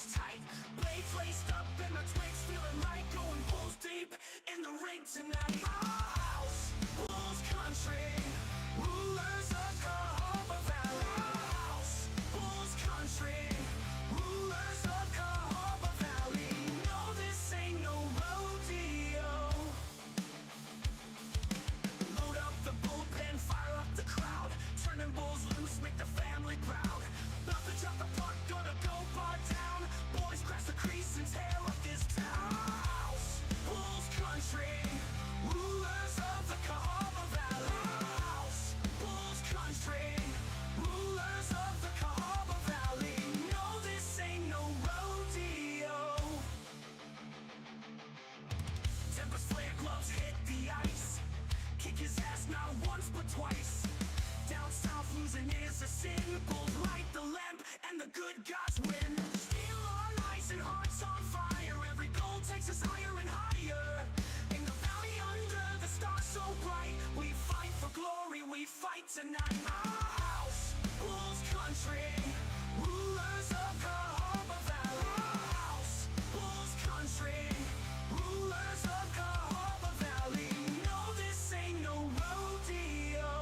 rosters tight, blades laced up and the twigs feeling right, going bulls deep in the ring tonight. Our house, Bulls Country, rulers of Cahaba Valley. Our house, Bulls Country, rulers of Cahaba Valley. No, this ain't no rodeo. Load up the bullpen, fire up the crowd, turning bulls loose, make the family proud. About to drop the puck, gonna go bar down. Boys crash the crease and tear up this town. Our house, Bulls Country, rulers of the Cahaba Valley. Our house, Bulls Country, rulers of the Cahaba Valley. No, this ain't no rodeo. Tempest flare gloves hit the ice, kick his ass not once but twice. Down south losing is a sin, bulls light the lamp and the good gods win. Steel on ice and hearts on fire, every goal takes us higher and higher. In the valley under the stars so bright, we fight for glory, we fight tonight. Our house, Bulls Country, rulers of Cahaba Valley. Our house, Bulls Country, rulers of Cahaba Valley. No, this ain't no rodeo.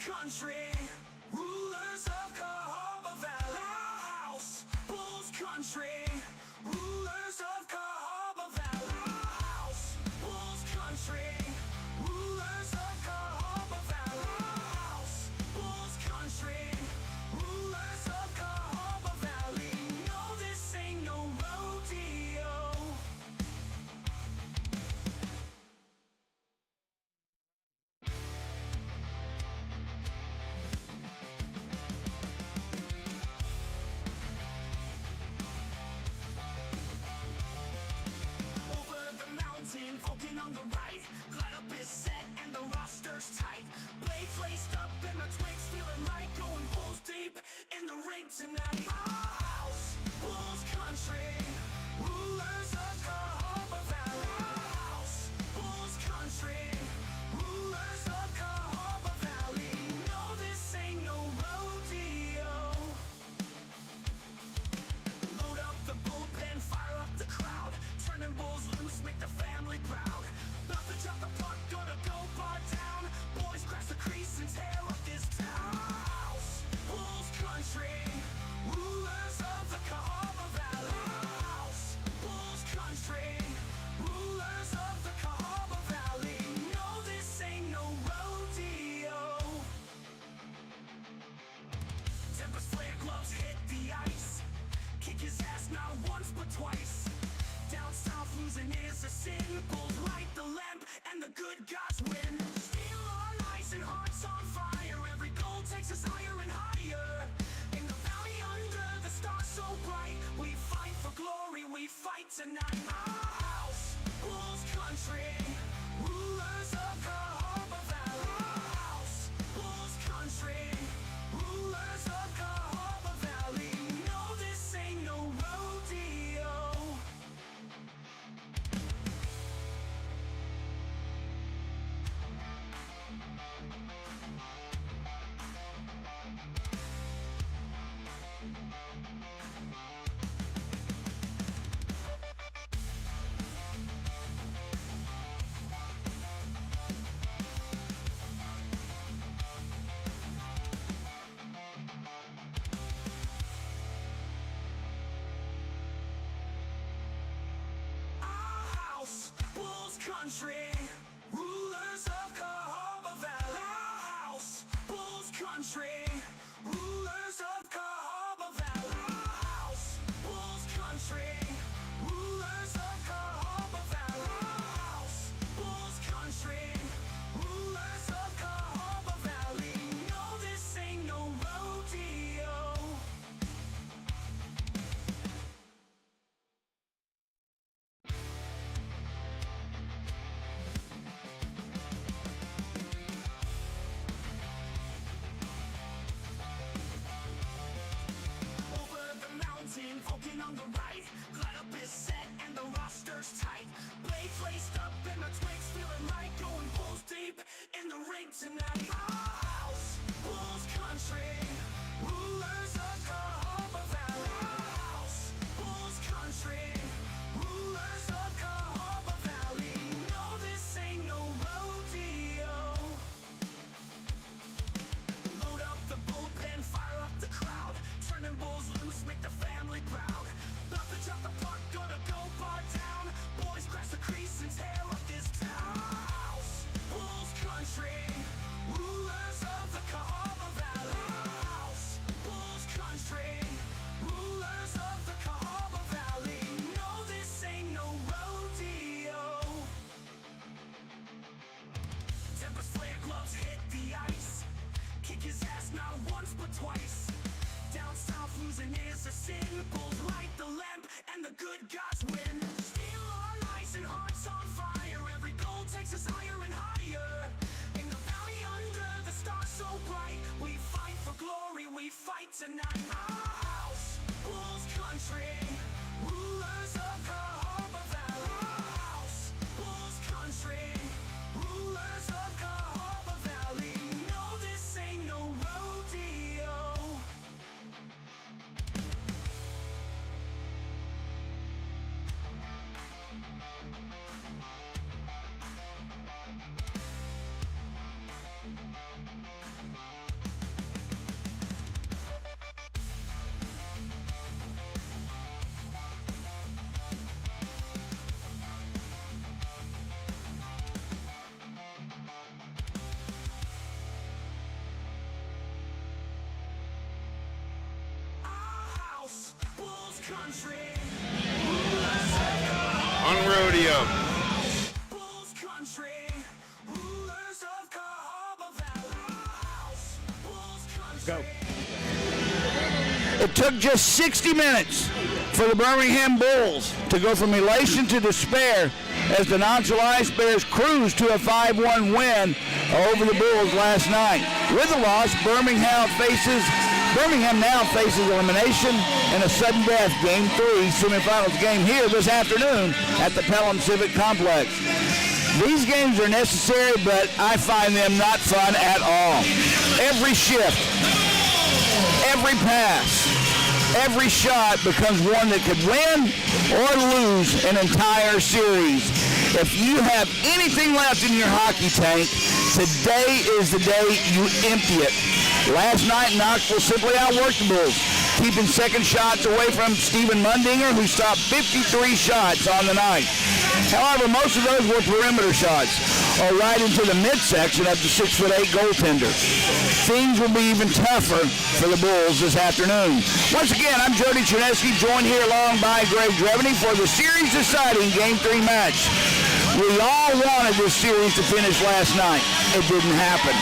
Country, rulers of Cahaba Valley. Our house, Bulls Country, rulers of Cahaba Valley. Our house, Bulls Country, rulers of Cahaba Valley. Our house, Bulls Country, rulers of Cahaba Valley. No, this ain't no rodeo. Open on the right, glide up is set and the roster's tight. Blades laced up and the twigs feeling right, going bulls deep in the ring tonight. Our house, Bulls Country, rulers of Cahaba Valley. Our house, Bulls Country, rulers of Cahaba Valley. No, this ain't no rodeo. Load up the bullpen, fire up the crowd, turning bulls loose, make the family proud. About to drop the puck, gonna go bar down. Boys crash the crease and tear up this town. Our house, Bulls Country, rulers of the Cahaba Valley. Our house, Bulls Country, rulers of the Cahaba Valley. No, this ain't no rodeo. Tempest flare gloves hit the ice, kick his ass not once but twice. Down south losing is a sin, bulls light the lamp and the good gods win. Steel on ice and hearts on fire, every goal takes us higher and higher. In the valley under the stars so bright, we fight for glory, we fight tonight. Our house, Bulls Country, rulers of Cahaba Valley. Our house, Bulls Country, rulers of Cahaba Valley. No, this ain't no rodeo. twice. Down south losing is a sin. Bulls light the lamp and the good gods win. Steel on ice and hearts on fire. Every goal takes us higher and higher. In the valley under the stars so bright, we fight for glory, we fight tonight. Our house, Bulls country, rulers of Cahaba Valley. Our house, Bulls country, rulers of Cahaba Valley. No, this ain't no rodeo. Bulls country, On rodeo. Bulls country, rulers of Cahaba Valley. Bulls country. Go. It took just 60 minutes for the Birmingham Bulls to go from elation to despair as the Knoxville Ice Bears cruised to a 5-1 win over the Bulls last night. With the loss, Birmingham now faces elimination in a sudden death Game 3 semifinals game here this afternoon at the Pelham Civic Complex. These games are necessary, but I find them not fun at all. Every shift, every pass, every shot becomes one that could win or lose an entire series. If you have anything left in your hockey tank, today is the day you empty it. Last night, Knoxville simply outworked the Bulls, keeping second shots away from Steven Mundinger, who stopped 53 shots on the night. However, most of those were perimeter shots, or right into the midsection of the 6'8" goaltender. Things will be even tougher for the Bulls this afternoon. Once again, I'm Jody Chernesky, joined here along by Greg Dreveny for the series-deciding Game 3 match. We all wanted this series to finish last night. It didn't happen.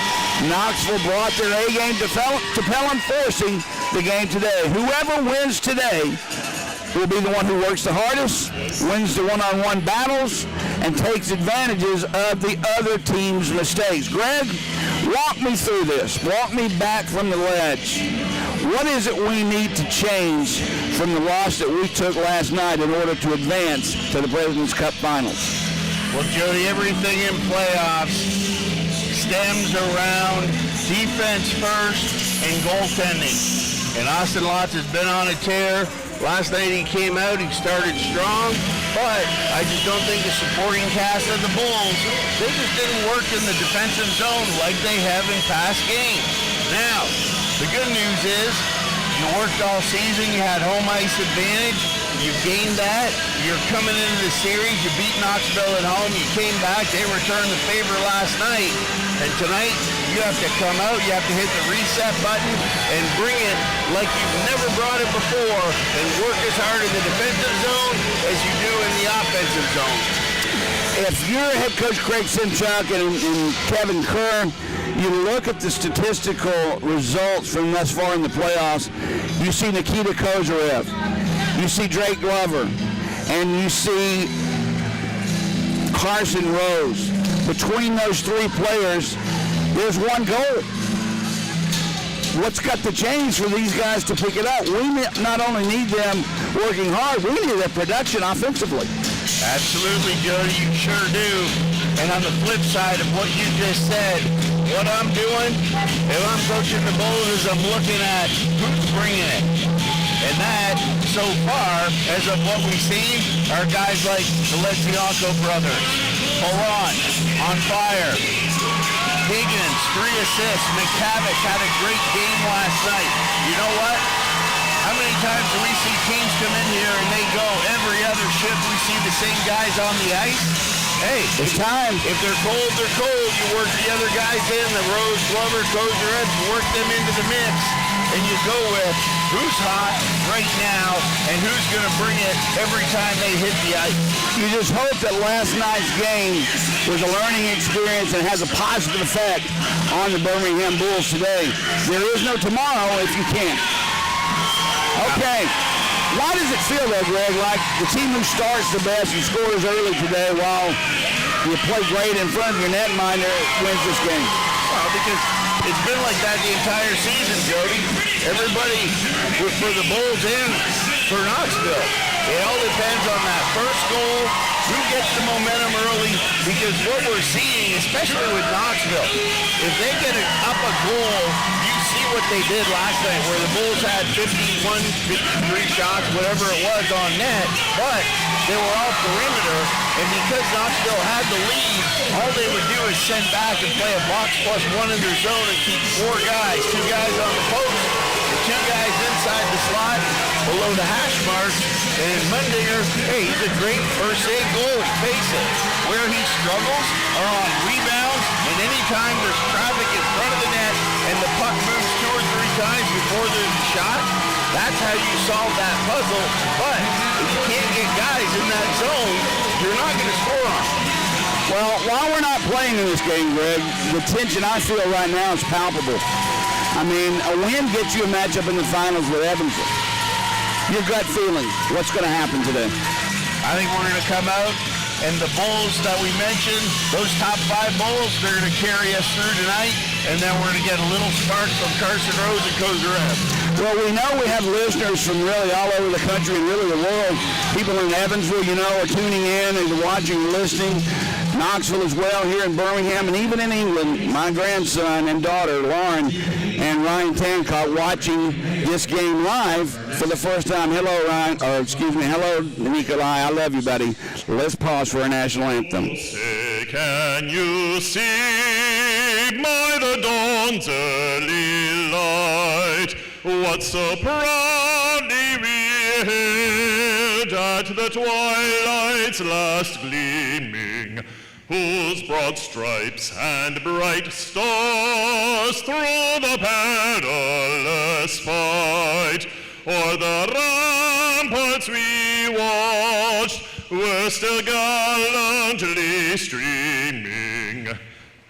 Knoxville brought their A-game to Pelham, forcing the game today. Whoever wins today will be the one who works the hardest, wins the one-on-one battles, and takes advantages of the other team's mistakes. Greg, walk me through this. Walk me back from the ledge. What is it we need to change from the loss that we took last night in order to advance to the President's Cup Finals? Well, Jody, everything in playoffs stems around defense first and goaltending. And Austin Lotz has been on a tear. Last night he came out, he started strong, but I just don't think the supporting cast of the Bulls, they just didn't work in the defensive zone like they have in past games. Now, the good news is, you worked all season, you had home ice advantage, you gained that, you're coming into the series, you beat Knoxville at home, you came back, they returned the favor last night, and tonight you have to come out, you have to hit the reset button and bring it like you've never brought it before and work as hard in the defensive zone as you do in the offensive zone. If you're head coach Craig Simchuk and Kevin Kerr, you look at the statistical results from thus far in the playoffs, you see Nikita Kozarev, you see Drake Glover, and you see Carson Rose. Between those three players, there's one goal. What's got to change for these guys to pick it up? We not only need them working hard, we need their production offensively. Absolutely, Jody, you sure do. And on the flip side of what you just said, what I'm doing, if I'm coaching the Bulls, is I'm looking at who's bringing it. And that, so far, as of what we've seen, are guys like the Lezianko brothers. Polan, on fire. Higgins, 3 assists. McTavish had a great game last night. You know what? How many times do we see teams come in here and they go every other shift, we see the same guys on the ice? Hey, it's time. If they're cold, they're cold. You work the other guys in, the Rose, Glover, Kozarev, work them into the mix. and you go with who's hot right now and who's going to bring it every time they hit the ice. You just hope that last night's game was a learning experience and has a positive effect on the Birmingham Bulls today. There is no tomorrow if you can't. Okay. Why does it feel though, Greg, like the team who starts the best and scores early today while you play great in front of your netminder wins this game? Well, because it's been like that the entire season, Jody. Everybody, for the Bulls and for Knoxville, it all depends on that first goal, who gets the momentum early, because what we're seeing, especially with Knoxville, if they get up a goal, you see what they did last night, where the Bulls had 51, 53 shots, whatever it was on net, but they were all perimeter, and because Knoxville had the lead, all they would do is send back and play a box plus one in their zone and keep 4 guys, 2 guys on the post, and 2 guys inside the slot below the hash marks. And Mundinger, hey, he's a great first aid goalie, face it. Where he struggles are on rebounds, and anytime there's traffic in front of the net and the puck moves 2 or 3 times before there's a shot, that's how you solve that puzzle. But if you can't get guys in that zone, you're not going to score on them. Well, while we're not playing in this game, Greg, the tension I feel right now is palpable. I mean, a win gets you a matchup in the finals with Evansville. Your gut feeling, what's going to happen today? I think we're going to come out, and the Bulls that we mentioned, those top 5 Bulls, they're going to carry us through tonight, and then we're going to get a little spark from Carson Rose and Kozareb. Well, we know we have listeners from really all over the country and really the world. People in Evansville, you know, are tuning in and watching and listening. Knoxville as well, here in Birmingham, and even in England. My grandson and daughter, Lauren and Ryan Tancott, watching this game live for the first time. Hello, Ryan, or excuse me, hello, Nikolai. I love you, buddy. Let's pause for our national anthem. Say, can you see by the dawn's early light what so proudly we hailed at the twilight's last gleaming, whose broad stripes and bright stars through the perilous fight o'er the ramparts we watched were still gallantly streaming,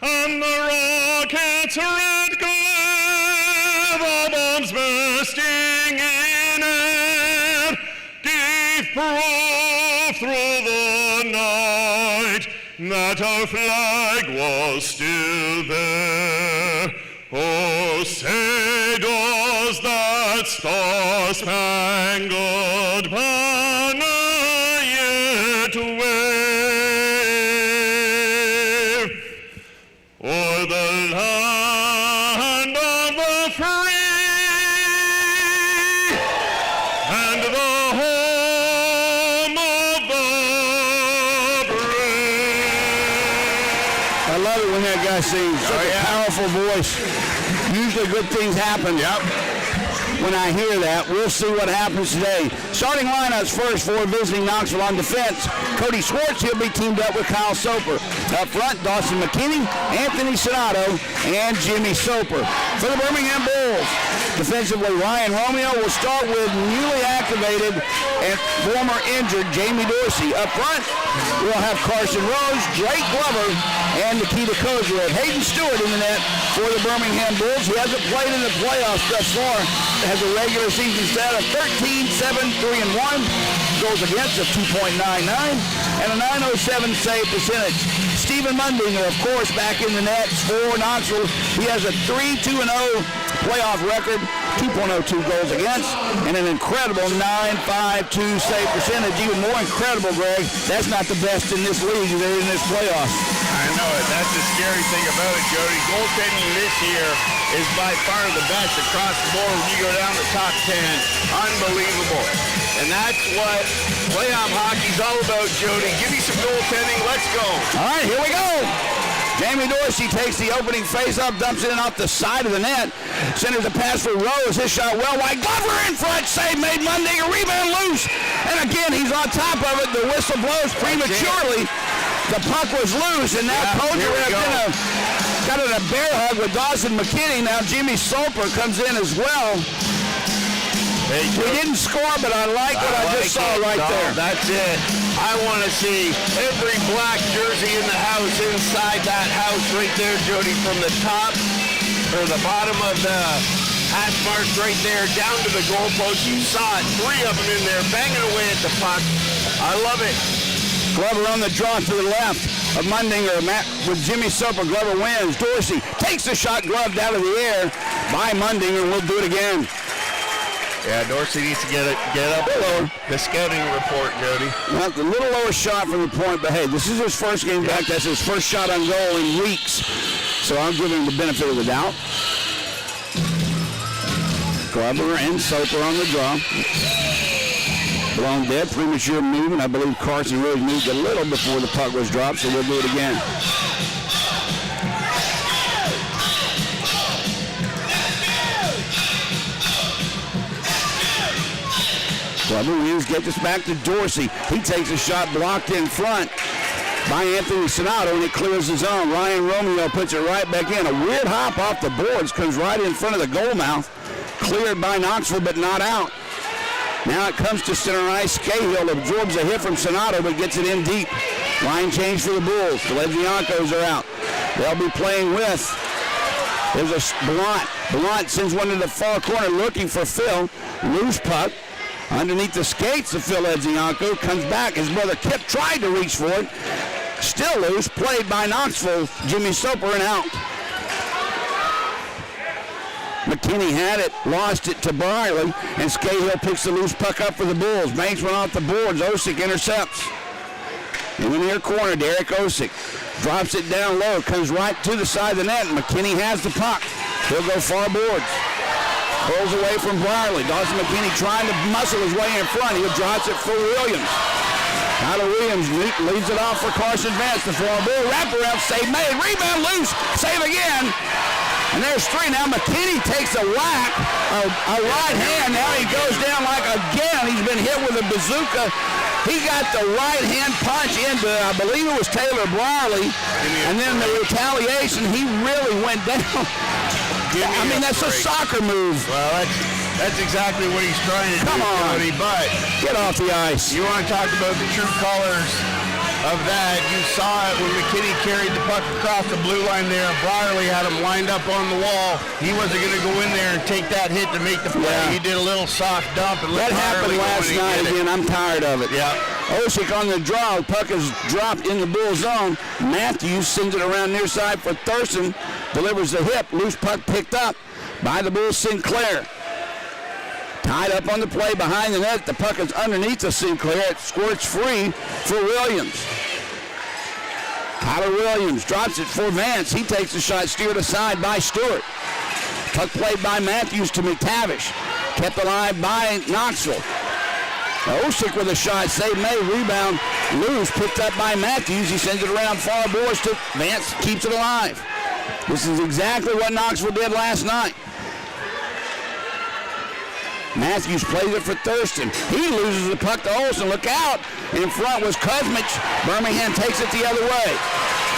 and the rocket's red glare, the bombs bursting in air, gave proof through the night that our flag was still there. Oh, say does that star-spangled banner yet wave o'er the land of the free and the home of the brave? I love it when that guy sings. Such a powerful voice. Usually good things happen. Yep. When I hear that, we'll see what happens today. Starting lineups first for visiting Knoxville on defense. Cody Schwartz, he'll be teamed up with Kyle Soper. Up front, Dawson McKinney, Anthony Sonato, and Jimmy Soper. For the Birmingham Bulls, defensively, Ryan Romeo will start with newly activated and former injured Jamie Dorsey. Up front, we'll have Carson Rose, Drake Glover, and Nikita Kozarov. Hayden Stewart in the net for the Birmingham Bulls. He hasn't played in the playoffs thus far. Has a regular season stat of 13, 7, 3, and 1. Goals against of 2.99 and a 907 save percentage. Stephen Mundinger, of course, back in the nets for Knoxville. He has a 3-2-0 playoff record, 2.02 goals against, and an incredible 9.52 save percentage. Even more incredible, Greg, that's not the best in this league or in this playoff. I know it. That's the scary thing about it, Jody. Goaltending this year is by far the best across the board when you go down the top 10. Unbelievable. And that's what playoff hockey's all about, Jody. Give me some goaltending. Let's go. All right, here we go. Jamie Dorsey takes the opening face-off, dumps it in off the side of the net, centers a pass for Rose. His shot well wide. Glover in front, save made Monday, a rebound loose. And again, he's on top of it. The whistle blows prematurely. The puck was loose, and now Kozarov got in a bear hug with Dawson McKinney. Now Jimmy Soper comes in as well. Hey, we didn't score, but I like what I just saw right there. That's it. I want to see every black jersey in the house inside that house right there, Jody, from the top or the bottom of the hash marks right there down to the goalpost. You saw it, 3 of them in there banging away at the puck. I love it. Glover on the draw to the left of Mundinger. With Jimmy Soper, Glover wins. Dorsey takes the shot, gloved out of the air by Mundinger, and we'll do it again. Yeah, Dorsey needs to get up below the scouting report, Jody. Well, a little lower shot from the point, but hey, this is his first game back. That's his first shot on goal in weeks. So I'll give him the benefit of the doubt. Glover and Soper on the draw. Blown dead, premature movement. I believe Carson really moved a little before the puck was dropped, so we'll do it again. Glover wins, gets us back to Dorsey. He takes a shot blocked in front by Anthony Sonato, and it clears the zone. Ryan Romeo puts it right back in. A weird hop off the boards, comes right in front of the goal mouth. Cleared by Knoxville, but not out. Now it comes to center ice. Cahill absorbs a hit from Sonato, but gets it in deep. Line change for the Bulls. The Legiancos are out. They'll be playing with. There's a Blunt. Blunt sends one to the far corner looking for Phil. Loose puck. Underneath the skates of Phil Legianco. Comes back. His brother Kip tried to reach for it. Still loose. Played by Knoxville. Jimmy Soper and out. McKinney had it, lost it to Brierly, and Scahill picks the loose puck up for the Bulls. Banks went off the boards. Osick intercepts. In the near corner, Derek Osick drops it down low, comes right to the side of the net. McKinney has the puck. He'll go far boards. Pulls away from Brierly. Dawson McKinney trying to muscle his way in front. He drops it for Williams. Tyler Williams leads it off for Carson Vance. The far ball, wraparound save made. Rebound loose. Save again. And there's 3 now. McKinney takes a whack, a right hand. Now he goes down like again. He's been hit with a bazooka. He got the right hand punch into, I believe it was Taylor Brierly. And then the retaliation, he really went down. I mean, that's a soccer move. Well, that's exactly what he's trying to do, Cody, but get off the ice. You want to talk about the true colors of that. You saw it when McKinney carried the puck across the blue line there. Brierly had him lined up on the wall. He wasn't going to go in there and take that hit to make the play. Yeah. He did a little soft dump. And that happened last night again. I'm tired of it. Yeah. Osick on the draw. The puck is dropped in the Bull zone. Matthews sends it around near side for Thurston. Delivers the hip. Loose puck picked up by the Bull Sinclair. Tied up on the play behind the net. The puck is underneath the Sinclair. It squirts free for Williams. Tyler Williams drops it for Vance. He takes the shot, steered aside by Stewart. Puck played by Matthews to McTavish. Kept alive by Knoxville. Osick with a shot, save made, rebound loose, picked up by Matthews. He sends it around far boards to Vance, keeps it alive. This is exactly what Knoxville did last night. Matthews plays it for Thurston. He loses the puck to Olsen. Look out. In front was Kuzmich. Birmingham takes it the other way.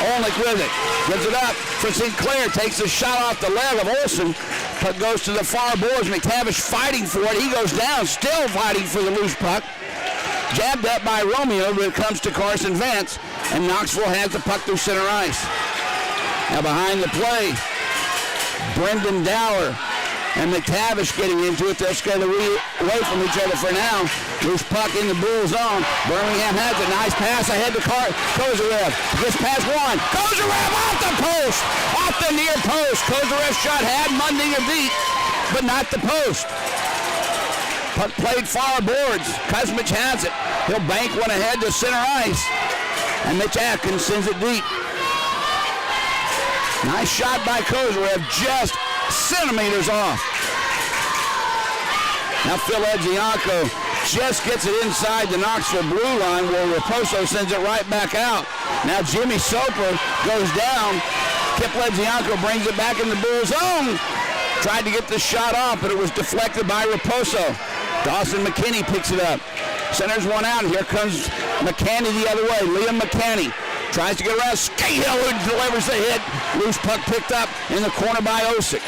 Olnick with it. Gives it up for Sinclair. Takes a shot off the leg of Olsen. Puck goes to the far boards. McTavish fighting for it. He goes down, still fighting for the loose puck. Jabbed up by Romeo, but it comes to Carson Vance. And Knoxville has the puck through center ice. Now behind the play, Brendan Dower and McTavish getting into it. They'll skate away from each other for now. Loose puck in the Bull zone. Birmingham has a nice pass ahead to Kozarev. Gets past one. Kozarev off the post. Off the near post. Kozarev's shot had Mundinger beat, but not the post. Puck played far boards. Kuzmich has it. He'll bank one ahead to center ice. And Mitch Atkins sends it deep. Nice shot by Kozarev, just centimeters off. Now Phil Legianco just gets it inside the Knoxville blue line where Raposo sends it right back out. Now Jimmy Soper goes down. Kip Legianco brings it back in the Bull zone. Tried to get the shot off, but it was deflected by Raposo. Dawson McKinney picks it up. Centers one out. Here comes McCanny the other way. Liam McCanny Tries to get around Scahill, who delivers the hit. Loose puck picked up in the corner by Osick.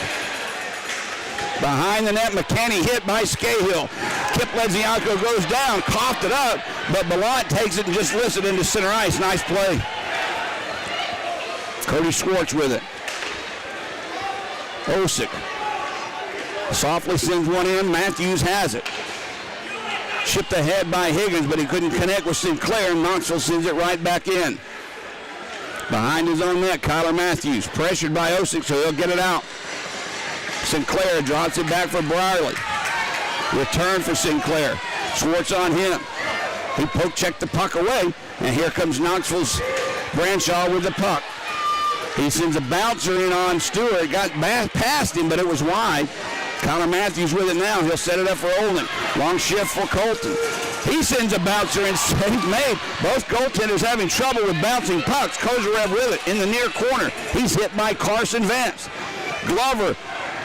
Behind the net, McKinney hit by Scahill. Kip Ledzianko goes down, coughed it up, but Ballant takes it and just lifts it into center ice. Nice play. Cody Schwartz with it. Osick softly sends one in. Matthews has it. Chipped ahead by Higgins, but he couldn't connect with Sinclair, and Knoxville sends it right back in. Behind his own net, Kyler Matthews, pressured by Osick, so he'll get it out. Sinclair drops it back for Brierly. Return for Sinclair. Schwartz on him. He poke-checked the puck away, and here comes Knoxville's Branshaw with the puck. He sends a bouncer in on Stewart. Got past him, but it was wide. Connor Matthews with it now. He'll set it up for Olin. Long shift for Colton. He sends a bouncer and save made. Both goaltenders having trouble with bouncing pucks. Kozarev with it in the near corner. He's hit by Carson Vance. Glover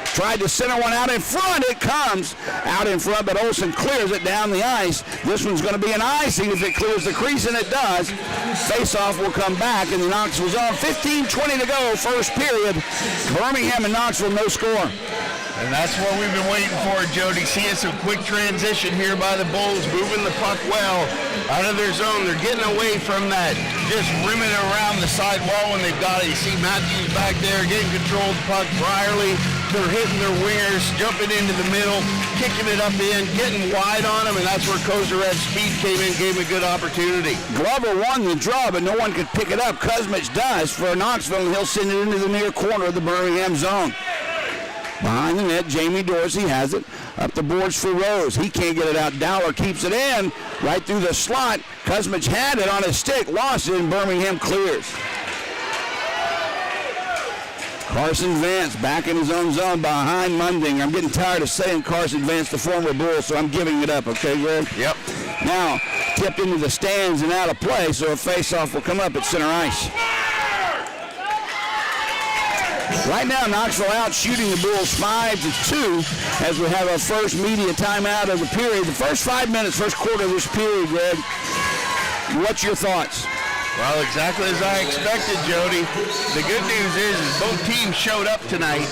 tried to center one out in front. It comes out in front, but Olsen clears it down the ice. This one's going to be an icing if it clears the crease, and it does. Face-off will come back in the Knoxville zone. 15-20 to go, first period. Birmingham and Knoxville, no score. And that's what we've been waiting for, Jody. Seeing some quick transition here by the Bulls, moving the puck well out of their zone. They're getting away from that, just rimming around the side wall when they've got it. You see Matthews back there getting control of the puck. Brierly, they're hitting their wingers, jumping into the middle, kicking it up in, getting wide on them, and that's where Kozarev's speed came in, gave him a good opportunity. Glover won the draw, but no one could pick it up. Kuzmich does for Knoxville, and he'll send it into the near corner of the Birmingham zone. Behind the net, Jamie Dorsey has it. Up the boards for Rose. He can't get it out. Dowler keeps it in right through the slot. Kuzmich had it on his stick, lost it, and Birmingham clears. Carson Vance back in his own zone behind Munding. I'm getting tired of saying Carson Vance, the former Bull, so I'm giving it up, okay, Greg? Yep. Now, tipped into the stands and out of play, so a face-off will come up at center ice. Right now, Knoxville out shooting the Bulls 5-2 as we have our first media timeout of the period. The first 5 minutes, first quarter of this period, Greg. What's your thoughts? Well, exactly as I expected, Jody. The good news is both teams showed up tonight,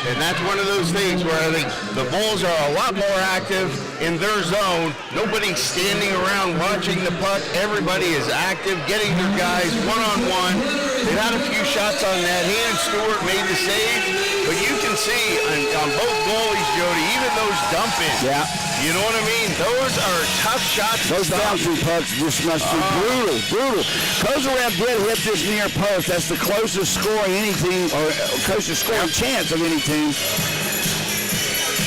and that's one of those things where I think the Bulls are a lot more active in their zone. Nobody's standing around watching the puck. Everybody is active, getting their guys one-on-one. They've had a few shots on net. He and Stewart made the save, but you can see on both goalies, Jody, even those dump-ins. Yeah. You know what I mean? Those are tough shots. Those bouncing pucks just must be brutal. Kozarev did hit this near post. That's the closest scoring any team, or closest scoring chance of any team.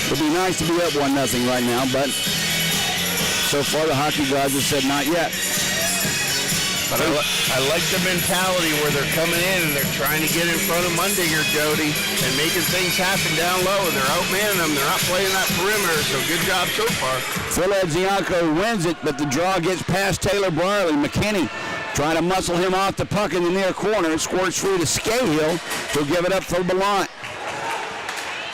It'd be nice to be up 1-0 right now, but so far the hockey gods have said not yet. But I like the mentality where they're coming in and they're trying to get in front of Mundinger, Jody, and making things happen down low. They're outmanning them. They're not playing that perimeter, so good job so far. Phil Edzianko wins it, but the draw gets past Taylor Brierly. McKinney trying to muscle him off the puck in the near corner. It squirts free to Scahill. He'll give it up for Ballant.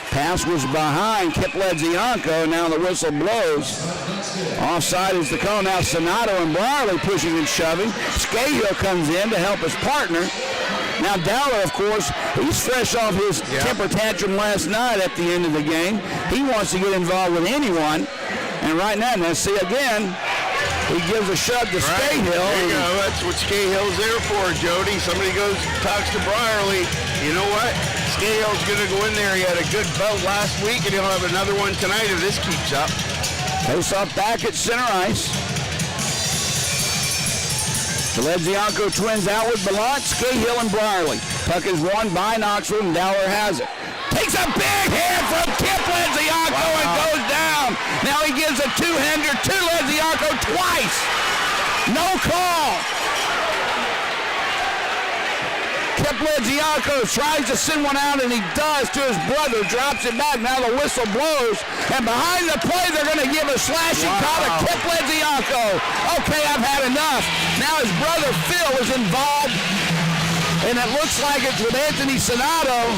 Pass was behind Kip Ledzianko. Now the whistle blows. Offside is the call. Now Sonato and Brierly pushing and shoving. Scahill comes in to help his partner. Now Dowler, of course, he's fresh off his temper tantrum last night at the end of the game. He wants to get involved with anyone. And right now, see again, he gives a shove to Scahill. There you go. That's what Scahill's there for, Jody. Somebody goes, talks to Brierly. You know what? Scahill's going to go in there. He had a good bout last week, and he'll have another one tonight if this keeps up. Face off back at center ice. The Ledzianko twins out with Ballant, Scahill, and Brierly. Puck is won by Knoxville, and Dowler has it. Takes a big hit from Kip Ledzianko and goes down. Now he gives a two-hander to Ledzianko twice. No call. Kip Ledzianko tries to send one out, and he does to his brother. Drops it back. Now the whistle blows. And behind the play, they're going to give a slashing call to Kip Ledzianko. Okay, I've had enough. Now his brother Phil is involved, and it looks like it's with Anthony Sonato.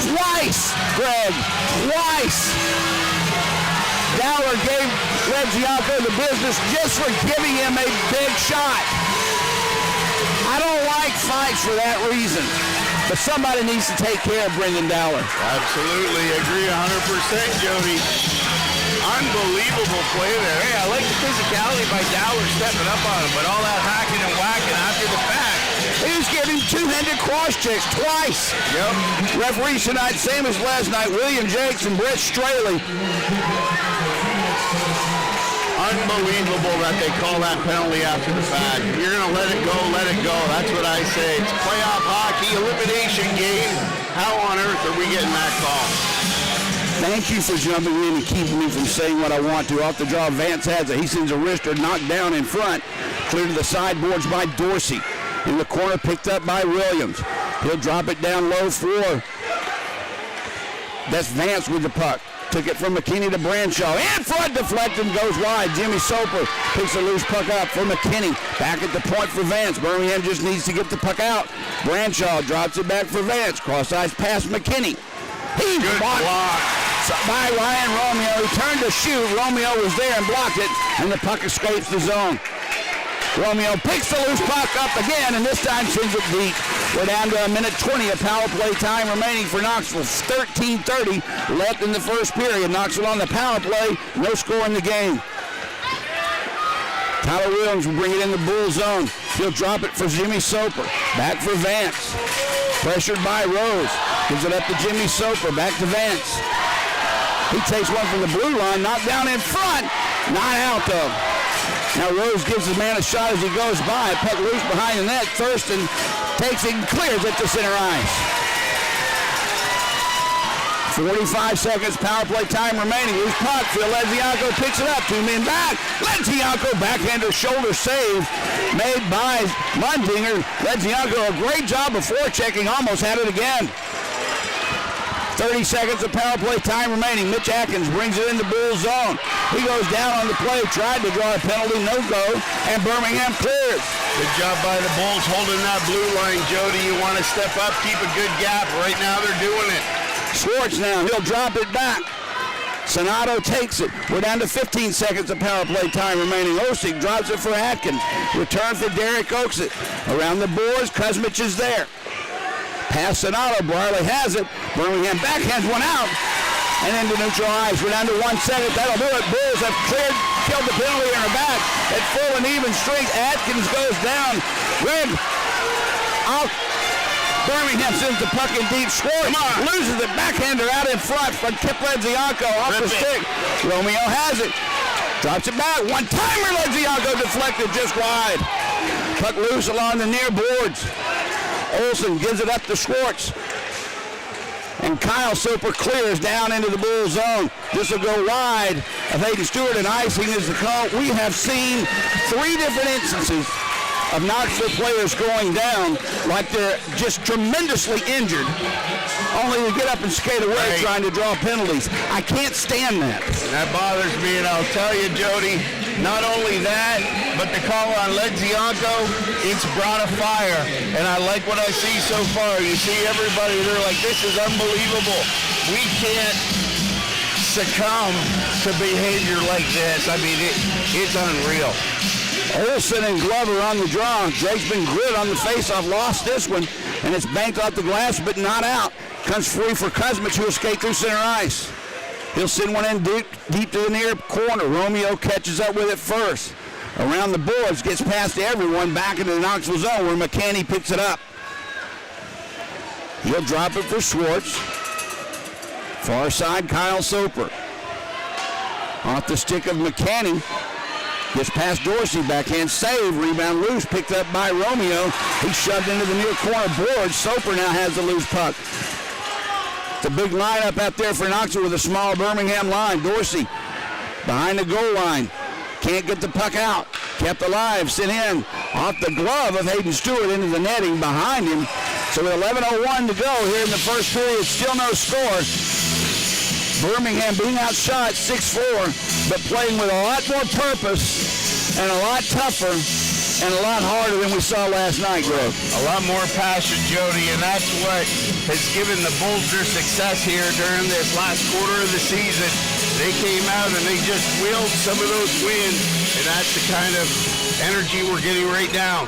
Twice, Greg. Twice. Dowler gave Ledzianko the business just for giving him a big shot. I don't like fights for that reason. But somebody needs to take care of Brendan Dowler. Absolutely, agree 100%, Jody. Unbelievable play there. Hey, I like the physicality by Dowler stepping up on him, but all that hacking and whacking after the fact. He was getting two-handed cross checks twice. Yep. Referees tonight, same as last night, William Jakes and Brett Straley. Unbelievable that they call that penalty after the fact. If you're going to let it go, let it go. That's what I say. It's playoff hockey, elimination game. How on earth are we getting that call? Thank you for jumping in and keeping me from saying what I want to. Off the draw, Vance has it. He sends a wrister knocked down in front. Clear to the sideboards by Dorsey. In the corner, picked up by Williams. He'll drop it down low for. That's Vance with the puck. Took it from McKinney to Branshaw. In front, deflected, goes wide. Jimmy Soper picks a loose puck up for McKinney. Back at the point for Vance. Birmingham just needs to get the puck out. Branshaw drops it back for Vance. Cross-ice past McKinney. He blocked by Ryan Romeo. He turned to shoot. Romeo was there and blocked it, and the puck escapes the zone. Romeo picks the loose puck up again, and this time sends it deep. We're down to 1:20 of power play time remaining for Knoxville. 13:30 left in the first period. Knoxville on the power play. No score in the game. Tyler Williams will bring it in the Bull zone. He'll drop it for Jimmy Soper. Back for Vance. Pressured by Rose. Gives it up to Jimmy Soper. Back to Vance. He takes one from the blue line. Knocked down in front. Not out, though. Now Rose gives the man a shot as he goes by. Puck loose behind the net. Thurston takes it and clears it to center ice. 45 seconds, power play time remaining. Loose puck. Phil Lezianko picks it up. 2 men back. Lezianko backhander shoulder save made by Mundinger. Lezianko, a great job of forechecking. Almost had it again. 30 seconds of power play time remaining. Mitch Atkins brings it in the Bull zone. He goes down on the play, tried to draw a penalty, no go, and Birmingham clears. Good job by the Bulls holding that blue line, Jody. You want to step up, keep a good gap. Right now they're doing it. Schwartz now, he'll drop it back. Sonato takes it. We're down to 15 seconds of power play time remaining. Osik drops it for Atkins. Return for Derek Oaksit. Around the boards, Kuzmich is there. Pass Sonato, Barley has it. Birmingham backhands one out. And into neutral ice. We're down to 1 second. That'll do it. Bulls have cleared, killed the penalty in her back. At full and even strength, Atkins goes down. Greg out. Birmingham sends the puck in deep. Schwartz loses it. Backhander out in front from Kip Lezianko off the stick. Romeo has it. Drops it back. One-timer. Lezianko deflected just wide. Puck loose along the near boards. Olsen gives it up to Schwartz. And Kyle Soper clears down into the Bull zone. This will go wide of Hayden Stewart, and icing is the call. We have seen 3 different instances of Knoxville players going down like they're just tremendously injured, only to get up and skate away trying to draw penalties. I can't stand that. That bothers me, and I'll tell you, Jody, not only that, but the call on Lezianko, it's brought a fire, and I like what I see so far. You see everybody, they're like, this is unbelievable. We can't succumb to behavior like this. I mean, it's unreal. Olsen and Glover on the draw. Drake's been good on the faceoff, lost this one, and it's banked off the glass, but not out. Comes free for Kuzmich, who will skate through center ice. He'll send one in deep to the near corner. Romeo catches up with it first. Around the boards, gets past everyone, back into the Knoxville zone where McCanny picks it up. He'll drop it for Schwartz. Far side, Kyle Soper. Off the stick of McCanny. Gets past Dorsey, backhand save, rebound loose, picked up by Romeo. He's shoved into the near corner board. Soper now has the loose puck. It's a big lineup out there for Knoxville with a small Birmingham line. Dorsey behind the goal line. Can't get the puck out. Kept alive, sent in. Off the glove of Hayden Stewart into the netting behind him. So with 11:01 to go here in the first period, still no score. Birmingham being outshot 6-4, but playing with a lot more purpose and a lot tougher and a lot harder than we saw last night, Greg. A lot more passion, Jody, and that's what has given the Bulls their success here during this last quarter of the season. They came out and they just willed some of those wins, and that's the kind of energy we're getting right now.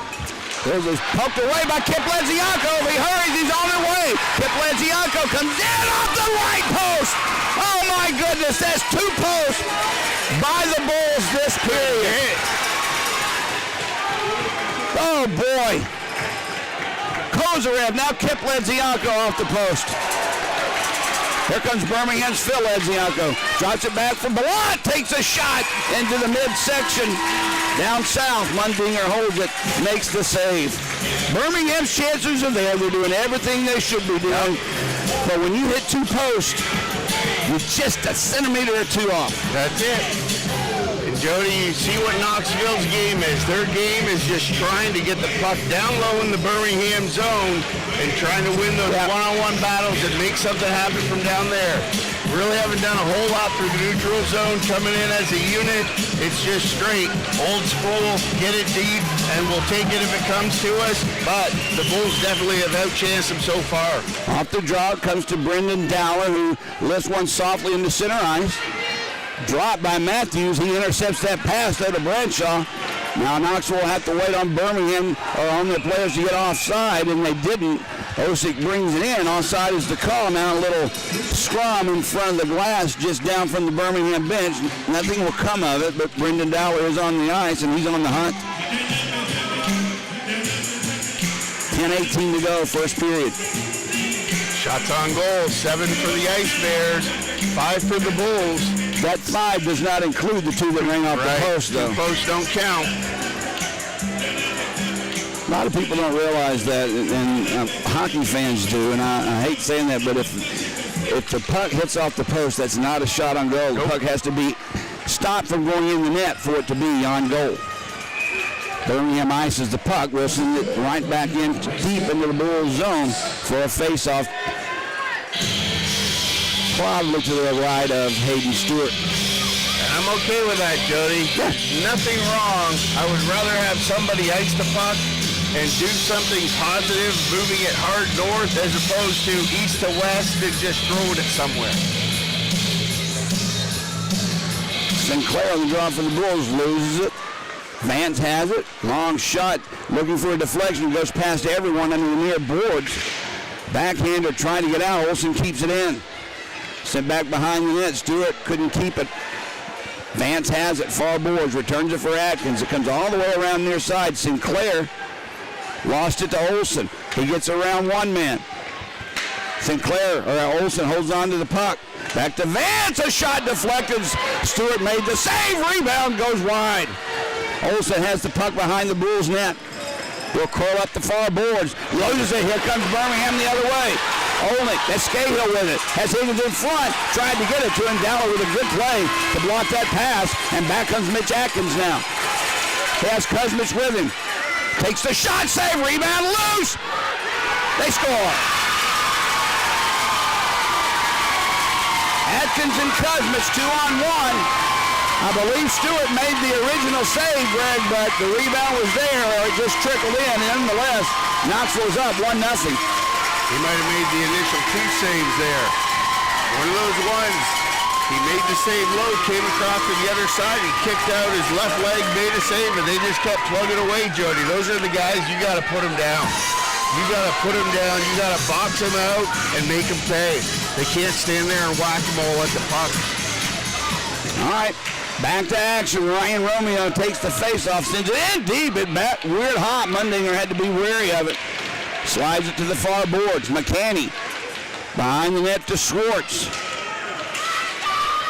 There's a poked away by Kip Lezianko. If he hurries, he's on the way. Kip Lezianko comes in off the right post. Oh my goodness, that's 2 posts by the Bulls this period. Oh boy. Kozarev, now Kip Lezianko off the post. Here comes Birmingham's Phil Lezianko. Drops it back from Ballant. Takes a shot into the midsection. Down south, Mundinger holds it, makes the save. Birmingham's chances are there. They're doing everything they should be doing. But when you hit 2 posts, you're just a centimeter or 2 off. That's it. And Jody, you see what Knoxville's game is. Their game is just trying to get the puck down low in the Birmingham zone and trying to win those one-on-one battles and make something happen from down there. Really haven't done a whole lot through the neutral zone, coming in as a unit. It's just straight, old school, get it deep, and we'll take it if it comes to us. But the Bulls definitely have outchanced them so far. Off the draw comes to Brendan Dowler, who lifts one softly into center ice. Dropped by Matthews. He intercepts that pass there to Bradshaw. Now Knoxville will have to wait on Birmingham or on their players to get offside, and they didn't. Osick brings it in. Offside is the call. Now a little scrum in front of the glass just down from the Birmingham bench. Nothing will come of it, but Brendan Dowler is on the ice, and he's on the hunt. 10:18 to go, first period. Shots on goal, 7 for the Ice Bears, 5 for the Bulls. That 5 does not include the 2 that ring off the post, though. The posts don't count. A lot of people don't realize that, and hockey fans do, and I hate saying that, but if the puck hits off the post, that's not a shot on goal. The puck has to be stopped from going in the net for it to be on goal. Birmingham ices the puck. We'll send it right back in deep into the Bulls zone for a face-off. Probably to the right of Hayden Stewart. I'm okay with that, Jody. Nothing wrong. I would rather have somebody ice the puck and do something positive, moving it hard north, as opposed to east to west and just throwing it somewhere. Sinclair on the draw for the Bulls, loses it. Vance has it. Long shot, looking for a deflection, goes past everyone under the near boards. Backhander trying to get out. Olsen keeps it in. Sent back behind the net. Stewart couldn't keep it. Vance has it. Far boards. Returns it for Atkins. It comes all the way around near side. Sinclair lost it to Olsen. He gets around one man. Olsen holds on to the puck. Back to Vance. A shot deflected. Stewart made the save. Rebound goes wide. Olsen has the puck behind the Bulls' net. Will curl up the far boards. Loses it. Here comes Birmingham the other way. Olnick, that's Cahill with it. Has Higgins in front. Tried to get it to him. Dowler with a good play to block that pass. And back comes Mitch Atkins now. He has Kuzmich with him. Takes the shot. Save. Rebound. Loose. They score. Atkins and Kuzmich 2-on-1. I believe Stewart made the original save, Greg, but the rebound was there, or it just trickled in. Nonetheless, Knoxville's up 1-0. He might have made the initial 2 saves there. One of those ones. He made the save low, came across to the other side, he kicked out his left leg, made a save, and they just kept plugging away, Jody. Those are the guys you got to put them down. You got to put them down. You got to box them out and make them pay. They can't stand there and whack them all at the puck. All right. Back to action. Ryan Romeo takes the face-off, sends it in deep. Weird hot. Mundinger had to be wary of it. Slides it to the far boards. McCanny behind the net to Schwartz.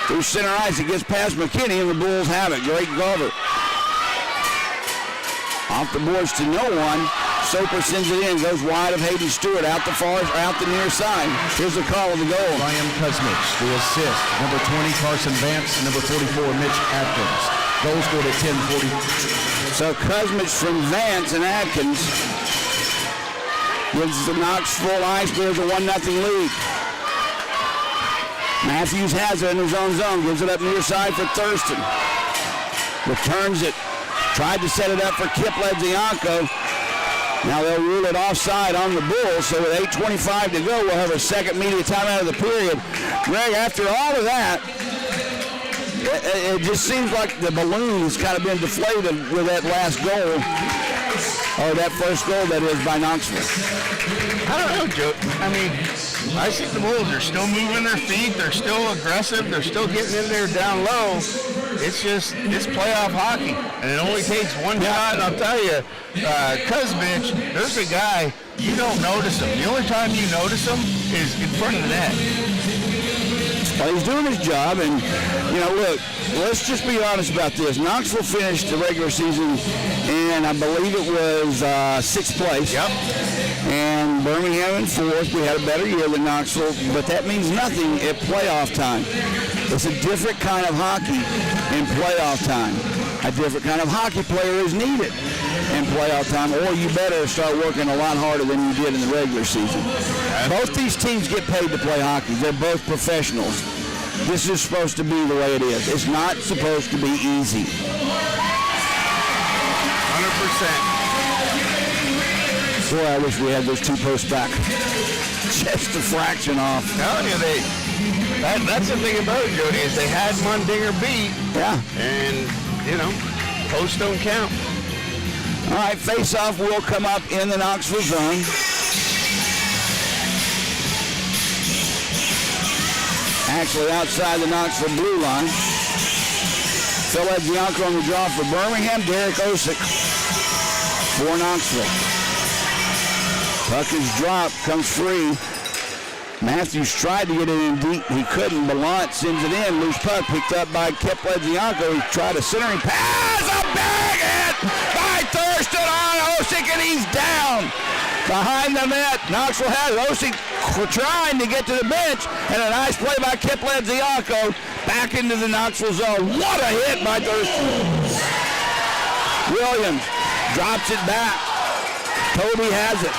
Through center ice, it gets past McKinney, and the Bulls have it. Great Glover. Off the boards to no one. Soper sends it in, goes wide of Hayden Stewart, out the near side. Here's the call of the goal. Ryan Kuzmich, the assist. Number 20, Carson Vance. Number 44, Mitch Atkins. Goal scored at 10:40. So Kuzmich from Vance and Atkins gives the Knoxville Ice Bears a 1-0 lead. Matthews has it in his own zone, gives it up near side for Thurston. Returns it. Tried to set it up for Kip Lezianko. Now they'll rule it offside on the Bulls, so with 8:25 to go, we'll have a second media timeout of the period. Greg, after all of that, it just seems like the balloon has kind of been deflated with that last goal. Or that first goal, that is, by Knoxville. I don't know, Joe. I mean, I think the Bulls are still moving their feet. They're still aggressive. They're still getting in there down low. It's playoff hockey. And it only takes one shot. And I'll tell you, Kuzmich, there's a guy, you don't notice him. The only time you notice him is in front of the net. Well, he's doing his job, and, look, let's just be honest about this. Knoxville finished the regular season in, I believe it was 6th place. Yep. And Birmingham in 4th. We had a better year than Knoxville, but that means nothing at playoff time. It's a different kind of hockey in playoff time. A different kind of hockey player is needed in playoff time, or you better start working a lot harder than you did in the regular season. Both these teams get paid to play hockey. They're both professionals. This is supposed to be the way it is. It's not supposed to be easy. 100%. Boy, I wish we had those two posts back. Just a fraction off. Telling you, that's the thing about it, Jody, is they had Mundinger beat. Yeah. And, posts don't count. All right, face-off will come up in the Knoxville zone. Actually, outside the Knoxville blue line. Phil Bianco on the draw for Birmingham. Derek Osick for Knoxville. Puck is dropped, comes free. Matthews tried to get it in deep. He couldn't. Ballant sends it in. Loose puck picked up by Bianco. He tried a centering pass. A big hit by Thurston on Osick, and he's down. Behind the net, Knoxville has Osick trying to get to the bench, and a nice play by Bianco back into the Knoxville zone. What a hit by Thurston. Williams drops it back. Toby has it.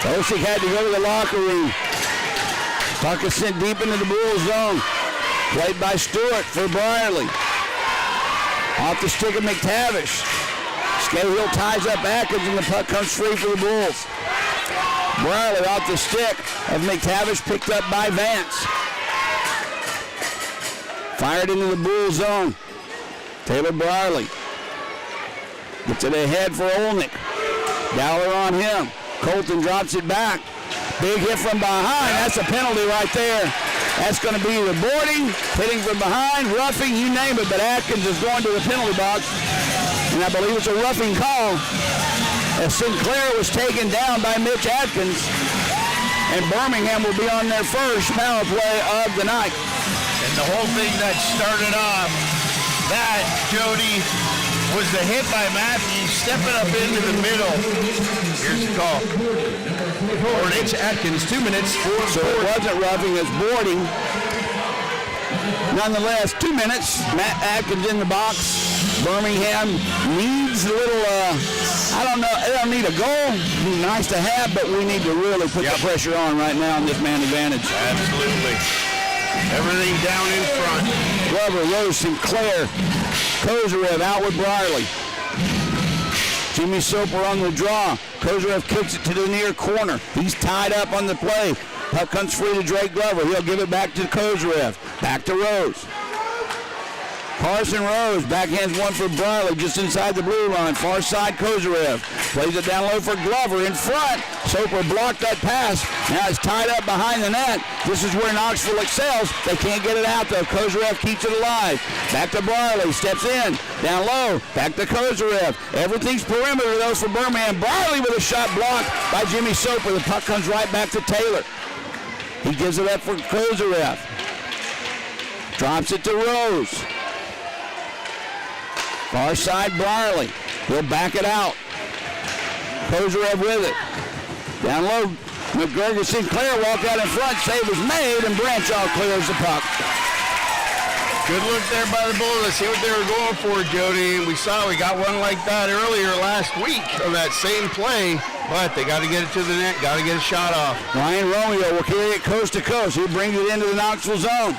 Osick had to go to the locker room. Puck is sent deep into the Bulls zone. Played by Stewart for Brierly. Off the stick of McTavish. Scahill ties up Atkins, and the puck comes free for the Bulls. Brierly off the stick of McTavish, picked up by Vance. Fired into the Bulls zone. Taylor Brierly gets it ahead for Olnick. Dowler on him. Colton drops it back. Big hit from behind. That's a penalty right there. That's going to be the boarding, hitting from behind, roughing, you name it, but Atkins is going to the penalty box. And I believe it's a roughing call, as Sinclair was taken down by Mitch Atkins. And Birmingham will be on their first power play of the night. And the whole thing that started off, that, Jody, was the hit by Matthews stepping up into the middle. Here's the call. Mitch Atkins, 2 minutes. So it wasn't roughing, it's boarding. Nonetheless, 2 minutes. Matt Atkins in the box. Birmingham needs a little, I don't know, they don't need a goal. It'd be nice to have, but we need to really put the pressure on right now on this man advantage. Absolutely. Everything down in front. Glover, Rose, Sinclair, Kozarev out with Brierly. Jimmy Soper on the draw. Kozarev kicks it to the near corner. He's tied up on the play. Puck comes free to Drake Glover. He'll give it back to Kozarev. Back to Rose. Carson Rose backhands one for Brierly just inside the blue line. Far side Kozarev. Plays it down low for Glover in front. Soper blocked that pass. Now it's tied up behind the net. This is where Knoxville excels. They can't get it out though. Kozarev keeps it alive. Back to Brierly. Steps in. Down low. Back to Kozarev. Everything's perimeter though for Birmingham. Brierly with a shot blocked by Jimmy Soper. The puck comes right back to Taylor. He gives it up for Kozarev. Drops it to Rose. Far side Brierly. He'll back it out. Kozarev with it. Down low. McGregor Sinclair walk out in front. Save was made, and Branchaw clears the puck. Good look there by the Bulls. Let's see what they were going for, Jody. And we got one like that earlier last week of that same play. But they got to get it to the net. Got to get a shot off. Ryan Romeo will carry it coast to coast. He brings it into the Knoxville zone.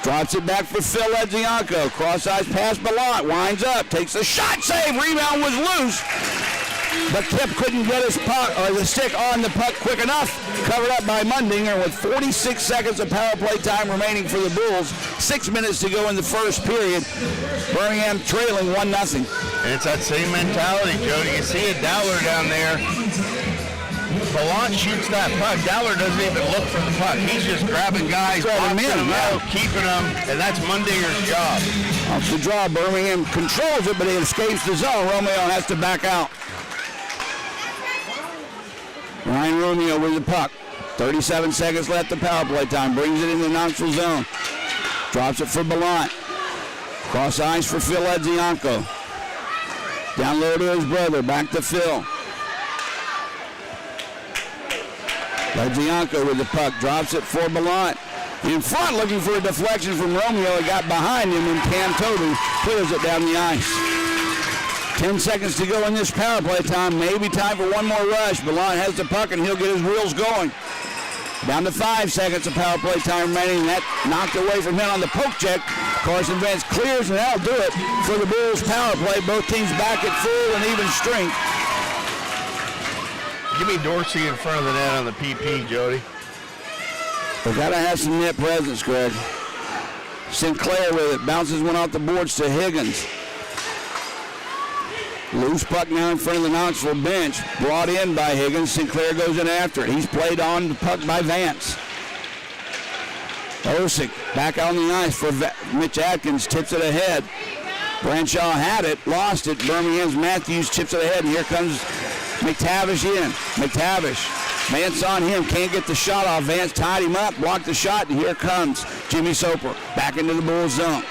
Drops it back for Phil Bianco. Cross-eyes pass Ballant. Winds up. Takes a shot. Save. Rebound was loose. but Kip couldn't get his puck or the stick on the puck quick enough. Covered up by Mundinger with 46 seconds of power play time remaining for the Bulls. 6 minutes to go in the first period. Birmingham trailing 1-0. And it's that same mentality, Jody. You see a Dowler down there. Ballant shoots that puck. Dowler doesn't even look for the puck. He's just grabbing guys, boxing them out, keeping them, and that's Mundinger's job. Off the draw, Birmingham controls it, but he escapes the zone. Romeo has to back out. Ryan Romeo with the puck. 37 seconds left of power play time. Brings it in the Knoxville zone. Drops it for Ballant. Cross ice for Phil Edzianko. Down low to his brother. Back to Phil. Edzianko with the puck. Drops it for Ballant. In front, looking for a deflection from Romeo. He got behind him, and Cam Toby clears it down the ice. 10 seconds to go in this power play time. Maybe time for one more rush. Ballant has the puck, and he'll get his wheels going. Down to 5 seconds of power play time remaining. That knocked away from him on the poke check. Carson Vance clears, and that'll do it for the Bulls power play. Both teams back at full and even strength. Give me Dorsey in front of the net on the PP, Jody. They gotta have some net presence, Greg. Sinclair with it. Bounces one off the boards to Higgins. Loose puck now in front of the Knoxville bench. Brought in by Higgins. Sinclair goes in after it. He's played on the puck by Vance. Osick back on the ice for Mitch Atkins. Tips it ahead. Branshaw had it. Lost it. Birmingham's Matthews chips it ahead. And here comes McTavish in. McTavish. Vance on him. Can't get the shot off. Vance tied him up. Blocked the shot. And here comes Jimmy Soper. Back into the Bulls zone.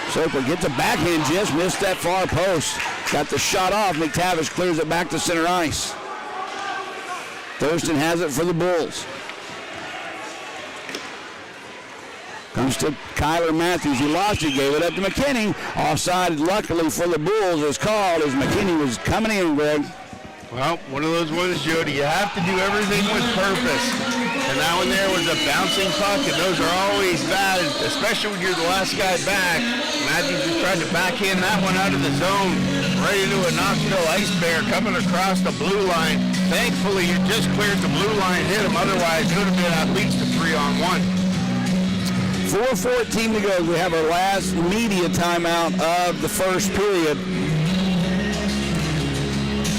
Soper gets a backhand, just missed that far post. Got the shot off. McTavish clears it back to center ice. Thurston has it for the Bulls. Comes to Kyler Matthews. He lost it, gave it up to McKinney. Offside, luckily for the Bulls, is called as McKinney was coming in, Greg. Well, one of those ones, Jody, you have to do everything with purpose. And that one there was a bouncing puck, and those are always bad, especially when you're the last guy back. Matthews just tried to backhand that one out of the zone, right into a Knoxville Ice Bear coming across the blue line. Thankfully, you just cleared the blue line, hit him. Otherwise, it would have been at least a 3-on-1. 4:14 to go. We have our last media timeout of the first period.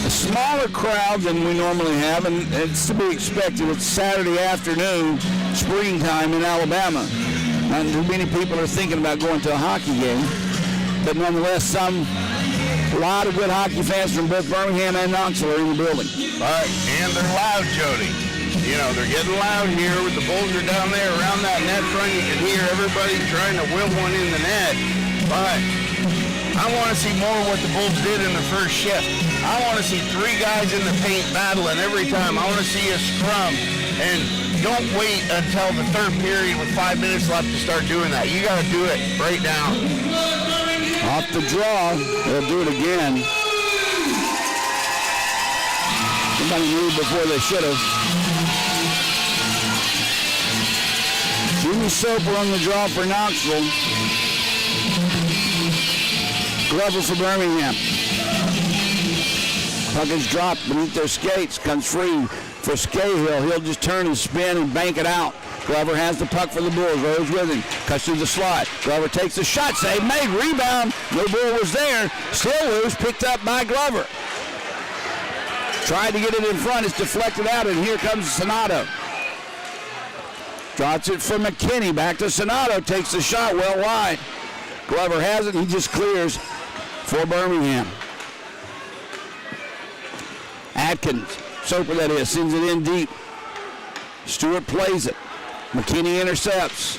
A smaller crowd than we normally have, and it's to be expected. It's Saturday afternoon, springtime in Alabama. Not too many people are thinking about going to a hockey game, but nonetheless, a lot of good hockey fans from both Birmingham and Knoxville are in the building. And they're loud, Jody. You know, they're getting loud here with the Bulls are down there around that net front. You can hear everybody trying to will one in the net. But I want to see more of what the Bulls did in the first shift. I want to see 3 guys in the paint battling every time. I want to see a scrum. And don't wait until the third period with 5 minutes left to start doing that. You got to do it right now. Off the draw. They'll do it again. Somebody moved before they should have. Jimmy Soper on the draw for Knoxville. Glover for Birmingham. Puck is dropped beneath their skates. Comes free for Scahill. He'll just turn and spin and bank it out. Glover has the puck for the Bulls. Rose with him. Cuts through the slot. Glover takes the shot. Save made. Rebound. No Bull was there. Still loose. Picked up by Glover. Tried to get it in front. It's deflected out, and here comes Sonato. Drops it for McKinney. Back to Sonato. Takes the shot well wide. Glover has it. He just clears for Birmingham. Atkins, Soper that is, sends it in deep. Stewart plays it. McKinney intercepts.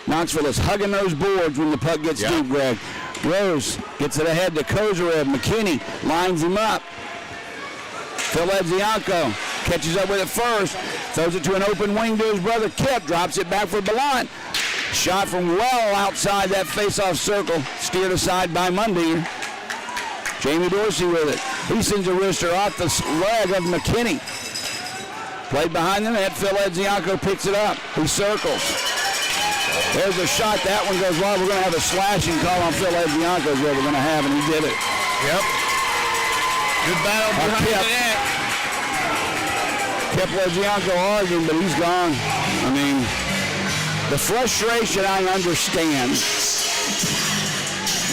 Knoxville is hugging those boards when the puck gets deep, Greg. Rose gets it ahead to Kozarev. McKinney lines him up. Phil Edzianko catches up with it first. Throws it to an open wing to his brother Kip. Drops it back for Ballant. Shot from well outside that face-off circle. Steered aside by Mundinger. Jamie Dorsey with it. He sends a wrister off the leg of McKinney. Played behind the net. Phil Edzianko picks it up. He circles. There's a shot. That one goes wide. We're going to have a slashing call on Phil Edzianko is what we're going to have, and he did it. Yep. Good battle behind the net. Kept Legianco arguing, but he's gone. I mean, the frustration I understand.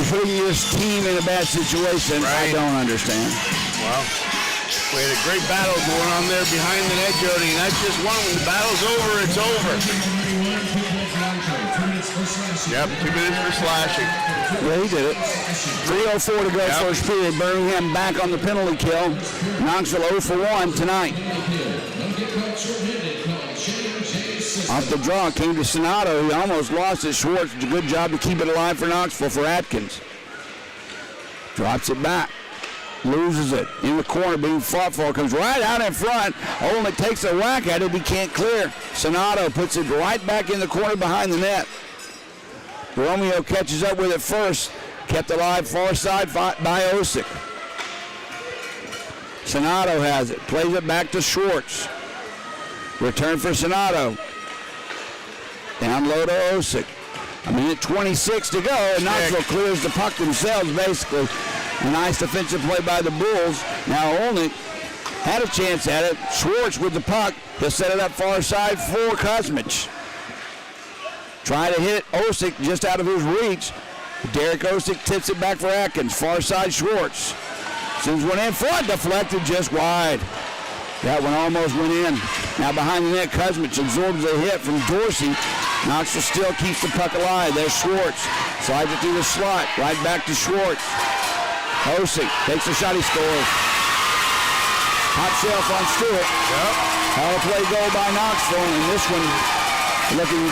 Putting this team in a bad situation, I don't understand. Well, we had a great battle going on there behind the net, Jody, and that's just one. When the battle's over, it's over. Yep, 2 minutes for slashing. Yeah, he did it. 3:04 to go first period. Birmingham back on the penalty kill. Knoxville 0 for 1 tonight. Off the draw came to Sonato. He almost lost it. Schwartz did a good job to keep it alive for Knoxville for Atkins. Drops it back. Loses it. In the corner being fought for. Comes right out in front. Olnick takes a whack at it. He can't clear. Sonato puts it right back in the corner behind the net. Romeo catches up with it first. Kept alive far side by Osick. Sonato has it. Plays it back to Schwartz. Return for Sonato. Down low to Osick. A minute 26 to go, and Knoxville clears the puck themselves, basically. A nice defensive play by the Bulls. Now Olnick had a chance at it. Schwartz with the puck. He'll set it up far side for Kuzmich. Try to hit Osick just out of his reach. Derek Osick tips it back for Atkins. Far side Schwartz. Sends one in front, deflected just wide. That one almost went in. Now behind the net, Kuzmich absorbs a hit from Dorsey. Knoxville still keeps the puck alive. There's Schwartz. Slides it through the slot. Right back to Schwartz. Osick takes a shot, he scores. Top shelf on Stewart. Power play goal by Knoxville, and this one looking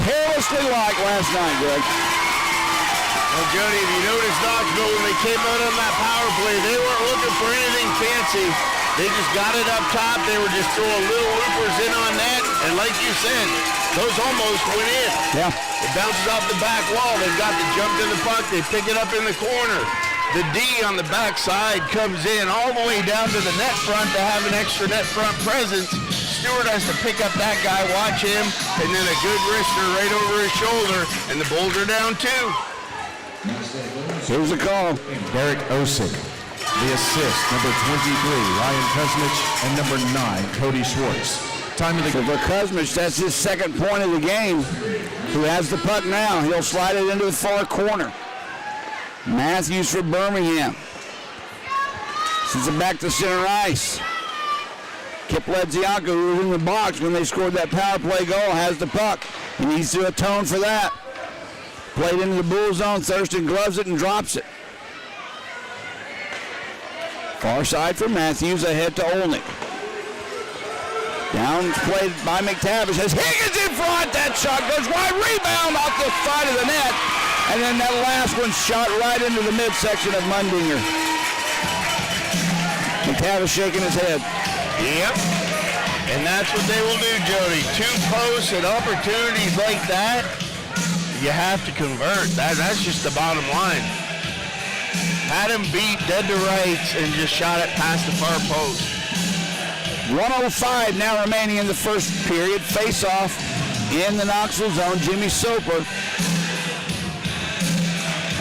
carelessly like last night, Greg. Well, Jody, if you notice Knoxville, when they came out on that power play, they weren't looking for anything fancy. They just got it up top. They were just throwing little loopers in on that, and like you said, those almost went in. Yeah. It bounces off the back wall. They've got the jump to the puck. They pick it up in the corner. The D on the backside comes in all the way down to the net front to have an extra net front presence. Stewart has to pick up that guy, watch him, and then a good wrister right over his shoulder, and the Bulls are down 2. Here's the call. Derek Osick. The assist, number 23, Ryan Kuzmich, and number 9, Cody Schwartz. Time of the So for Kuzmich, that's his second point of the game. Who has the puck now? He'll slide it into the far corner. Matthews for Birmingham. Sends it back to center ice. Kip Ledzianko, who was in the box when they scored that power play goal, has the puck. He needs to atone for that. Played into the Bull zone. Thurston gloves it and drops it. Far side for Matthews, ahead to Olnick. Down played by McTavish. Has Higgins in front. That shot goes wide. Rebound off the side of the net. And then that last one shot right into the midsection of Mundinger. McTavish shaking his head. Yep. And that's what they will do, Jody. 2 posts and opportunities like that, you have to convert. That's just the bottom line. Had him beat dead to rights and just shot it past the far post. 1:05 now remaining in the first period. Face off in the Knoxville zone. Jimmy Soper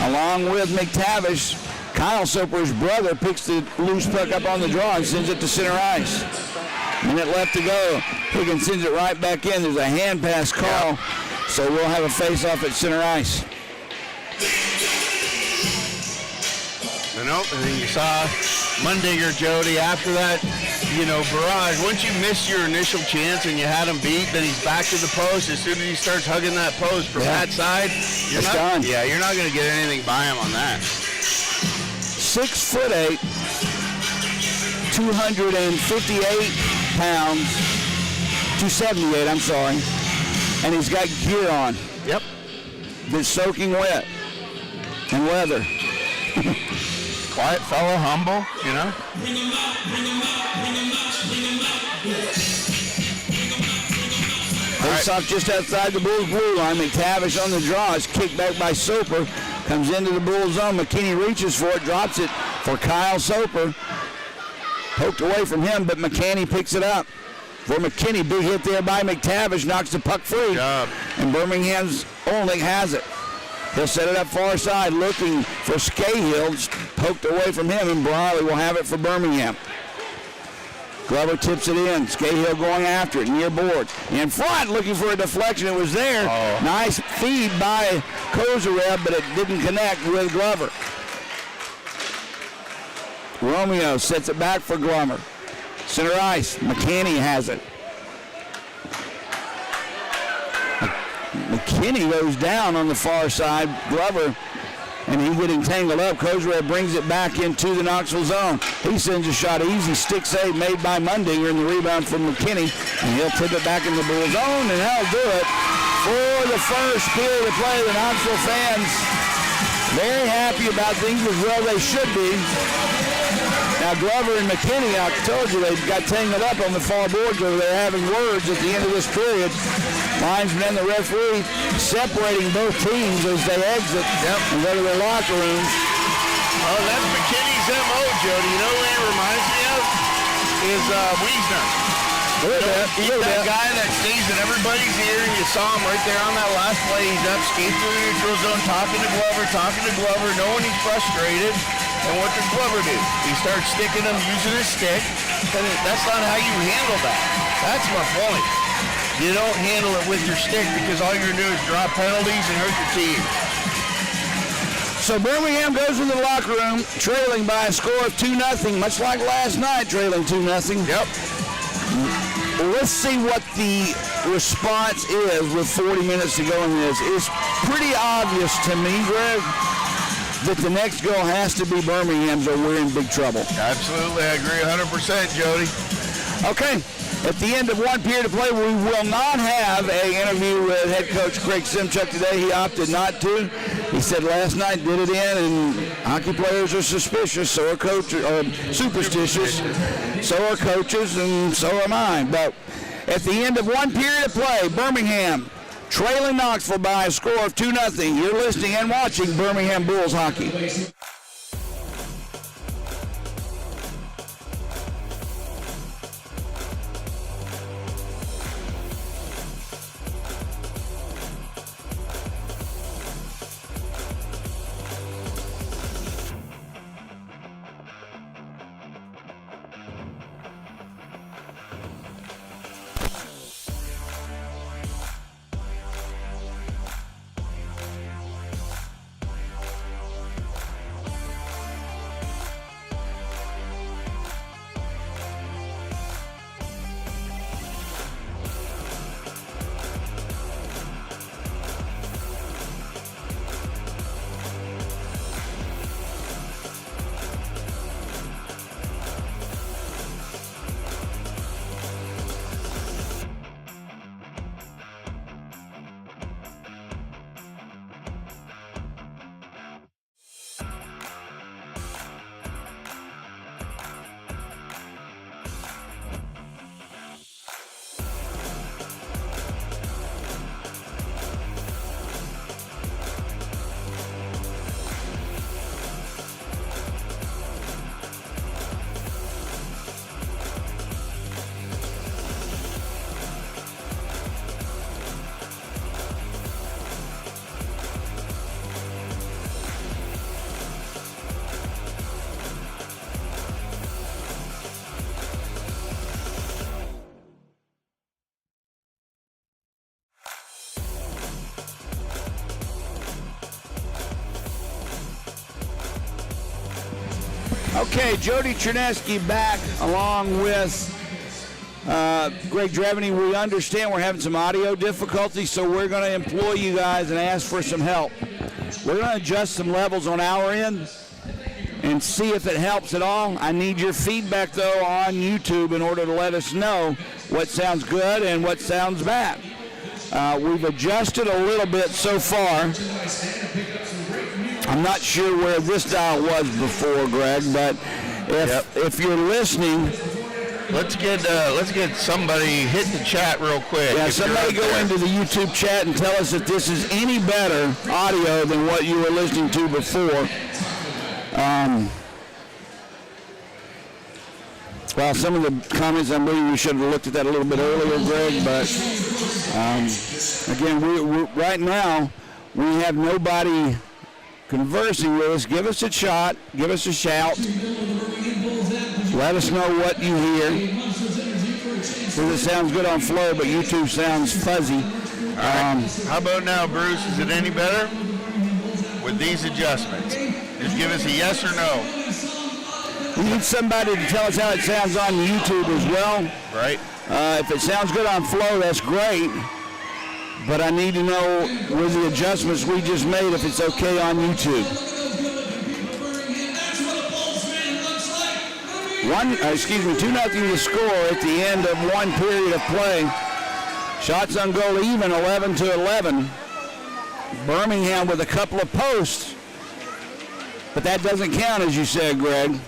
along with McTavish. Kyle Soper's brother picks the loose puck up on the draw and sends it to center ice. Minute left to go. Higgins sends it right back in. There's a hand pass call. So we'll have a face off at center ice. And then you saw Mundinger, Jody, after that, barrage. Once you miss your initial chance and you had him beat, then he's back to the post. As soon as he starts hugging that post from that side, you're not going to get anything by him on that. 6'8", 258 pounds, 278, I'm sorry. And he's got gear on. Yep. Been soaking wet and weather. Quiet fellow, humble, Face off just outside the Bulls' blue line. McTavish on the draw is kicked back by Soper. Comes into the Bulls' zone. McKinney reaches for it, drops it for Kyle Soper. Poked away from him, but McKinney picks it up. For McKinney, big hit there by McTavish, knocks the puck free. Good job. And Birmingham's Olnick has it. He'll set it up far side, looking for Scahill. Poked away from him, and Briley will have it for Birmingham. Glover tips it in. Scahill going after it, near board. In front, looking for a deflection. It was there. Oh. Nice feed by Kozarev, but it didn't connect with Glover. Romeo sets it back for Glover. Center ice. McKinney has it. McKinney goes down on the far side. Glover, and he getting tangled up. Kozarev brings it back into the Knoxville zone. He sends a shot. Easy stick save made by Mundinger, and the rebound from McKinney. And he'll tip it back in the Bull zone, and that'll do it for the first period of play. The Knoxville fans very happy about things as well they should be. Now Glover and McKinney, I told you, they got tangled up on the far boards over there having words at the end of this period. Linesman and the referee separating both teams as they exit and go to their locker rooms. Oh, that's McKinney's M.O., Jody. You know who he reminds me of? Is Wiesner. He's that guy that stays in everybody's ear, and you saw him right there on that last play. He's up, skates through the neutral zone, talking to Glover, knowing he's frustrated. And what does Glover do? He starts sticking him, using his stick, and that's not how you handle that. That's my point. You don't handle it with your stick because all you're going to do is draw penalties and hurt your team. So Birmingham goes into the locker room trailing by a score of 2-0, much like last night, trailing 2-0. Yep. Let's see what the response is with 40 minutes to go in this. It's pretty obvious to me, Greg, that the next goal has to be Birmingham's or we're in big trouble. Absolutely, I agree 100%, Jody. Okay, at the end of one period of play, we will not have an interview with head coach Craig Simchuk today. He opted not to. He said last night did it in, and hockey players are suspicious, so are coaches, or superstitious, so are coaches, and so am I. But at the end of one period of play, Birmingham trailing Knoxville by a score of 2-0. You're listening and watching Birmingham Bulls hockey. Okay, Jody Chernesky back along with Greg Dreveny. We understand we're having some audio difficulties, so we're going to employ you guys and ask for some help. We're going to adjust some levels on our end and see if it helps at all. I need your feedback, though, on YouTube in order to let us know what sounds good and what sounds bad. We've adjusted a little bit so far. I'm not sure where this dial was before, Greg, but if you're listening, let's get somebody hit the chat real quick. Yeah, somebody go into the YouTube chat and tell us if this is any better audio than what you were listening to before. Well, some of the comments, I believe we should have looked at that a little bit earlier, Greg, but again, we right now, We have nobody conversing with us. Give us a shot. Give us a shout. Let us know what you hear. Because it sounds good on Flow, but YouTube sounds fuzzy. All right. How about now, Bruce? Is it any better with these adjustments? Just give us a yes or no. We need somebody to tell us how it sounds on YouTube as well. Right. If it sounds good on Flow, that's great. But I need to know with the adjustments we just made if it's okay on YouTube. 2-0 the score at the end of one period of play. Shots on goal even, 11-11. Birmingham with a couple of posts, but that doesn't count, as you said, Greg.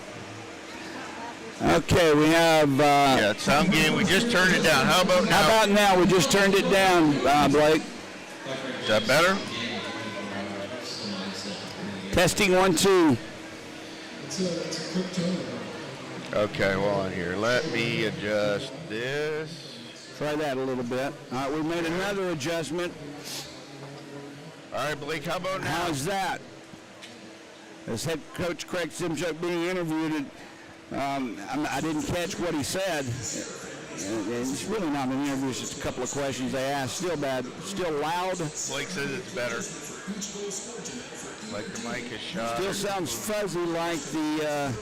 Okay, we have... yeah, it's sound game. We just turned it down. How about now? How about now? We just turned it down, Blake. Is that better? Testing 1, 2. Okay, hold on here. Let me adjust this. Try that a little bit. All right, we made another adjustment. All right, Blake, how about now? How's that? As head coach Craig Simchuk being interviewed, I didn't catch what he said. It's really not an interview, it's just a couple of questions they asked. Still bad, still loud. Blake says it's better. Like the mic is shot. Still sounds fuzzy like the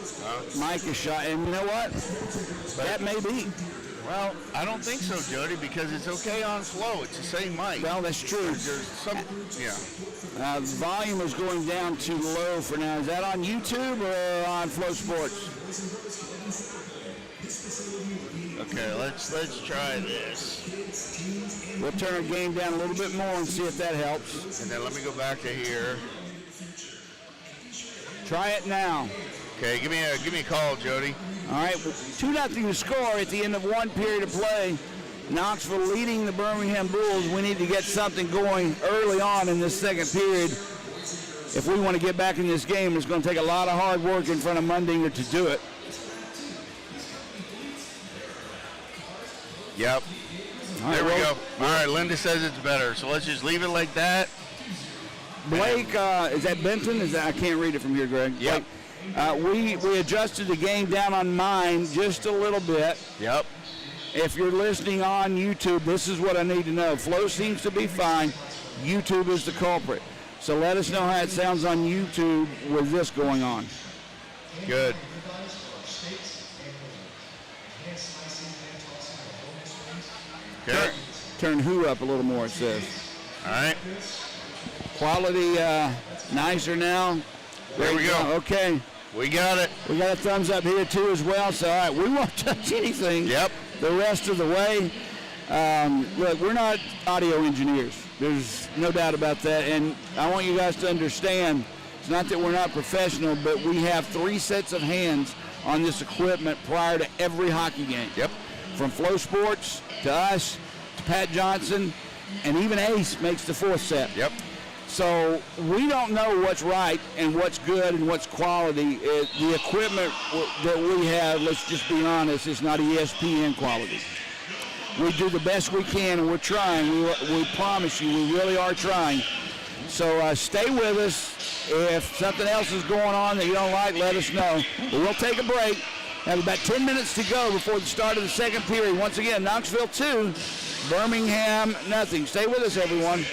mic is shot. And you know what? That may be. Well, I don't think so, Jody, because it's okay on Flow. It's the same mic. Well, that's true. There's some, yeah. The volume is going down too low for now. Is that on YouTube or on Flow Sports? Okay, let's try this. We'll turn our game down a little bit more and see if that helps. And then let me go back to here. Try it now. Okay, give me a call, Jody. All right, 2-0 to score at the end of one period of play. Knoxville leading the Birmingham Bulls. We need to get something going early on in this second period. If we want to get back in this game, it's going to take a lot of hard work in front of Mundinger to do it. Yep. All right, there we go. All right, Linda says it's better, so let's just leave it like that. Blake, is that Benton? I can't read it from here, Greg. Yep. We adjusted the game down on mine just a little bit. Yep. If you're listening on YouTube, this is what I need to know. Flow seems to be fine. YouTube is the culprit. So let us know how it sounds on YouTube with this going on. Good. Okay. Turn who up a little more, it says. All right. Quality nicer now. There we go. Okay. We got it. We got a thumbs up here too as well. So all right, we won't touch anything. Yep. The rest of the way. Look, we're not audio engineers. There's no doubt about that. And I want you guys to understand, it's not that we're not professional, but we have 3 sets of hands on this equipment prior to every hockey game. Yep. From Flow Sports to us to Pat Johnson, and even Ace makes the 4th set. Yep. So we don't know what's right and what's good and what's quality. The equipment that we have, let's just be honest, is not ESPN quality. We do the best we can, and we're trying. We promise you, we really are trying. So stay with us. If something else is going on that you don't like, let us know. But we'll take a break. Have about 10 minutes to go before the start of the second period. Once again, Knoxville 2, Birmingham nothing. Stay with us, everyone.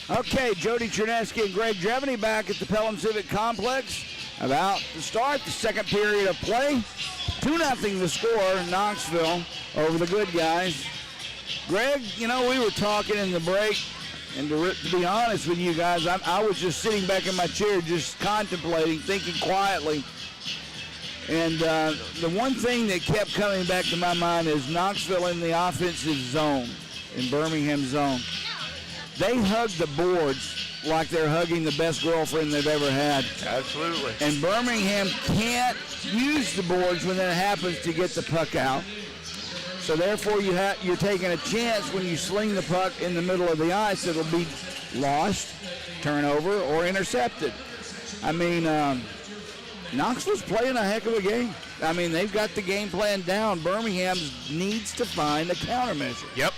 Okay, Jody Chernesky and Greg Dreveny back at the Pelham Civic Complex. About to start the second period of play. 2-0 the score, Knoxville over the good guys. Greg, you know, we were talking in the break, and to be honest with you guys, I was just sitting back in my chair just contemplating, thinking quietly. And the one thing that kept coming back to my mind is Knoxville in the offensive zone, in Birmingham zone. They hug the boards like they're hugging the best girlfriend they've ever had. Absolutely. And Birmingham can't use the boards when that happens to get the puck out. So therefore you're taking a chance when you sling the puck in the middle of the ice, it'll be lost, turnover, or intercepted. I mean, Knoxville's playing a heck of a game. I mean, they've got the game plan down. Birmingham needs to find a countermeasure. Yep.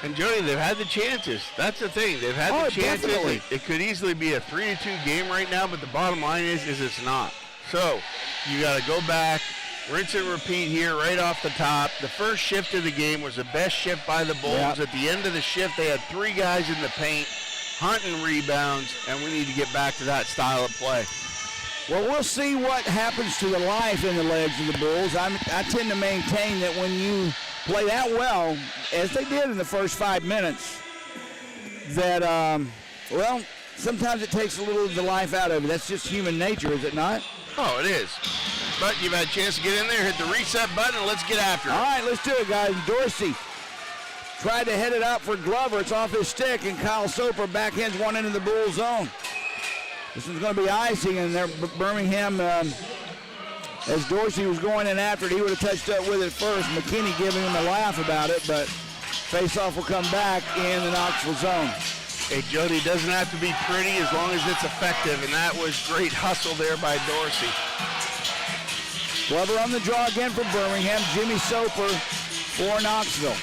And Jody, they've had the chances. That's the thing. They've had the chances. Definitely. It could easily be a 3-2 game right now, but the bottom line is it's not. So you got to go back, rinse and repeat here right off the top. The first shift of the game was the best shift by the Bulls. Yep. At the end of the shift, they had 3 guys in the paint, hunting rebounds, and we need to get back to that style of play. Well, we'll see what happens to the life in the legs of the Bulls. I tend to maintain that when you play that well, as they did in the first 5 minutes, that, well, sometimes it takes a little of the life out of it. That's just human nature, is it not? Oh, it is. But you've had a chance to get in there, hit the reset button, and let's get after it. All right, let's do it, guys. Dorsey tried to head it out for Glover. It's off his stick, and Kyle Soper backhands one into the Bull zone. This one's going to be icing, and there Birmingham, as Dorsey was going in after it, he would have touched up with it first. McKinney giving him a laugh about it, but face-off will come back in the Knoxville zone. Hey, Jody, doesn't have to be pretty as long as it's effective, and that was great hustle there by Dorsey. Glover on the draw again for Birmingham. Jimmy Soper for Knoxville.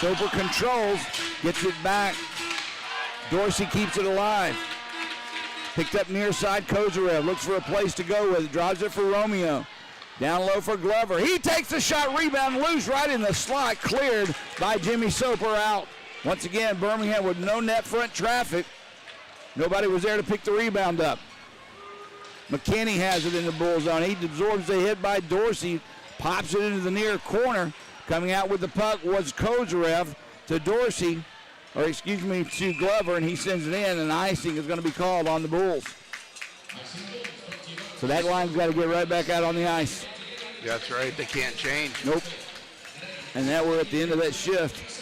Soper controls, gets it back. Dorsey keeps it alive. Picked up near side, Kozarev looks for a place to go with it. Drives it for Romeo. Down low for Glover. He takes the shot, rebound loose right in the slot. Cleared by Jimmy Soper out. Once again, Birmingham with no net front traffic. Nobody was there to pick the rebound up. McKinney has it in the Bull zone. He absorbs the hit by Dorsey, pops it into the near corner. Coming out with the puck was Kozarev to Dorsey, or excuse me, to Glover, and he sends it in, and icing is going to be called on the Bulls. So that line's got to get right back out on the ice. That's right, they can't change. Nope. And now we're at the end of that shift.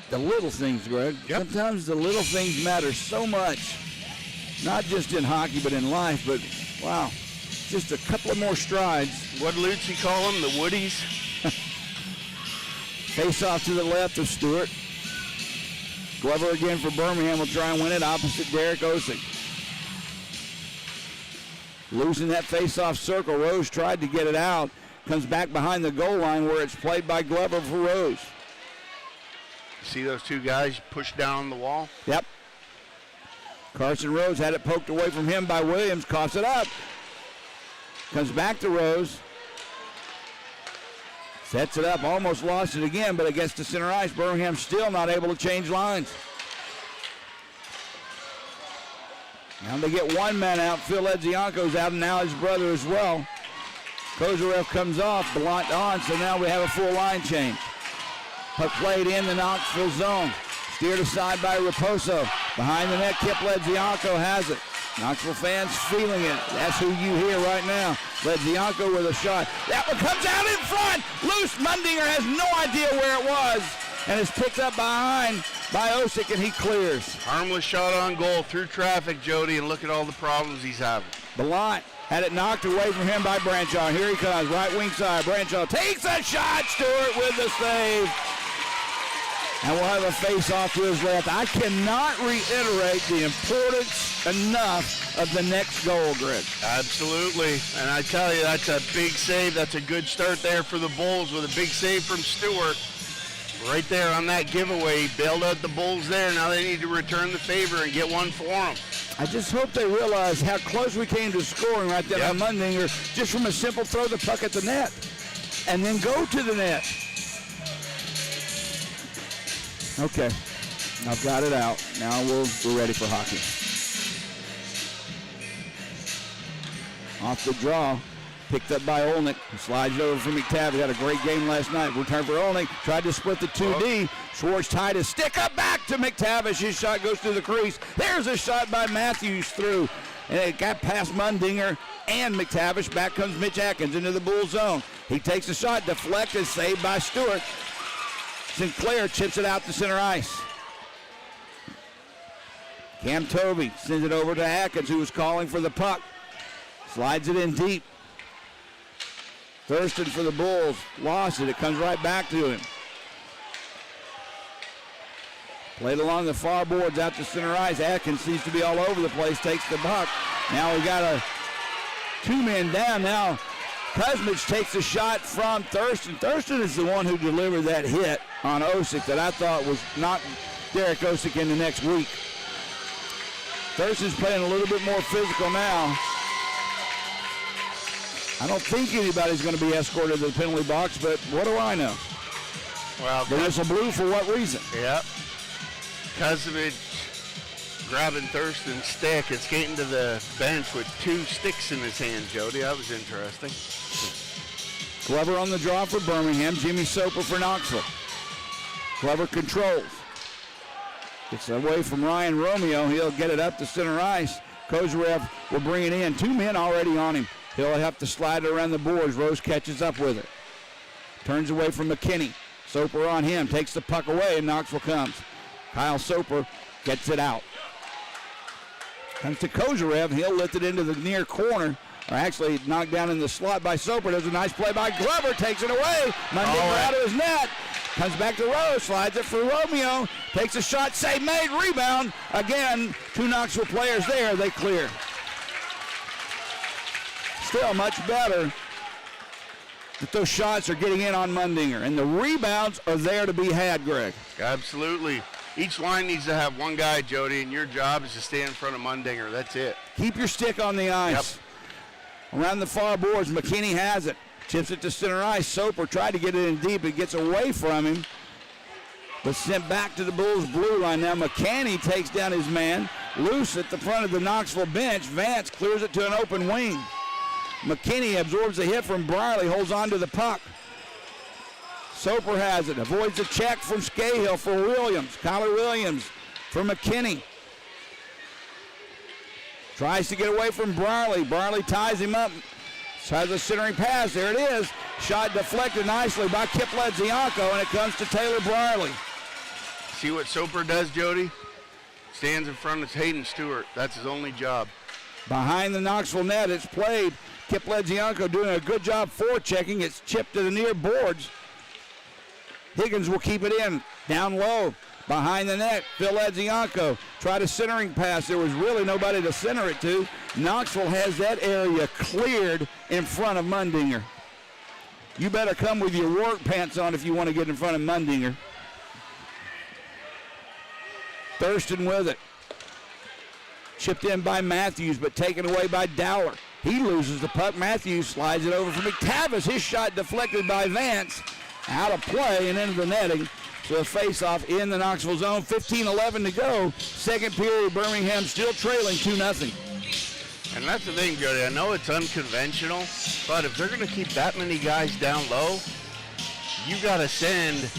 The little things, Greg. Yep. Sometimes the little things matter so much. Not just in hockey, but in life. But, wow, just a couple of more strides. What did Lutzy call them, the Woodies? Face off to the left of Stewart. Glover again for Birmingham will try and win it opposite Derek Osick. Losing that face-off circle. Rose tried to get it out. Comes back behind the goal line where it's played by Glover for Rose. See those two guys pushed down on the wall? Yep. Carson Rose had it poked away from him by Williams. Coughs it up. Comes back to Rose. Sets it up. Almost lost it again, but against the center ice, Birmingham still not able to change lines. Now they get one man out. Phil Edzianko's out, and now his brother as well. Kozarev comes off, Blunt on, so now we have a full line change. Puck played in the Knoxville zone. Steered aside by Raposo. Behind the net, Kip Ledzianko has it. Knoxville fans feeling it. That's who you hear right now. Ledzianko with a shot. That one comes out in front. Loose. Mundinger has no idea where it was. And is picked up behind by Osick, and he clears. Harmless shot on goal through traffic, Jody, and look at all the problems he's having. Blunt had it knocked away from him by Branshaw. Here he comes, right wing side. Branshaw takes a shot. Stewart with the save. And we'll have a face-off to his left. I cannot reiterate the importance enough of the next goal, Greg. Absolutely. And I tell you, that's a big save. That's a good start there for the Bulls with a big save from Stewart. Right there on that giveaway. Bailed out the Bulls there. Now they need to return the favor and get one for them. I just hope they realize how close we came to scoring right there by Mundinger, just from a simple throw the puck at the net and then go to the net. Okay. I've got it out. Now we're ready for hockey. Off the draw. Picked up by Olnick. He slides it over for McTavish. Had a great game last night. Return for Olnick. Tried to split the 2D. Schwartz tied his stick up back to McTavish. His shot goes through the crease. There's a shot by Matthews through. And it got past Mundinger and McTavish. Back comes Mitch Atkins into the Bull zone. He takes a shot. Deflected. Saved by Stewart. Sinclair chips it out to center ice. Cam Tovey sends it over to Atkins, who was calling for the puck. Slides it in deep. Thurston for the Bulls. Lost it. It comes right back to him. Played along the far boards out to center ice. Atkins seems to be all over the place. Takes the puck. Now we got a 2 men down. Now Kuzmich takes a shot from Thurston. Thurston is the one who delivered that hit on Osick that I thought was not Derek Osick in the next week. Thurston's playing a little bit more physical now. I don't think anybody's going to be escorted to the penalty box, but what do I know? Well, the whistle blew for what reason? Yep. Kuzmich grabbing Thurston's stick and skating to the bench with 2 sticks in his hand, Jody. That was interesting. Glover on the draw for Birmingham. Jimmy Soper for Knoxville. Glover controls. Gets away from Ryan Romeo. He'll get it up to center ice. Kozarev will bring it in. 2 men already on him. He'll have to slide it around the boards. Rose catches up with it. Turns away from McKinney. Soper on him. Takes the puck away, and Knoxville comes. Kyle Soper gets it out. Comes to Kozarev. He'll lift it into the near corner. Or actually knocked down in the slot by Soper. There's a nice play by Glover. Takes it away. Mundinger out of his net. Comes back to Rose. Slides it for Romeo. Takes a shot. Save made. Rebound. Again, 2 Knoxville players there. They clear. Still much better that those shots are getting in on Mundinger. And the rebounds are there to be had, Greg. Absolutely. Each line needs to have 1 guy, Jody, and your job is to stay in front of Mundinger. That's it. Keep your stick on the ice. Yep. Around the far boards, McKinney has it. Chips it to center ice. Soper tried to get it in deep. It gets away from him, but sent back to the Bulls' blue line. Now McKinney takes down his man. Loose at the front of the Knoxville bench. Vance clears it to an open wing. McKinney absorbs the hit from Briley, holds on to the puck. Soper has it, avoids a check from Scahill for Williams. Kyler Williams for McKinney. Tries to get away from Briley. Briley ties him up. Has a centering pass. There it is. Shot deflected nicely by Kip Ledzianko, and it comes to Taylor Briley. See what Soper does, Jody? Stands in front of Hayden Stewart. That's his only job. Behind the Knoxville net, it's played. Kip Ledzianko doing a good job forechecking. It's chipped to the near boards. Higgins will keep it in. Down low. Behind the net, Phil Ledzianko tried a centering pass. There was really nobody to center it to. Knoxville has that area cleared in front of Mundinger. You better come with your work pants on if you want to get in front of Mundinger. Thurston with it. Chipped in by Matthews, but taken away by Dowler. He loses the puck. Matthews slides it over for McTavish. His shot deflected by Vance. Out of play and into the netting. So a face-off in the Knoxville zone. 15-11 to go. Second period, Birmingham still trailing 2-0. And that's the thing, Jody. I know it's unconventional, but if they're going to keep that many guys down low, you got to send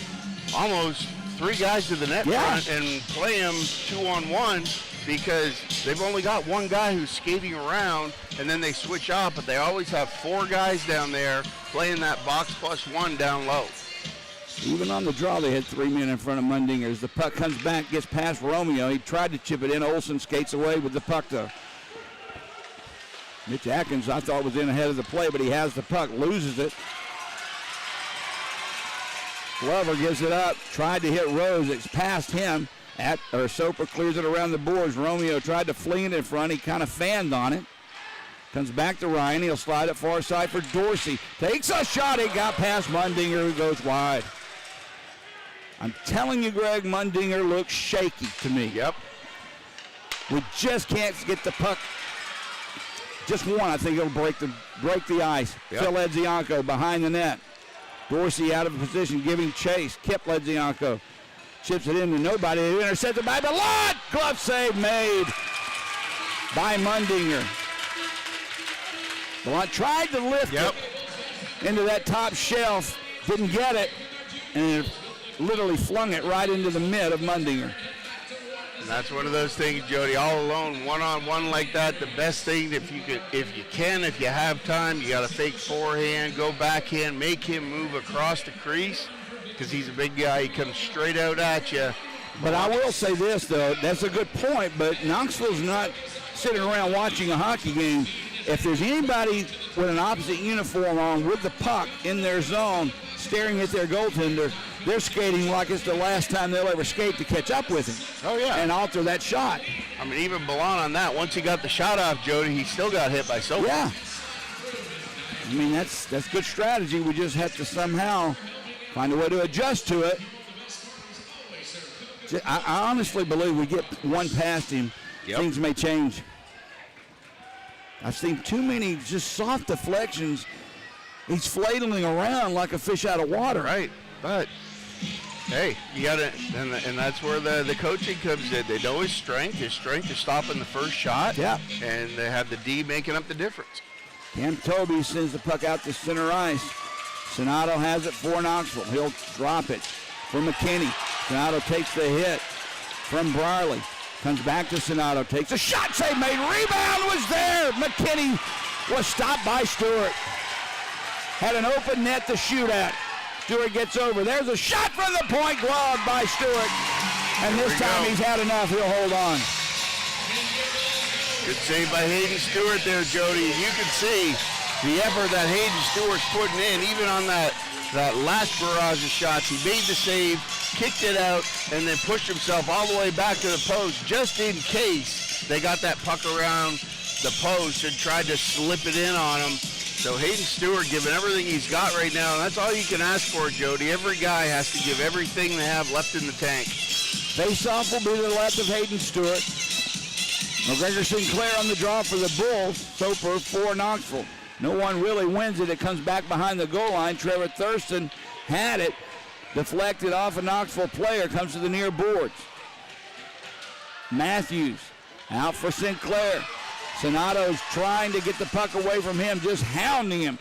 almost 3 guys to the net front and play them 2-on-1 because they've only got 1 guy who's skating around, and then they switch up, but they always have 4 guys down there playing that box plus 1 down low. Even on the draw, they had 3 men in front of Mundinger. As the puck comes back, gets past Romeo. He tried to chip it in. Olsen skates away with the puck, though. Mitch Atkins, I thought, was in ahead of the play, but he has the puck, loses it. Glover gives it up, tried to hit Rose. It's past him. Soper clears it around the boards. Romeo tried to fling it in front. He kind of fanned on it. Comes back to Ryan. He'll slide it far side for Dorsey. Takes a shot. He got past Mundinger, who goes wide. I'm telling you, Greg, Mundinger looks shaky to me. Yep. We just can't get the puck. Just one, I think it'll break the ice. Yep. Phil Ledzianko behind the net. Dorsey out of position, giving chase. Kip Ledzianko Chips it into nobody. Intercepted by Bellant. Glove save made by Mundinger. Bellant tried to lift it into that top shelf. Didn't get it. And it literally flung it right into the mid of Mundinger. And that's one of those things, Jody, all alone, one-on-one like that, the best thing, if you have time, you got a fake forehand, go backhand, make him move across the crease, because he's a big guy. He comes straight out at you. But I will say this, though, that's a good point, but Knoxville's not sitting around watching a hockey game. If there's anybody with an opposite uniform on with the puck in their zone staring at their goaltender, they're skating like it's the last time they'll ever skate to catch up with him. Oh, yeah. And alter that shot. I mean, even Bellant on that, once he got the shot off, Jody, he still got hit by Soper. Yeah. I mean, that's good strategy. We just have to somehow find a way to adjust to it. I honestly believe we get one past him, things may change. I've seen too many just soft deflections. He's flailing around like a fish out of water. Right, but hey, you got to, and that's where the coaching comes in. They know his strength. His strength is stopping the first shot. Yeah. And they have the D making up the difference. Cam Toby sends the puck out to center ice. Sonato has it for Knoxville. He'll drop it for McKinney. Sonato takes the hit from Brierly. Comes back to Sonato. Takes a shot. Save made. Rebound was there. McKinney was stopped by Stewart. Had an open net to shoot at. Stewart gets over. There's a shot from the point. Glove by Stewart. And this time he's had enough. He'll hold on. Good save by Hayden Stewart there, Jody. And you can see the effort that Hayden Stewart's putting in, even on that last barrage of shots. He made the save, kicked it out, and then pushed himself all the way back to the post just in case they got that puck around the post and tried to slip it in on him. So Hayden Stewart giving everything he's got right now, and that's all you can ask for, Jody. Every guy has to give everything they have left in the tank. Face-off will be to the left of Hayden Stewart. McGregor Sinclair on the draw for the Bulls. Soper for Knoxville. No one really wins it. It comes back behind the goal line. Trevor Thurston had it. Deflected off a Knoxville player. Comes to the near boards. Matthews out for Sinclair. Sonato's trying to get the puck away from him, just hounding him.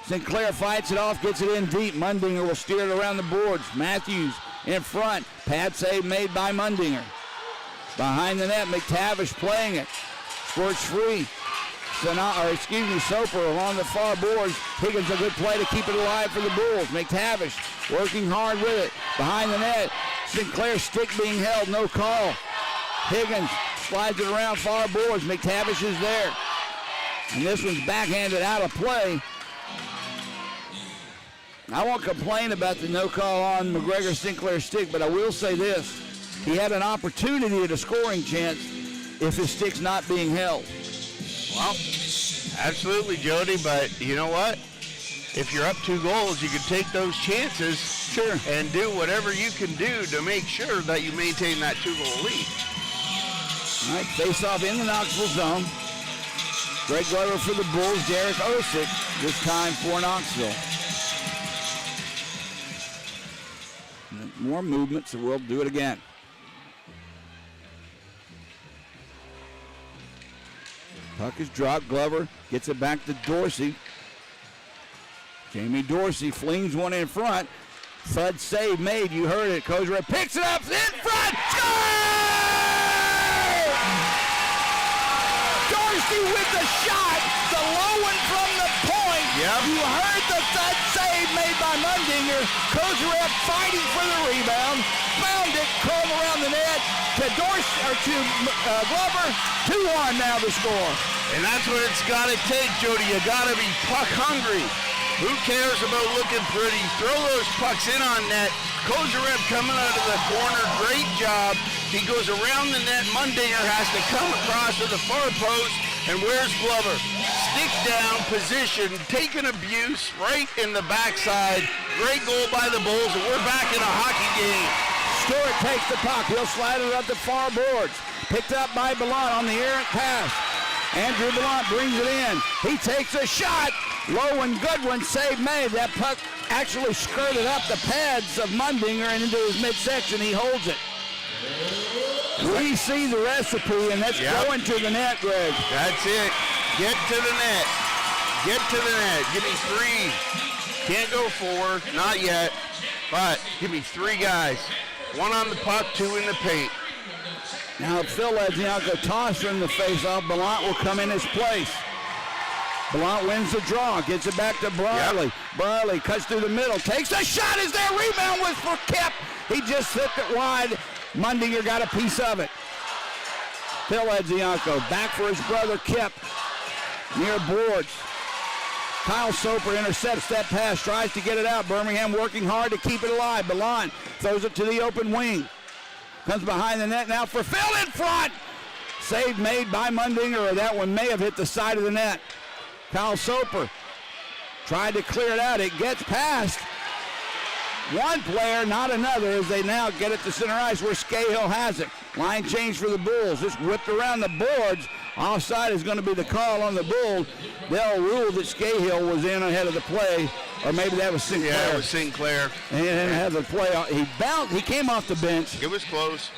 Sinclair fights it off, gets it in deep. Mundinger will steer it around the boards. Matthews in front. Pad save made by Mundinger. Behind the net, McTavish playing it. Squirts free. Soper along the far boards. Higgins a good play to keep it alive for the Bulls. McTavish working hard with it. Behind the net, Sinclair's stick being held, no call. Higgins slides it around far boards. McTavish is there. And this one's backhanded out of play. I won't complain about the no call on McGregor Sinclair's stick, but I will say this. He had an opportunity at a scoring chance if his stick's not being held. Well, absolutely, Jody, but you know what? If you're up 2 goals, you can take those chances and do whatever you can do to make sure that you maintain that 2-goal lead. All right, face-off in the Knoxville zone. Greg Glover for the Bulls, Derek Osick, this time for Knoxville. More movement, so we'll do it again. Puck is dropped. Glover gets it back to Dorsey. Jamie Dorsey flings one in front. Thud save made. You heard it. Kozera picks it up in front. Score! Dorsey with the shot. The low one from the point. Yep. You heard the thud save made by Mundinger. Kozera fighting for the rebound. Found it. Curled around the net. To Dorsey or to Glover. 2-1 now the score. And that's what it's got to take, Jody. You got to be puck hungry. Who cares about looking pretty? Throw those pucks in on net. Kozarev coming out of the corner. Great job. He goes around the net. Mundinger has to come across to the far post. And where's Glover? Stick down, position, taking abuse right in the backside. Great goal by the Bulls, and we're back in a hockey game. Stewart takes the puck. He'll slide it up the far boards. Picked up by Bellant on the errant pass. Andrew Bellant brings it in. He takes a shot. Low and good one. Save made. That puck actually skirted up the pads of Mundinger and into his midsection. He holds it. We see the recipe, and that's going to the net, Greg. That's it. Get to the net. Get to the net. Give me 3. Can't go 4, not yet. But give me 3 guys. 1 on the puck, 2 in the paint. Now Phil Ledzianko tosses in the face-off. Ballant will come in his place. Ballant wins the draw, gets it back to Briley. Yep. Briley cuts through the middle, takes a shot. Is there? Rebound was for Kip. He just slipped it wide. Mundinger got a piece of it. Phil Ledzianko back for his brother Kip. Near boards. Kyle Soper intercepts that pass, tries to get it out. Birmingham working hard to keep it alive. Ballant throws it to the open wing. Comes behind the net now for Phil in front. Save made by Mundinger, or that one may have hit the side of the net. Kyle Soper tried to clear it out. It gets past one player, not another, as they now get it to center ice where Scahill has it. Line change for the Bulls. Just whipped around the boards. Offside is going to be the call on the Bulls. They'll rule that Scahill was in ahead of the play, or maybe that was Sinclair. Yeah, it was Sinclair. And had the play. He bounced. He came off the bench. It was close.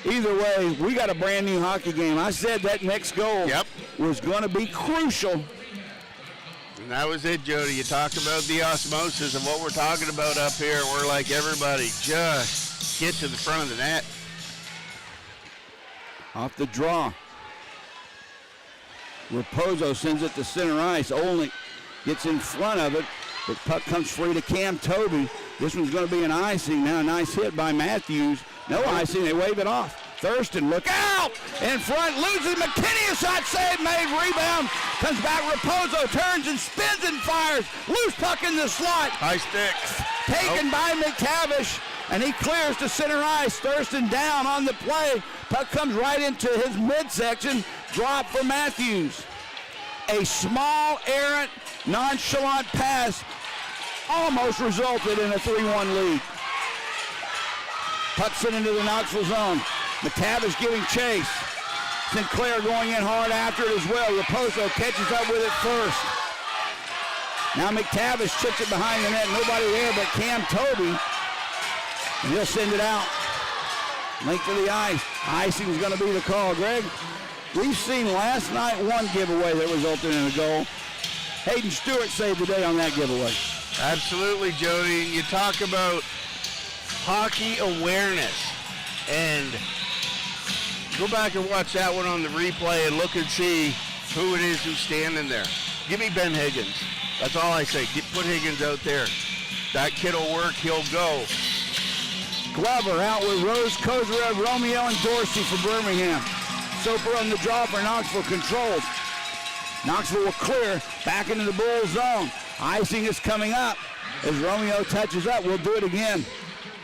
Either way, we got a brand new hockey game. I said that next goal was going to be crucial. And that was it, Jody. You talk about the osmosis of what we're talking about up here. We're like, everybody, just get to the front of the net. Off the draw. Raposo sends it to center ice. Olney gets in front of it. The puck comes free to Cam Toby. This one's going to be an icing now. Nice hit by Matthews. No icing. They wave it off. Thurston, look out! In front, loses McKinney. A shot save made. Rebound. Comes back. Raposo turns and spins and fires. Loose puck in the slot. High stick. Taken by McTavish. And he clears to center ice. Thurston down on the play. Puck comes right into his midsection. Drop for Matthews. A small, errant, nonchalant pass almost resulted in a 3-1 lead. Puck sent into the Knoxville zone. McTavish giving chase. Sinclair going in hard after it as well. Raposo catches up with it first. Now McTavish chips it behind the net. Nobody there but Cam Toby. And he'll send it out. Link to the ice. Icing is going to be the call. Greg, we've seen last night one giveaway that resulted in a goal. Hayden Stewart saved the day on that giveaway. Absolutely, Jody. You talk about hockey awareness. And go back and watch that one on the replay and look and see who it is who's standing there. Give me Ben Higgins. That's all I say. Put Higgins out there. That kid will work. He'll go. Glover out with Rose, Kozarev, Romeo, and Dorsey for Birmingham. Soper on the draw for Knoxville controls. Knoxville will clear back into the Bull zone. Icing is coming up. As Romeo touches up, we'll do it again.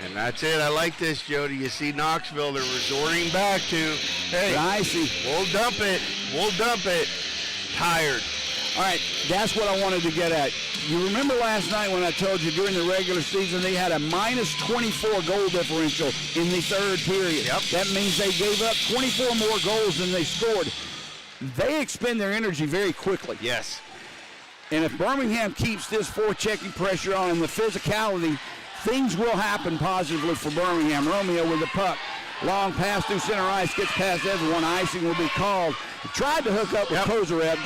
And that's it. I like this, Jody. You see Knoxville, they're resorting back to, hey, Icing. We'll dump it. We'll dump it. Tired. All right, that's what I wanted to get at. You remember last night when I told you during the regular season they had a minus 24 goal differential in the third period. Yep. That means they gave up 24 more goals than they scored. They expend their energy very quickly. Yes. And if Birmingham keeps this forechecking pressure on and the physicality, things will happen positively for Birmingham. Romeo with the puck. Long pass through center ice, gets past everyone. Icing will be called. He tried to hook up with Kozarev.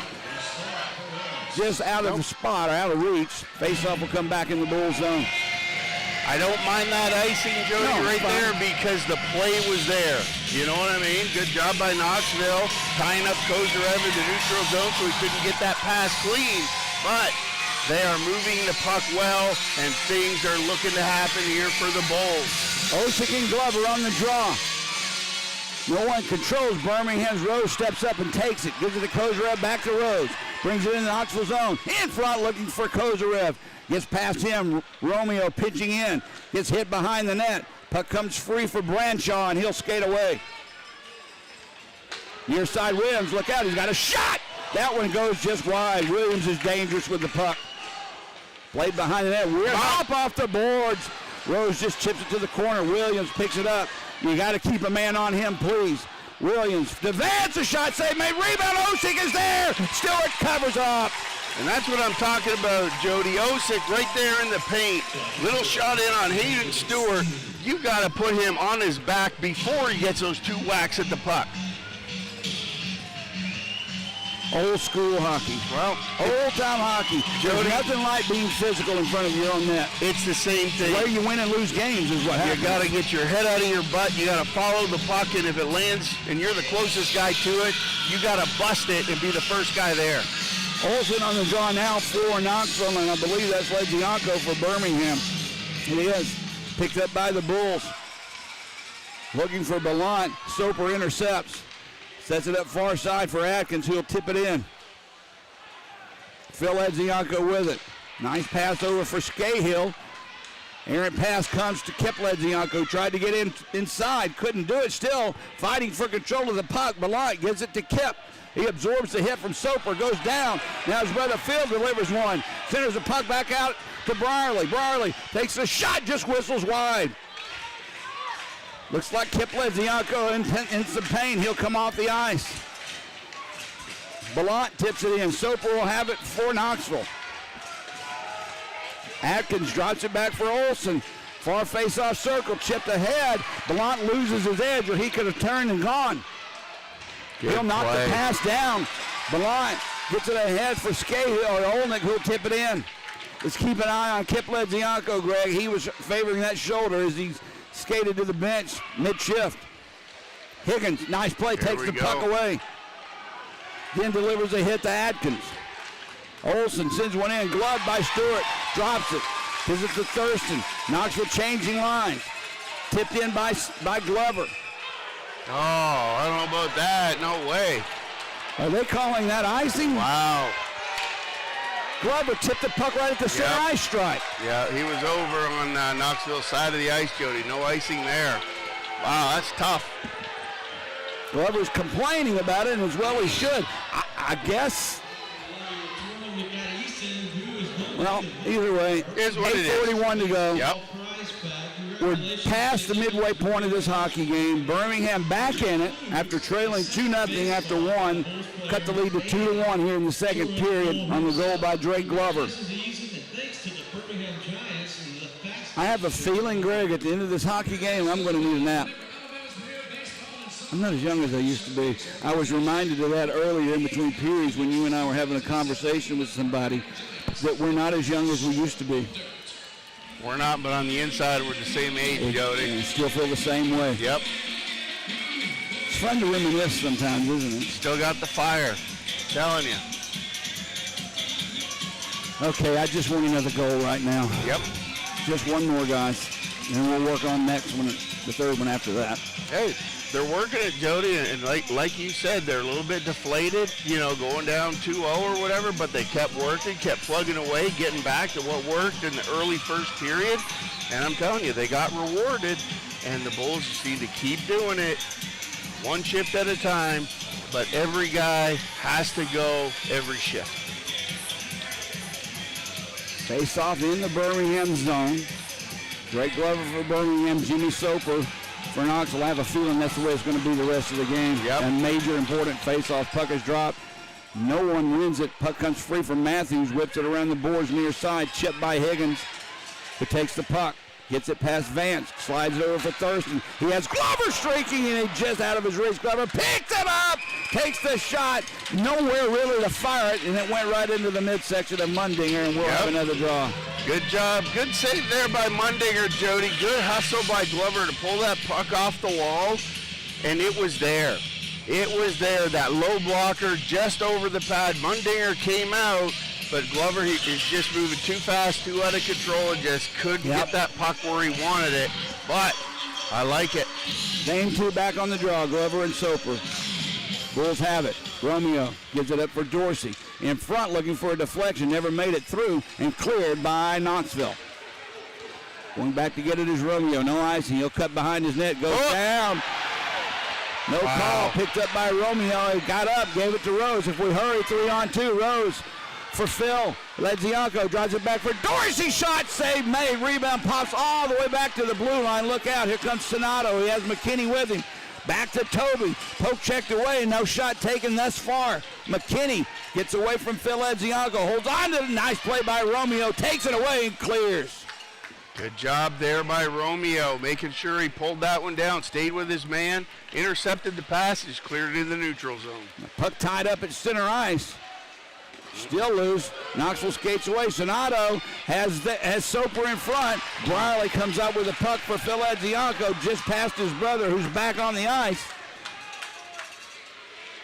Just out of the spot or out of reach. Faceoff will come back in the Bull zone. I don't mind that icing, Jody, right there because the play was there. You know what I mean? Good job by Knoxville tying up Kozarev in the neutral zone so he couldn't get that pass clean. But they are moving the puck well, and things are looking to happen here for the Bulls. Osick and Glover on the draw. No one controls Birmingham's. Rose steps up and takes it. Gives it to Kozarev, back to Rose. Brings it in the Knoxville zone. In front looking for Kozarev. Gets past him. Romeo pitching in. Gets hit behind the net. Puck comes free for Branshaw, and he'll skate away. Near side Williams, look out. He's got a shot. That one goes just wide. Williams is dangerous with the puck. Played behind the net. Weird hop off the boards. Rose just chips it to the corner. Williams picks it up. You got to keep a man on him, please. Williams, advance, a shot save made. Rebound, Osick is there. Stewart covers up. And that's what I'm talking about, Jody. Osick right there in the paint. Little shot in on Hayden Stewart. You got to put him on his back before he gets those 2 whacks at the puck. Old school hockey. Well, Old time hockey. There's nothing like being physical in front of your own net. it's the same thing. Where you win and lose games is what happens. You got to get your head out of your butt. You got to follow the puck, and if it lands and you're the closest guy to it, you got to bust it and be the first guy there. Olsen on the draw now for Knoxville, and I believe that's Ledzianko for Birmingham. It is. Picked up by the Bulls. Looking for Ballant. Soper intercepts. Sets it up far side for Atkins, who'll tip it in. Phil Ledzianko with it. Nice pass over for Scahill. Errant pass comes to Kip Ledzianko. Tried to get inside. Couldn't do it. Still fighting for control of the puck. Ballant gives it to Kip. He absorbs the hit from Soper. Goes down. Now his brother Phil delivers one. Centers the puck back out to Brierly. Brierly takes a shot. Just whistles wide. Looks like Kip Ledzianko in some pain. He'll come off the ice. Ballant tips it in. Soper will have it for Knoxville. Atkins drops it back for Olsen. Far face-off circle, chipped ahead. Ballant loses his edge, or he could have turned and gone. He'll knock the pass down. Ballant gets it ahead for Scahill, or Olnick, who'll tip it in. Let's keep an eye on Kip Ledzianko, Greg. He was favoring that shoulder as he's skated to the bench mid-shift. Higgins, nice play, takes the puck away. Then delivers a hit to Atkins. Olsen sends one in, gloved by Stewart, drops it. Gives it to Thurston. Knoxville changing lines. Tipped in by Glover. Oh, I don't know about that. No way. Are they calling that icing? Wow. Glover tipped the puck right at the center ice stripe. Yeah, he was over on Knoxville's side of the ice, Jody. No icing there. Wow, that's tough. Glover's complaining about it, and as well he should. I guess. Well, either way, Here's what it is. 8:41 to go. Yep. We're past the midway point of this hockey game. Birmingham back in it after trailing 2-0 after 1. Cut the lead to 2-1 here in the second period on the goal by Drake Glover. I have a feeling, Greg, at the end of this hockey game, I'm going to need a nap. I'm not as young as I used to be. I was reminded of that earlier in between periods when you and I were having a conversation with somebody that we're not as young as we used to be. We're not, but on the inside, we're the same age, Jody. You still feel the same way. Yep. It's fun to reminisce sometimes, isn't it? Still got the fire. Telling you. Okay, I just want another goal right now. Yep. Just one more, guys. And we'll work on next one, the third one after that. Hey, they're working it, Jody, and like you said, they're a little bit deflated, going down 2-0 or whatever, but they kept working, kept plugging away, getting back to what worked in the early first period, and I'm telling you, they got rewarded, and the Bulls just need to keep doing it, one shift at a time, but every guy has to go every shift. Face off in the Birmingham zone. Drake Glover for Birmingham, Jimmy Soper for Knoxville. I have a feeling that's the way it's going to be the rest of the game. Yep. A major important face-off. Puck is dropped. No one wins it. Puck comes free from Matthews. Whips it around the boards near side. Chipped by Higgins, who takes the puck. Gets it past Vance. Slides it over for Thurston. He has Glover streaking, and he just out of his reach. Glover picks it up. Takes the shot. Nowhere really to fire it, and it went right into the midsection of Mundinger, and we'll have another draw. Good job. Good save there by Mundinger, Jody. Good hustle by Glover to pull that puck off the wall, and it was there. It was there. That low blocker just over the pad. Mundinger came out, but Glover is just moving too fast, too out of control, and just couldn't get that puck where he wanted it. But I like it. Game 2 back on the draw. Glover and Soper. Bulls have it. Romeo gives it up for Dorsey. In front, looking for a deflection. Never made it through, and cleared by Knoxville. Going back to get it is Romeo. No icing. He'll cut behind his net. Goes down. No call. Picked up by Romeo. He got up. Gave it to Rose. If we hurry, 3-on-2. Rose for Phil. Ledzianko drives it back for Dorsey. Shot save made. Rebound pops all the way back to the blue line. Look out. Here comes Sonato. He has McKinney with him. Back to Toby. Poke checked away, no shot taken thus far. McKinney gets away from Phil Edzianko. Holds on to it. Nice play by Romeo. Takes it away and clears. Good job there by Romeo, making sure he pulled that one down, stayed with his man, intercepted the passage, cleared it in the neutral zone. Puck tied up at center ice. Still loose. Knoxville skates away. Sonato has Soper in front. Briley comes up with a puck for Phil Edzianko, just past his brother, who's back on the ice.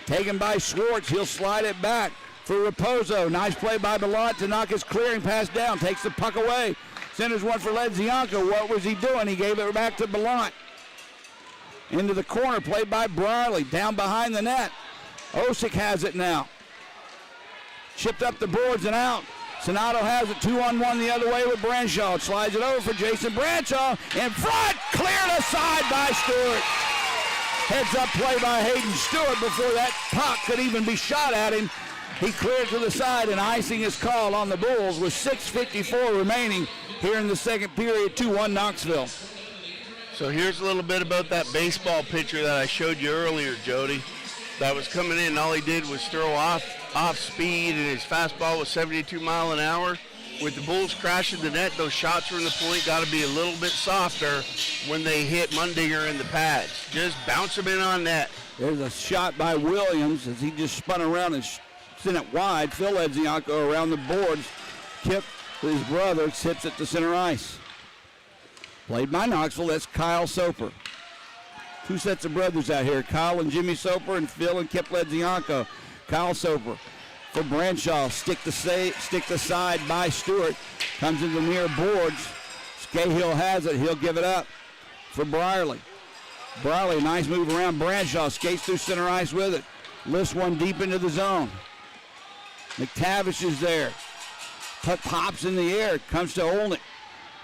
Taken by Schwartz. He'll slide it back for Raposo. Nice play by Bellant to knock his clearing pass down. Takes the puck away. Centers one for Edzianko. What was he doing? He gave it back to Bellant. Into the corner, played by Briley. Down behind the net. Osick has it now. Chipped up the boards and out. Sonato has it 2-on-1 the other way with Branshaw. Slides it over for Jason Branshaw. In front, cleared aside by Stewart. Heads up play by Hayden Stewart before that puck could even be shot at him. He cleared to the side, and icing is called on the Bulls with 6:54 remaining here in the second period. 2-1 Knoxville. So here's a little bit about that baseball pitcher that I showed you earlier, Jody. That was coming in, all he did was throw off speed, and his fastball was 72 mile an hour. With the Bulls crashing the net, those shots from the point got to be a little bit softer when they hit Mundinger in the pads. Just bounce them in on net. There's a shot by Williams as he just spun around and sent it wide. Phil Edzianko around the boards. Kip, his brother, tips it to center ice. Played by Knoxville, that's Kyle Soper. Two sets of brothers out here, Kyle and Jimmy Soper and Phil and Kip Edzianko. Kyle Soper for Branshaw, stick the side by Stewart. Comes into the near boards. Scahill has it, he'll give it up for Briley. Briley, nice move around Branshaw, skates through center ice with it. Lifts one deep into the zone. McTavish is there. Puck pops in the air, comes to Olnick.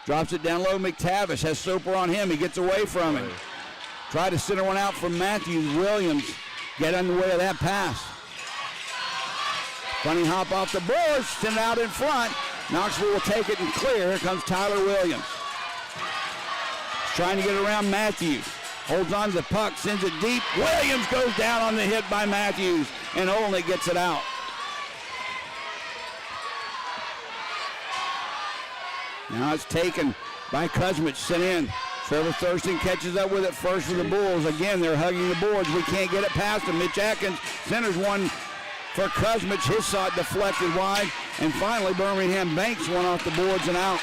Drops it down low, McTavish has Soper on him, he gets away from him. Try to center one out from Matthews. Williams get in the way of that pass. Funny hop off the boards, send it out in front. Knoxville will take it and clear. Here comes Tyler Williams. Trying to get around Matthews. Holds on to the puck, sends it deep. Williams goes down on the hit by Matthews, and Olnick gets it out. Now it's taken by Kuzmich, sent in. Trevor Thurston catches up with it first for the Bulls. Again, they're hugging the boards. We can't get it past them. Mitch Atkins centers one for Kuzmich. His shot deflected wide. And finally, Birmingham banks one off the boards and out.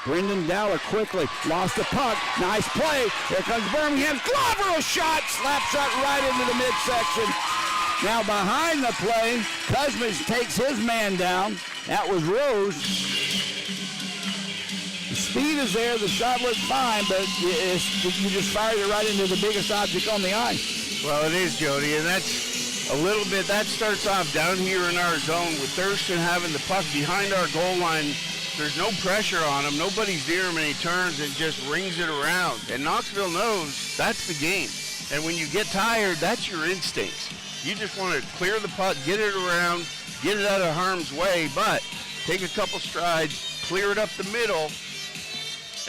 Brendan Dowler quickly lost the puck. Nice play. Here comes Birmingham. Glover, a shot. Slap shot right into the midsection. Now behind the play, Kuzmich takes his man down. That was Rose. The speed is there, the shot looks fine, but you just fired it right into the biggest object on the ice. Well, it is, Jody, and that's a little bit, that starts off down here in our zone with Thurston having the puck behind our goal line. There's no pressure on him. Nobody's near him, and he turns and just rings it around. And Knoxville knows that's the game. And when you get tired, that's your instincts. You just want to clear the puck, get it around, get it out of harm's way, but take a couple strides, clear it up the middle,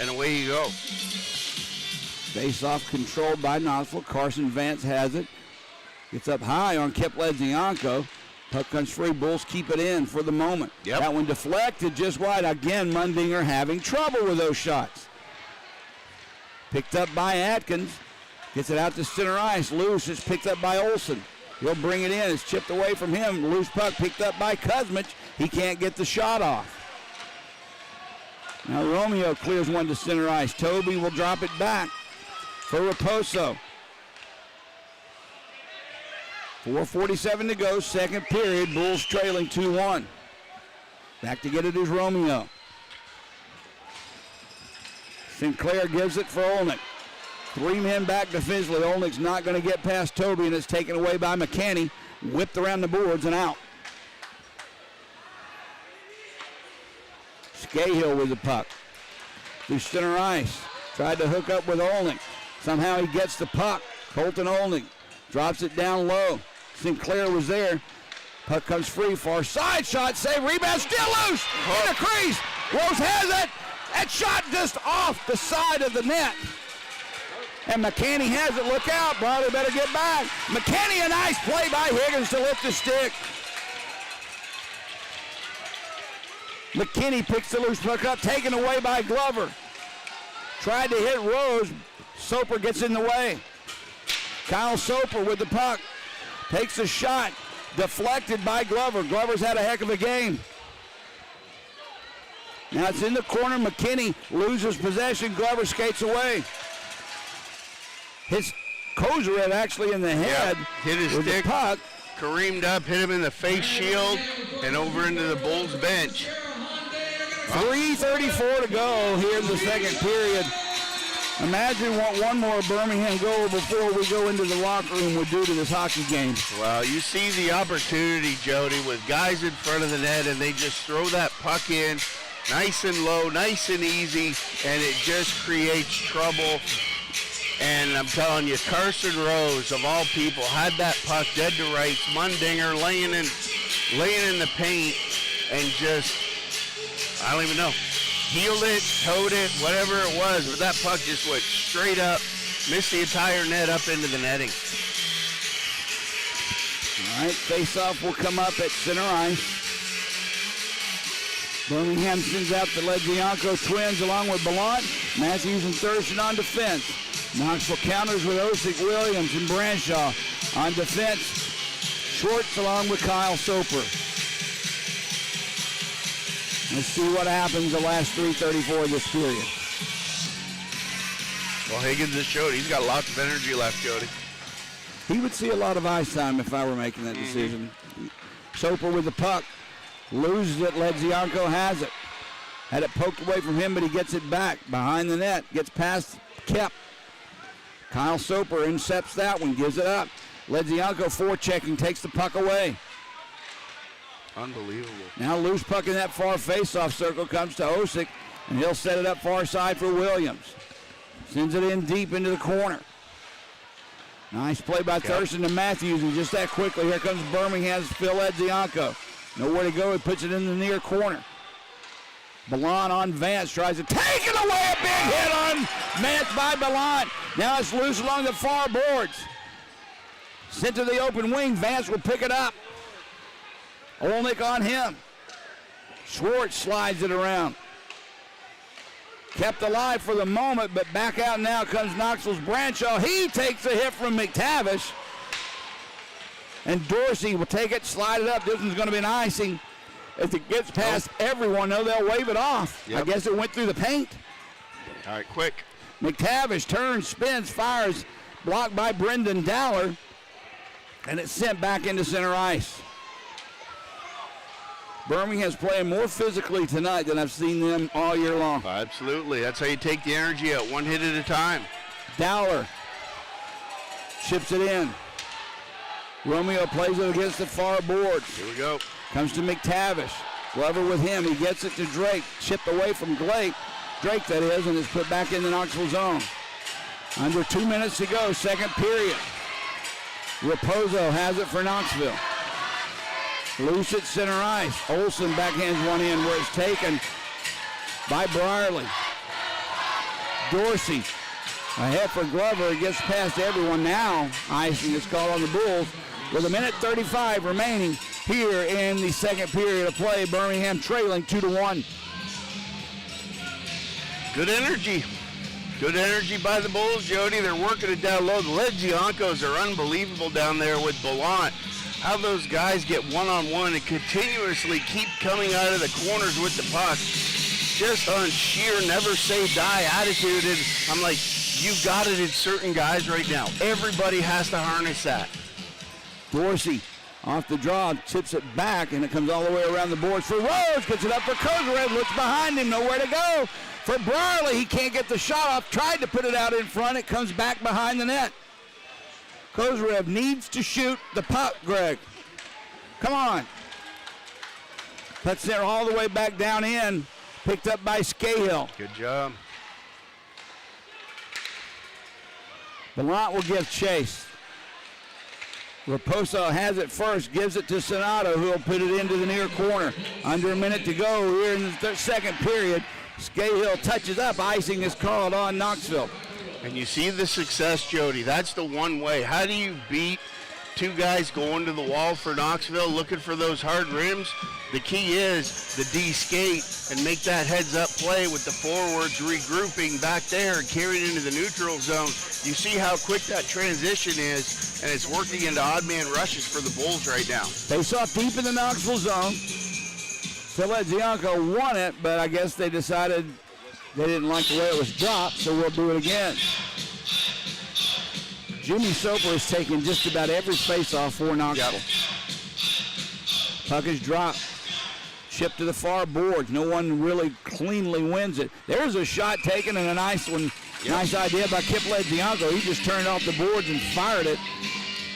and away you go. Face-off controlled by Knoxville. Carson Vance has it. Gets up high on Kip Edzianko. Puck comes free. Bulls keep it in for the moment. Yep. That one deflected just wide. Again, Mundinger having trouble with those shots. Picked up by Atkins. Gets it out to center ice. Loose is picked up by Olsen. He'll bring it in. It's chipped away from him. Loose puck picked up by Kuzmich. He can't get the shot off. Now Romeo clears one to center ice. Toby will drop it back for Raposo. 4:47 to go, second period. Bulls trailing 2-1. Back to get it is Romeo. Sinclair gives it for Olnick. Three men back defensively. Olnick's not going to get past Toby, and it's taken away by McCanny. Whipped around the boards and out. Scahill with the puck. Through center ice. Tried to hook up with Olnick. Somehow he gets the puck. Colton Olnick drops it down low. Sinclair was there. Puck comes free. Far side shot. Save. Rebound. Still loose. In the crease. Rose has it. That shot just off the side of the net. And McKinney has it. Look out. Bradley better get back. McKinney, a nice play by Higgins to lift the stick. McKinney picks the loose puck up, taken away by Glover. Tried to hit Rose. Soper gets in the way. Kyle Soper with the puck. Takes a shot. Deflected by Glover. Glover's had a heck of a game. Now it's in the corner. McKinney loses possession. Glover skates away. Hits Kozarev actually in the head. Hit his with stick. the puck. Careened up, hit him in the face shield, and over into the Bulls bench. 3:34 to go here in the second period. Imagine what one more Birmingham goal before we go into the locker room would do to this hockey game. Well, you see the opportunity, Jody, with guys in front of the net, and they just throw that puck in nice and low, nice and easy, and it just creates trouble. And I'm telling you, Carson Rose, of all people, had that puck dead to rights. Mundinger laying in the paint, and just, I don't even know, heeled it, towed it, whatever it was, but that puck just went straight up, missed the entire net up into the netting. All right, face-off will come up at center ice. Birmingham sends out the Legianco twins along with Ballant, Matthews and Thurston on defense. Knoxville counters with Osick, Williams, and Branshaw on defense. Schwartz along with Kyle Soper. Let's see what happens the last 3:34 of this period. Well, Higgins has showed he's got lots of energy left, Jody. He would see a lot of ice time if I were making that decision. Soper with the puck. Loses it. Legianco has it. Had it poked away from him, but he gets it back behind the net. Gets past Kep. Kyle Soper intercepts that one, gives it up. Legianco forechecking, takes the puck away. Unbelievable. Now loose puck in that far face-off circle comes to Osick, and he'll set it up far side for Williams. Sends it in deep into the corner. Nice play by Thurston to Matthews, and just that quickly, here comes Birmingham's Phil Legianco. Nowhere to go, he puts it in the near corner. Ballant on Vance, tries to take it away, a big hit on Vance by Ballant. Now it's loose along the far boards. Sent to the open wing, Vance will pick it up. Olnick on him. Schwartz slides it around. Kept alive for the moment, but back out now comes Knoxville's Branshaw. He takes a hit from McTavish. And Dorsey will take it, slide it up. This one's going to be an icing. If it gets past everyone, though, they'll wave it off. Yep. I guess it went through the paint. All right, quick. McTavish turns, spins, fires, blocked by Brendan Dowler, and it's sent back into center ice. Birmingham's playing more physically tonight than I've seen them all year long. Absolutely. That's how you take the energy out, one hit at a time. Dowler chips it in. Romeo plays it against the far boards. Here we go. Comes to McTavish. Glover with him. He gets it to Drake. Chipped away from Drake, that is, and it's put back in the Knoxville zone. Under 2 minutes to go, second period. Raposo has it for Knoxville. Loose at center ice. Olsen backhands one in where it's taken by Brierly. Dorsey ahead for Glover. It gets past everyone now. Icing is called on the Bulls. With a minute 35 remaining here in the second period of play. Birmingham trailing 2-1. Good energy. Good energy by the Bulls, Jody. They're working it down low. The Legiancos are unbelievable down there with Ballant. How those guys get one-on-one and continuously keep coming out of the corners with the puck. Just on sheer never say die attitude. And I'm like, you've got it in certain guys right now. Everybody has to harness that. Dorsey off the draw, chips it back, and it comes all the way around the boards for Rose. Gets it up for Kozarev, looks behind him, nowhere to go. For Brierly, he can't get the shot off, tried to put it out in front, it comes back behind the net. Kozarev needs to shoot the puck, Greg. Come on. Puts there all the way back down in, picked up by Scahill. Good job. Ballant will give chase. Raposo has it first, gives it to Sonato, who will put it into the near corner. Under a minute to go here in the second period. Scahill touches up. Icing is called on Knoxville. And you see the success, Jody. That's the one way. How do you beat two guys going to the wall for Knoxville looking for those hard rims? The key is the D skate and make that heads-up play with the forwards regrouping back there and carrying into the neutral zone. You see how quick that transition is, and it's working into odd man rushes for the Bulls right now. Face off deep in the Knoxville zone. Zianko won it, but I guess they decided they didn't like the way it was dropped, so we'll do it again. Jimmy Soper is taking just about every face-off for Knoxville. Puck is dropped. Chip to the far boards. No one really cleanly wins it. There's a shot taken and a nice one. Nice idea by Kip Ledzianko. He just turned off the boards and fired it.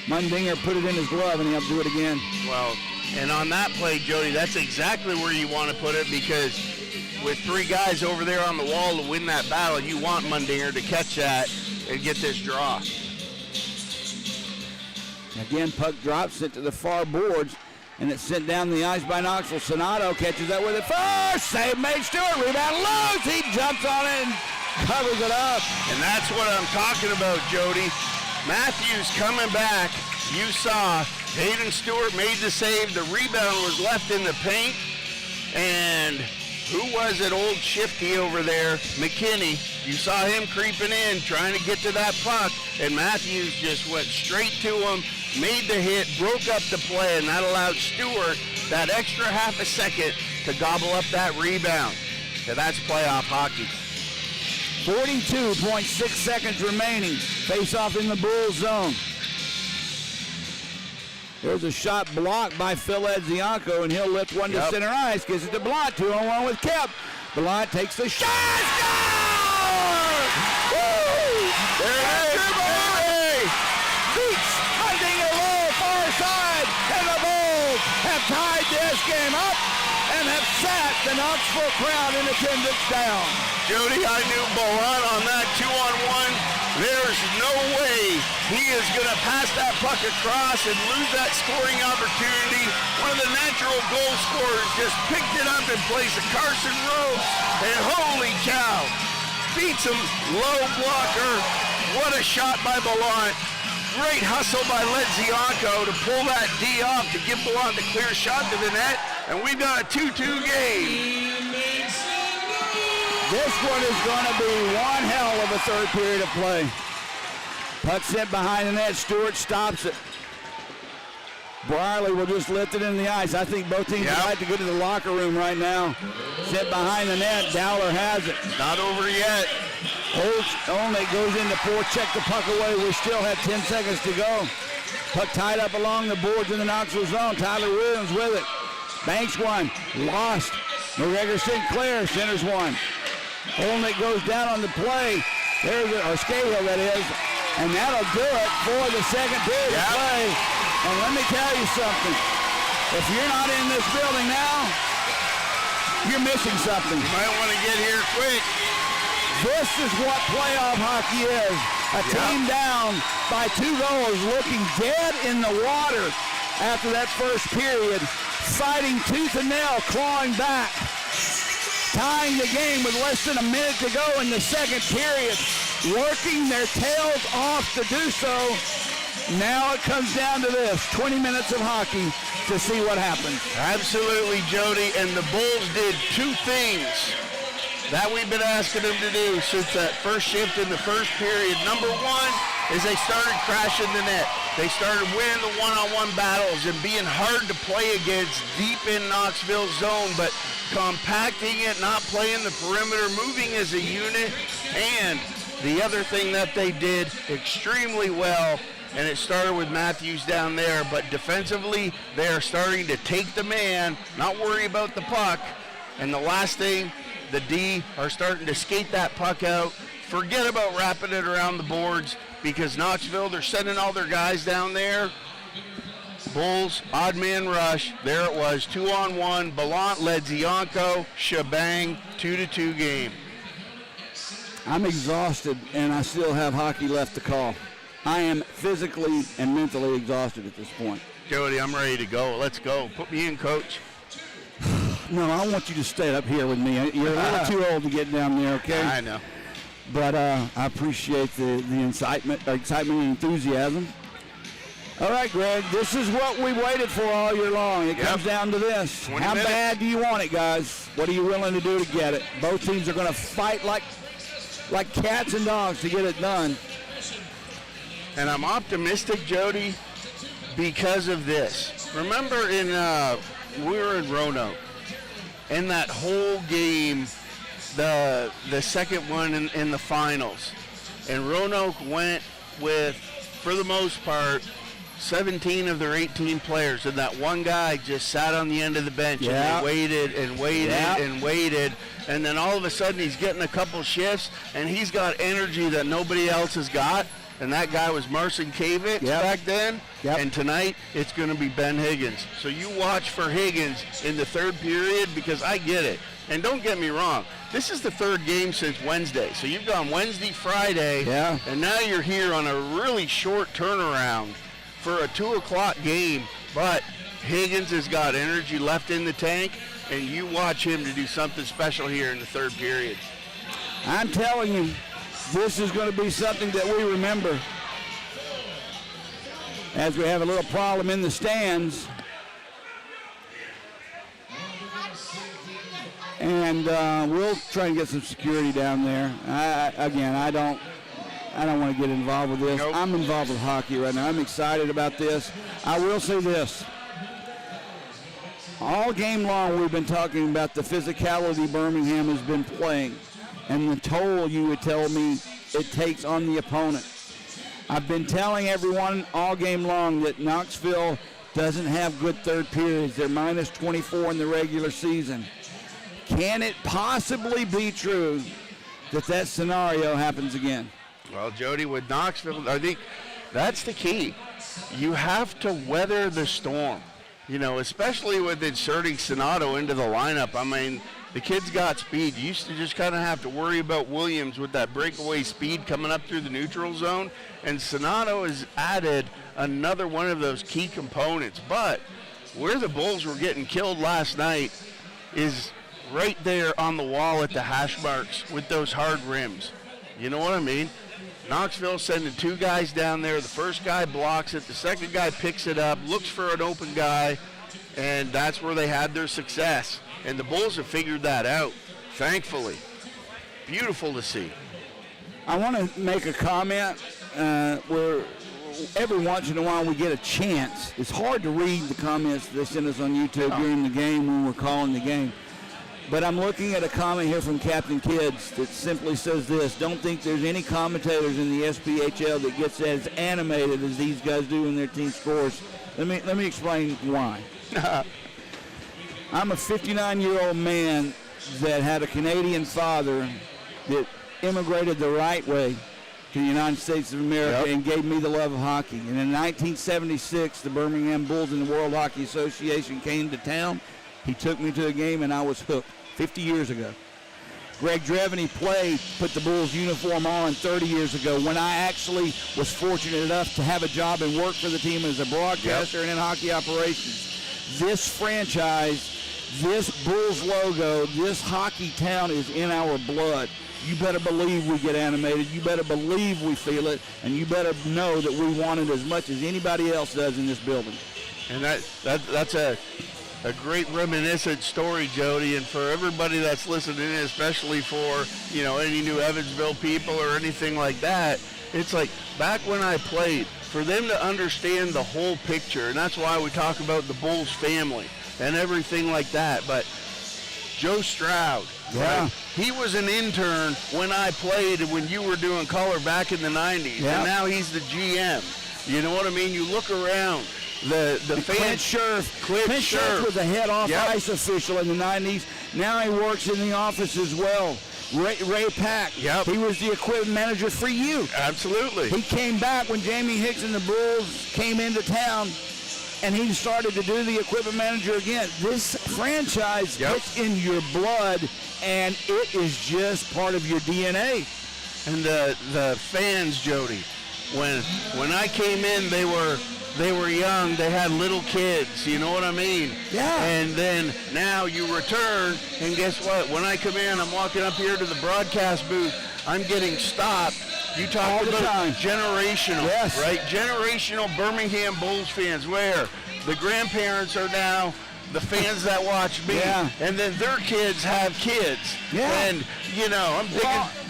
Mundinger put it in his glove, and he'll do it again. Well, and on that play, Jody, that's exactly where you want to put it, because with three guys over there on the wall to win that battle, you want Mundinger to catch that and get this draw. Again, puck drops it to the far boards, and it's sent down the ice by Knoxville. Sonato catches that with it first. Save made Stewart. Rebound loose. He jumps on it and covers it up. And that's what I'm talking about, Jody. Matthews coming back. You saw Hayden Stewart made the save. The rebound was left in the paint. And who was it? Old Shifty over there, McKinney. You saw him creeping in, trying to get to that puck. And Matthews just went straight to him, made the hit, broke up the play, and that allowed Stewart that extra half a second to gobble up that rebound. So that's playoff hockey. 42.6 seconds remaining. Face off in the Bulls zone. There's a shot blocked by Phil Edzianko, and he'll lift one to center ice. Gives it to Blount, 2-on-1 with Kemp. Blount takes the shot. Score! Woo! There it is, baby! Beats hunting a low far side, and the Bulls have tied this game up and have sat the Knoxville crowd in attendance down. Jody, I knew Blount on that 2-on-1. There's no way he is going to pass that puck across and lose that scoring opportunity. One of the natural goal scorers just picked it up in place of Carson Rhodes, and holy cow, beats him low blocker. What a shot by Blount. Great hustle by Ledzianko to pull that D off to give Blount the clear shot to the net, and we've got a 2-2 game. This one is going to be one hell of a third period of play. Puck sent behind the net. Stewart stops it. Brierly will just lift it in the ice. I think both teams would like to go to the locker room right now. Sent behind the net. Dowler has it. Not over yet. Holtz only goes in to check the puck away. We still have 10 seconds to go. Puck tied up along the boards in the Knoxville zone. Tyler Williams with it. Banks one. Lost. McGregor Sinclair centers one. Olnick goes down on the play. There's or Scahill, that is. And that'll do it for the second period of play. And let me tell you something. If you're not in this building now, you're missing something. You might want to get here quick. This is what playoff hockey is. A team down by 2 goals, looking dead in the water after that first period, fighting tooth and nail, clawing back, tying the game with less than a minute to go in the second period, working their tails off to do so. Now it comes down to this, 20 minutes of hockey to see what happens. Absolutely, Jody, and the Bulls did 2 things that we've been asking them to do since that first shift in the first period. Number one is they started crashing the net. They started winning the one-on-one battles and being hard to play against deep in Knoxville zone, but compacting it, not playing the perimeter, moving as a unit. And the other thing that they did extremely well, and it started with Matthews down there, but defensively, they are starting to take the man, not worry about the puck. And the last thing, the D are starting to skate that puck out. Forget about wrapping it around the boards, because Knoxville, they're sending all their guys down there. Bulls, odd man rush. There it was, 2-on-1. Blount, Ledzianko, shebang, 2-2 game. I'm exhausted, and I still have hockey left to call. I am physically and mentally exhausted at this point. Jody, I'm ready to go. Let's go. Put me in, coach. No, I want you to stay up here with me. You're a little too old to get down there, okay? I know. But I appreciate the excitement and enthusiasm. All right, Greg, this is what we waited for all year long. It comes down to this. 20 How minutes. bad do you want it, guys? What are you willing to do to get it? Both teams are going to fight like cats and dogs to get it done. And I'm optimistic, Jody, because of this. Remember we were in Roanoke, and that whole game, the second one in the finals, and Roanoke went with, for the most part, 17 of their 18 players, and that one guy just sat on the end of the bench and they waited and waited and waited, and then all of a sudden he's getting a couple shifts and he's got energy that nobody else has got, and that guy was Marcin Kavich back then, and tonight it's going to be Ben Higgins. So you watch for Higgins in the third period, because I get it. And don't get me wrong, this is the third game since Wednesday. So you've gone Wednesday, Friday, and now you're here on a really short turnaround for a 2 o'clock game. But Higgins has got energy left in the tank, and you watch him to do something special here in the third period. I'm telling you, this is going to be something that we remember. As we have a little problem in the stands. And we'll try and get some security down there. I don't want to get involved with this. Nope. I'm involved with hockey right now. I'm excited about this. I will say this. All game long we've been talking about the physicality Birmingham has been playing and the toll you would tell me it takes on the opponent. I've been telling everyone all game long that Knoxville doesn't have good third periods. They're minus 24 in the regular season. Can it possibly be true that scenario happens again? Well, Jody, with Knoxville, I think that's the key. You have to weather the storm, especially with inserting Sonato into the lineup. I mean, the kid's got speed. You used to just kind of have to worry about Williams with that breakaway speed coming up through the neutral zone, and Sonato has added another one of those key components. But where the Bulls were getting killed last night is right there on the wall at the hash marks with those hard rims. You know what I mean? Knoxville sending two guys down there. The first guy blocks it. The second guy picks it up, looks for an open guy, and that's where they had their success. And the Bulls have figured that out, thankfully. Beautiful to see. I want to make a comment where every once in a while we get a chance. It's hard to read the comments they send us on YouTube during the game when we're calling the game. But I'm looking at a comment here from Captain Kids that simply says this: don't think there's any commentators in the SPHL that gets as animated as these guys do when their team scores. Let me explain why. I'm a 59-year-old man that had a Canadian father that immigrated the right way to the United States of America and gave me the love of hockey. And in 1976, the Birmingham Bulls and the World Hockey Association came to town. He took me to a game, and I was hooked 50 years ago. Greg Dreveny put the Bulls uniform on 30 years ago when I actually was fortunate enough to have a job and work for the team as a broadcaster and in hockey operations. This franchise, this Bulls logo, this hockey town is in our blood. You better believe we get animated. You better believe we feel it. And you better know that we want it as much as anybody else does in this building. And that's a great reminiscent story, Jody, and for everybody that's listening, especially for, any New Evansville people or anything like that, it's like back when I played, for them to understand the whole picture, and that's why we talk about the Bulls family and everything like that. But Joe Stroud, right? He was an intern when I played and when you were doing color back in the 90s, and now he's the GM. You know what I mean? You look around. The Clint Scherf was a head ice official in the 90s. Now he works in the office as well. Ray Pack. He was the equipment manager for you. Absolutely. He came back when Jamie Hicks and the Bulls came into town, and he started to do the equipment manager again. This franchise gets in your blood, and it is just part of your DNA. And the fans, Jody, when I came in, they were young. They had little kids. You know what I mean? Yeah. And then now you return, and guess what? When I come in, I'm walking up here to the broadcast booth. I'm getting stopped. You talk All the about time. generational, Yes. right? Generational Birmingham Bulls fans, where the grandparents are now the fans that watch me, Yeah. and then their kids have kids. Yeah. And, you know, I'm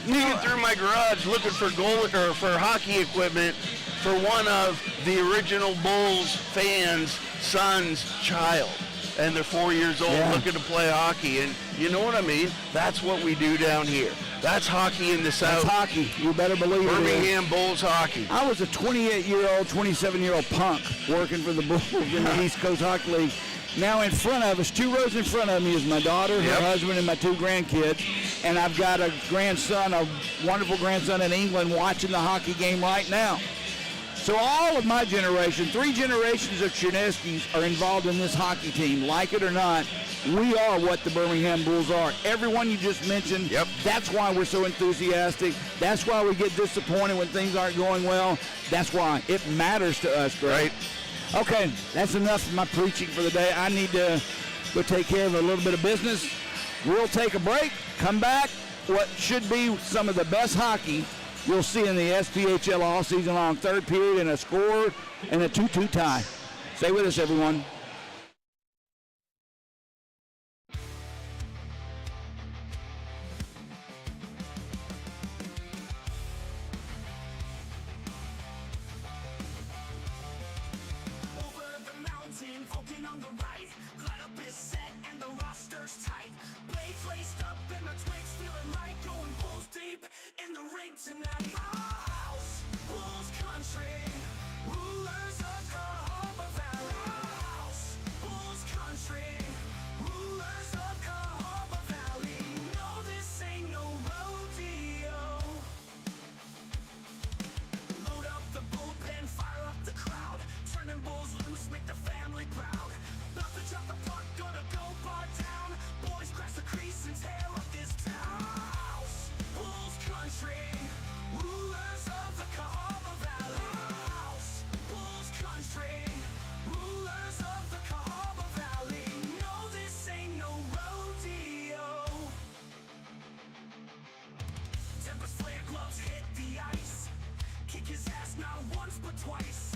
digging through my garage looking for for hockey equipment for one of the original Bulls fans' son's child. And they're 4 years old looking to play hockey. And you know what I mean? That's what we do down here. That's hockey in the South. That's hockey. You better believe it. Birmingham Bulls hockey. I was a 28-year-old, 27-year-old punk working for the Bulls in the East Coast Hockey League. Now in front of us, 2 rows in front of me is my daughter, her husband, and my 2 grandkids. And I've got a grandson, a wonderful grandson in England watching the hockey game right now. So all of my generation, 3 generations of Cherneskis are involved in this hockey team. Like it or not, we are what the Birmingham Bulls are. Everyone you just mentioned, that's why we're so enthusiastic. That's why we get disappointed when things aren't going well. That's why it matters to us, Greg. Right. Okay, that's enough of my preaching for the day. I need to go take care of a little bit of business. We'll take a break, come back. What should be some of the best hockey you'll see in the SPHL all season long. 3rd period and a score and a 2-2 tie. Stay with us, everyone. Over the mountain, Vulcan on the right. Lineup is set and the roster's tight. Blades laced up and the twigs feeling right. Going Bulls deep in the ring tonight. House, Bulls country, rulers of Cahaba Valley. House, Bulls country, rulers of Cahaba Valley. No, this ain't no rodeo. Load up the bullpen, fire up the crowd. Turning Bulls loose, make the family proud. Nothing drop the puck, gonna go bar down. Boys crash the crease and tear up this town. House, Bulls country, rulers of the Cahaba Valley. House, Bulls country, rulers of the Cahaba Valley. No, this ain't no rodeo. Tempest flare gloves hit the ice. Kick his ass not once but twice.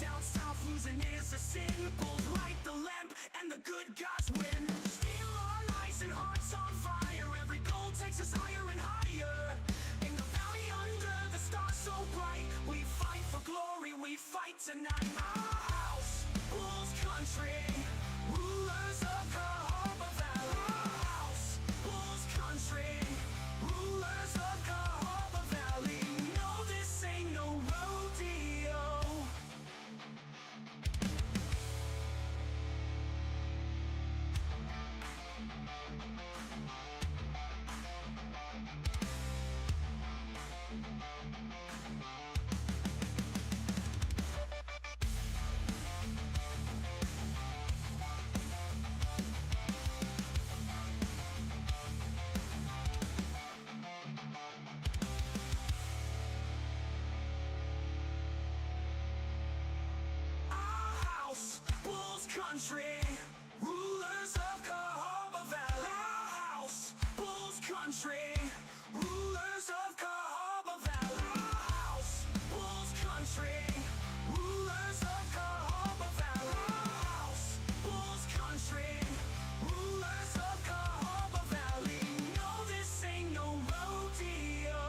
Down south losing is a sin. Bulls light the lamp and the good gods win. Steel on ice and hearts on fire. Every goal takes us higher and higher. In the valley under the stars so bright, we fight for glory, we fight tonight. Our house, Bulls country, rulers of Cahaba Valley. House, Bulls country, rulers of Cahaba Valley. No, this ain't no rodeo. Bulls country, rulers of Cahaba Valley. House, Bulls country, rulers of Cahaba Valley. House, Bulls country, rulers of Cahaba Valley. House, Bulls country, rulers of Cahaba Valley. No, this ain't no rodeo.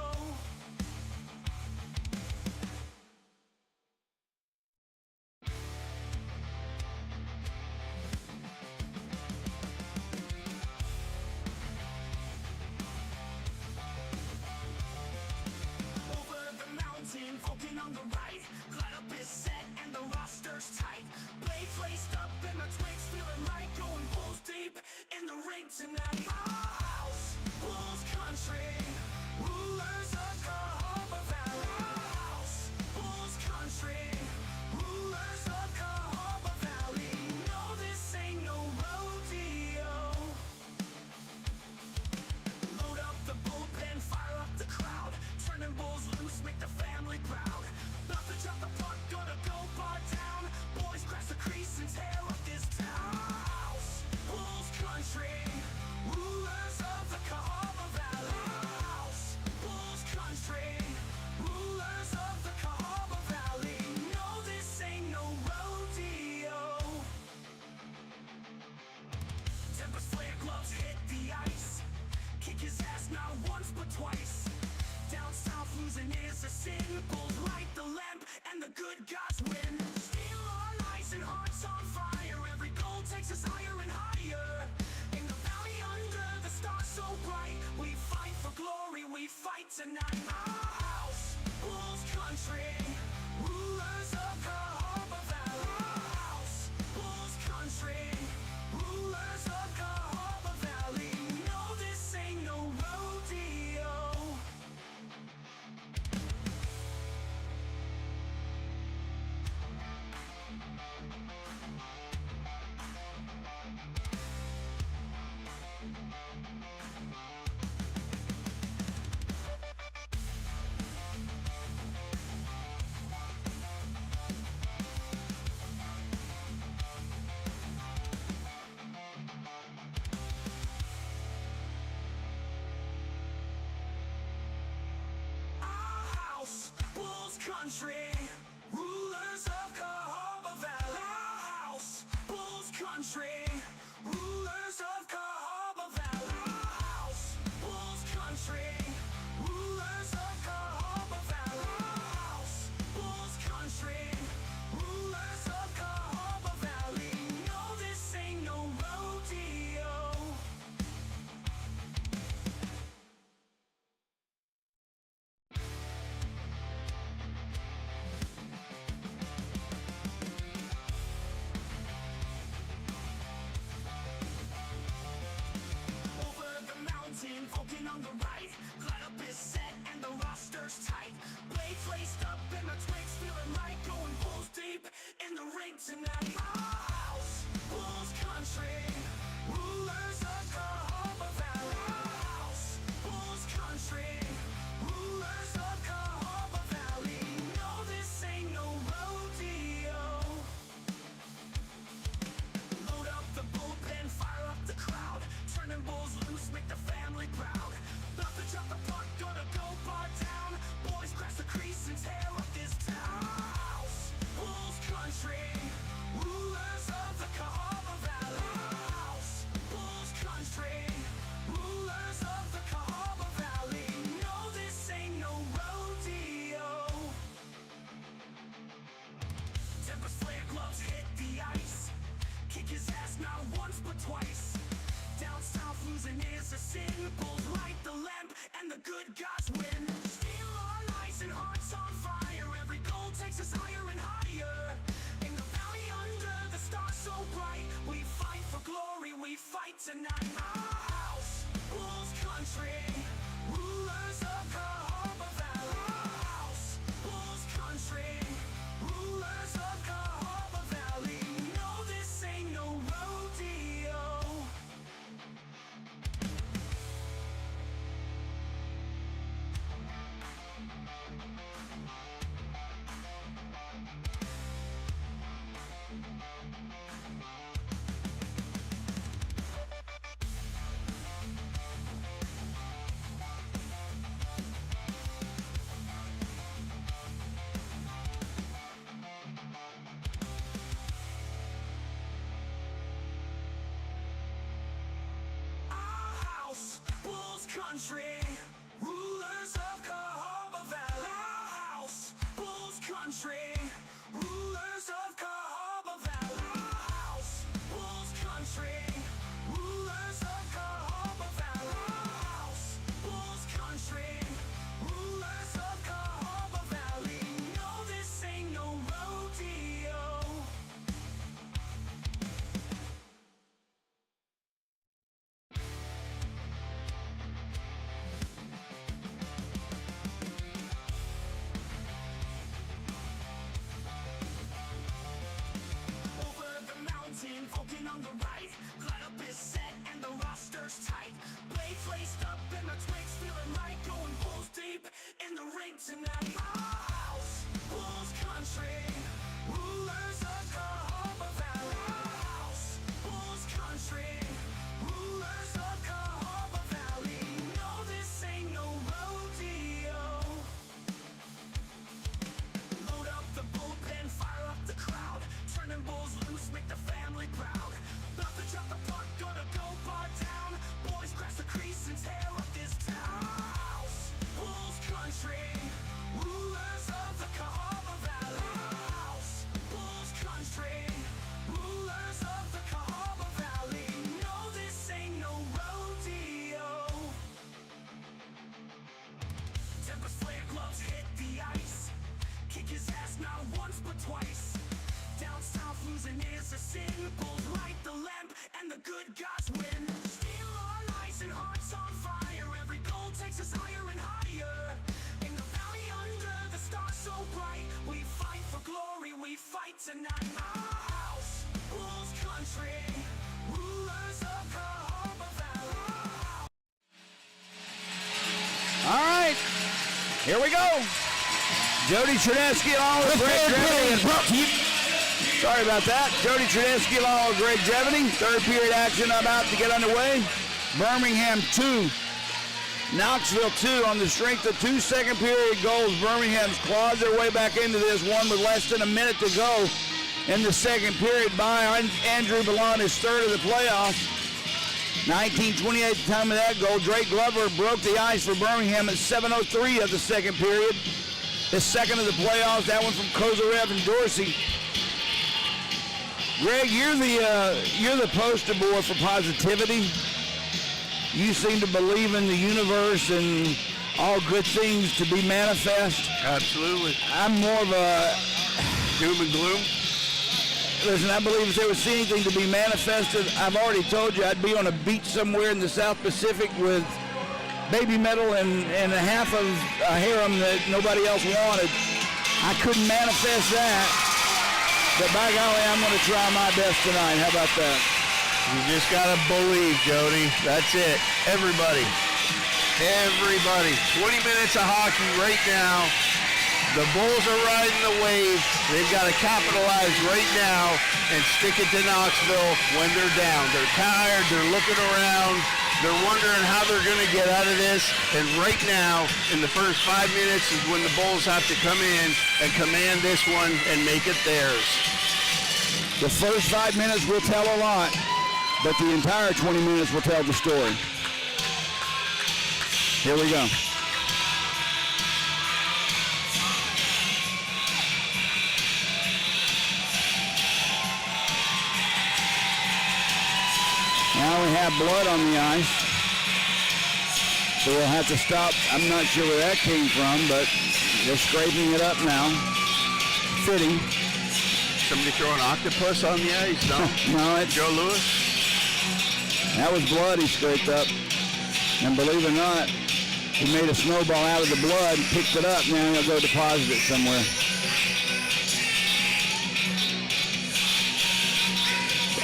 right tonight. House, Bulls Country, rulers of Cahaba Valley. House, Bulls Country, rulers of Cahaba Valley. No, this ain't no rodeo. Load up the bullpen, fire up the crowd. Turning bulls loose, make the family proud. About to drop the puck, gonna go bar down. Boys crash the crease and tear up this town. House, Bulls Country, rulers of the Cahaba Valley. House, Bulls Country, rulers of the Cahaba Valley. No, this ain't no rodeo. Tempest flare gloves hit the ice. Kick his ass not once but twice. Down south losing is a sin. Bulls light the lamp and the good gods win. Steel on ice and hearts on fire. Every goal takes us higher and higher. In the valley under the stars so bright, we fight for glory, we fight tonight. House, Bulls Country, rulers of Cahaba Valley. House, Bulls Country, rulers of Cahaba Valley. No, this ain't no rodeo. House, Bulls Country, rulers of Cahaba Valley. House, Bulls Country, rulers of Cahaba Valley. House, Bulls Country, rulers of Cahaba Valley. House, Bulls Country, rulers of Cahaba Valley. No, this ain't no rodeo. Over the mountain, Vulcan on the right. Glad up is set and the roster's tight. Blades laced up and the twigs feeling right. Going Bulls deep in the ring tonight. House, Bulls Country, rulers of Cahaba Valley. House, Bulls Country, rulers of Cahaba Valley. No, this ain't no rodeo. Load up the bullpen, fire up the crowd. Turning bulls loose, make the family proud. About to drop the puck, gonna go bar down. Boys crash the crease and tear up this town. House, Bulls Country, rulers of the Cahaba Valley. House, Bulls Country, rulers of the Cahaba Valley. No, this ain't no rodeo. Tempest flare gloves hit the ice. Kick his ass not once but twice. Down south losing is a sin. Bulls light the lamp and the good gods win. Steel on ice and hearts on fire. Every goal takes us higher and higher. In the valley under the stars so bright, we fight for glory, we fight tonight. House, Bulls Country, rulers of Cahaba Valley. All right, here we go. Jody Tredesky along with Greg Jevity. Sorry about that. Jody Tredesky along with Greg Jevity. Third period action about to get underway. Birmingham 2, Knoxville 2 on the strength of 2 second period goals. Birmingham's clawed their way back into this one with less than a minute to go in the second period by Andrew Ballon, his third of the playoffs. 19:28 at the time of that goal. Drake Glover broke the ice for Birmingham at 7:03 of the second period. His second of the playoffs, that one from Kozarev and Dorsey. Greg, you're the poster boy for positivity. You seem to believe in the universe and all good things to be manifest. Absolutely. I'm more of a Doom and gloom. listen. I believe if there was anything to be manifested, I've already told you I'd be on a beach somewhere in the South Pacific with baby metal and a half of a harem that nobody else wanted. I couldn't manifest that. But by golly, I'm going to try my best tonight. How about that? You just got to believe, Jody. That's it. Everybody. 20 minutes of hockey right now. The Bulls are riding the wave. They've got to capitalize right now and stick it to Knoxville when they're down. They're tired. They're looking around. They're wondering how they're going to get out of this. And right now, in the first 5 minutes, is when the Bulls have to come in and command this one and make it theirs. The first 5 minutes will tell a lot, but the entire 20 minutes will tell the story. Here we go. Now we have blood on the ice. So we'll have to stop. I'm not sure where that came from, but they're scraping it up now. Fitting. Somebody throw an octopus on the ice? No? No, it's Joe Lewis? That was blood he scraped up. And believe it or not, he made a snowball out of the blood, picked it up, now he'll go deposit it somewhere.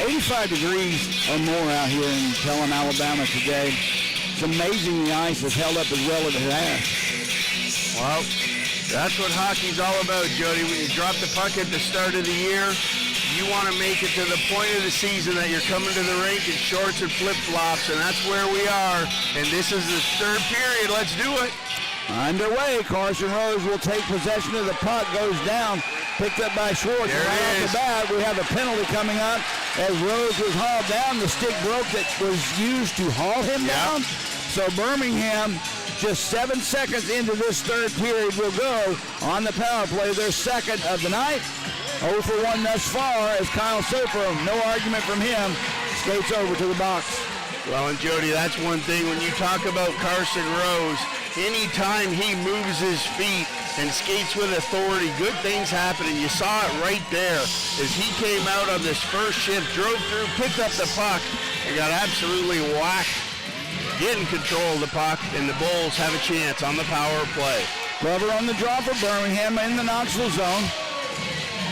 85 degrees or more out here in Pelham, Alabama today. It's amazing the ice has held up as well as it has. Well, that's what hockey's all about, Jody. When you drop the puck at the start of the year, you want to make it to the point of the season that you're coming to the rink in shorts and flip-flops, and that's where we are. And this is the third period. Let's do it. Underway, Carson Rose will take possession of the puck, goes down, picked up by Schwartz. There it right is. off the bat, we have a penalty coming up as Rose was hauled down. The stick broke that was used to haul him down. So Birmingham, just 7 seconds into this third period, will go on the power play, their second of the night. 0 for 1 thus far as Kyle Soper, no argument from him, skates over to the box. Well, and Jody, that's one thing when you talk about Carson Rose, anytime he moves his feet and skates with authority, good things happen, and you saw it right there as he came out on this first shift, drove through, picked up the puck, and got absolutely whacked, getting control of the puck, and the Bulls have a chance on the power play. Glover on the draw for Birmingham in the Knoxville zone.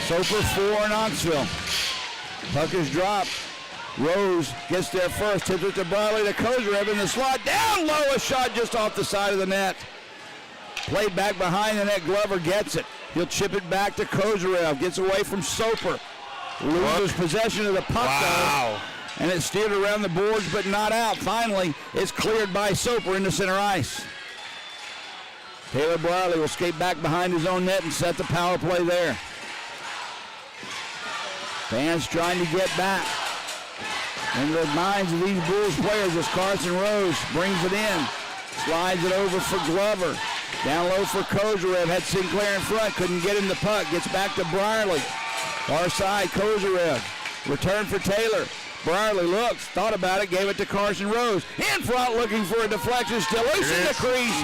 Soper for Knoxville. Puck is dropped. Rose gets there first, tips it to Bradley to Kozarev in the slot. Down low, a shot just off the side of the net. Played back behind the net, Glover gets it. He'll chip it back to Kozarev, gets away from Soper. Loses possession of the puck though, and it's steered around the boards but not out. Finally, it's cleared by Soper into center ice. Taylor Bradley will skate back behind his own net and set the power play there. Fans trying to get back into the minds of these Bulls players as Carson Rose brings it in. Slides it over for Glover. Down low for Kozarev. Had Sinclair in front. Couldn't get him the puck. Gets back to Brierley. Far side, Kozarev. Return for Taylor. Brierley looks, thought about it, gave it to Carson Rose. In front looking for a deflection. Still loose in the crease.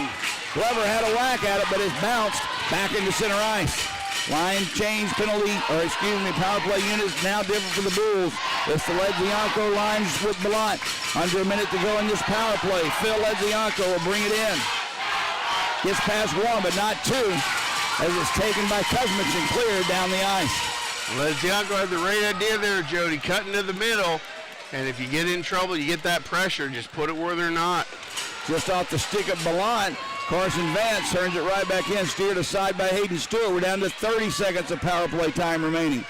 Glover had a whack at it, but it's bounced back into center ice. Line change penalty, power play units now different for the Bulls. It's the Ledzianko lines with Blount. Under a minute to go in this power play. Phil Ledzianko will bring it in. Gets past one, but not two, as it's taken by Kuzmich and cleared down the ice. Ledzianko had the right idea there, Jody, cutting to the middle. And if you get in trouble, you get that pressure, just put it where they're not. Just off the stick of Blount. Carson Vance turns it right back in, steered aside by Hayden Stewart. We're down to 30 seconds of power play time remaining.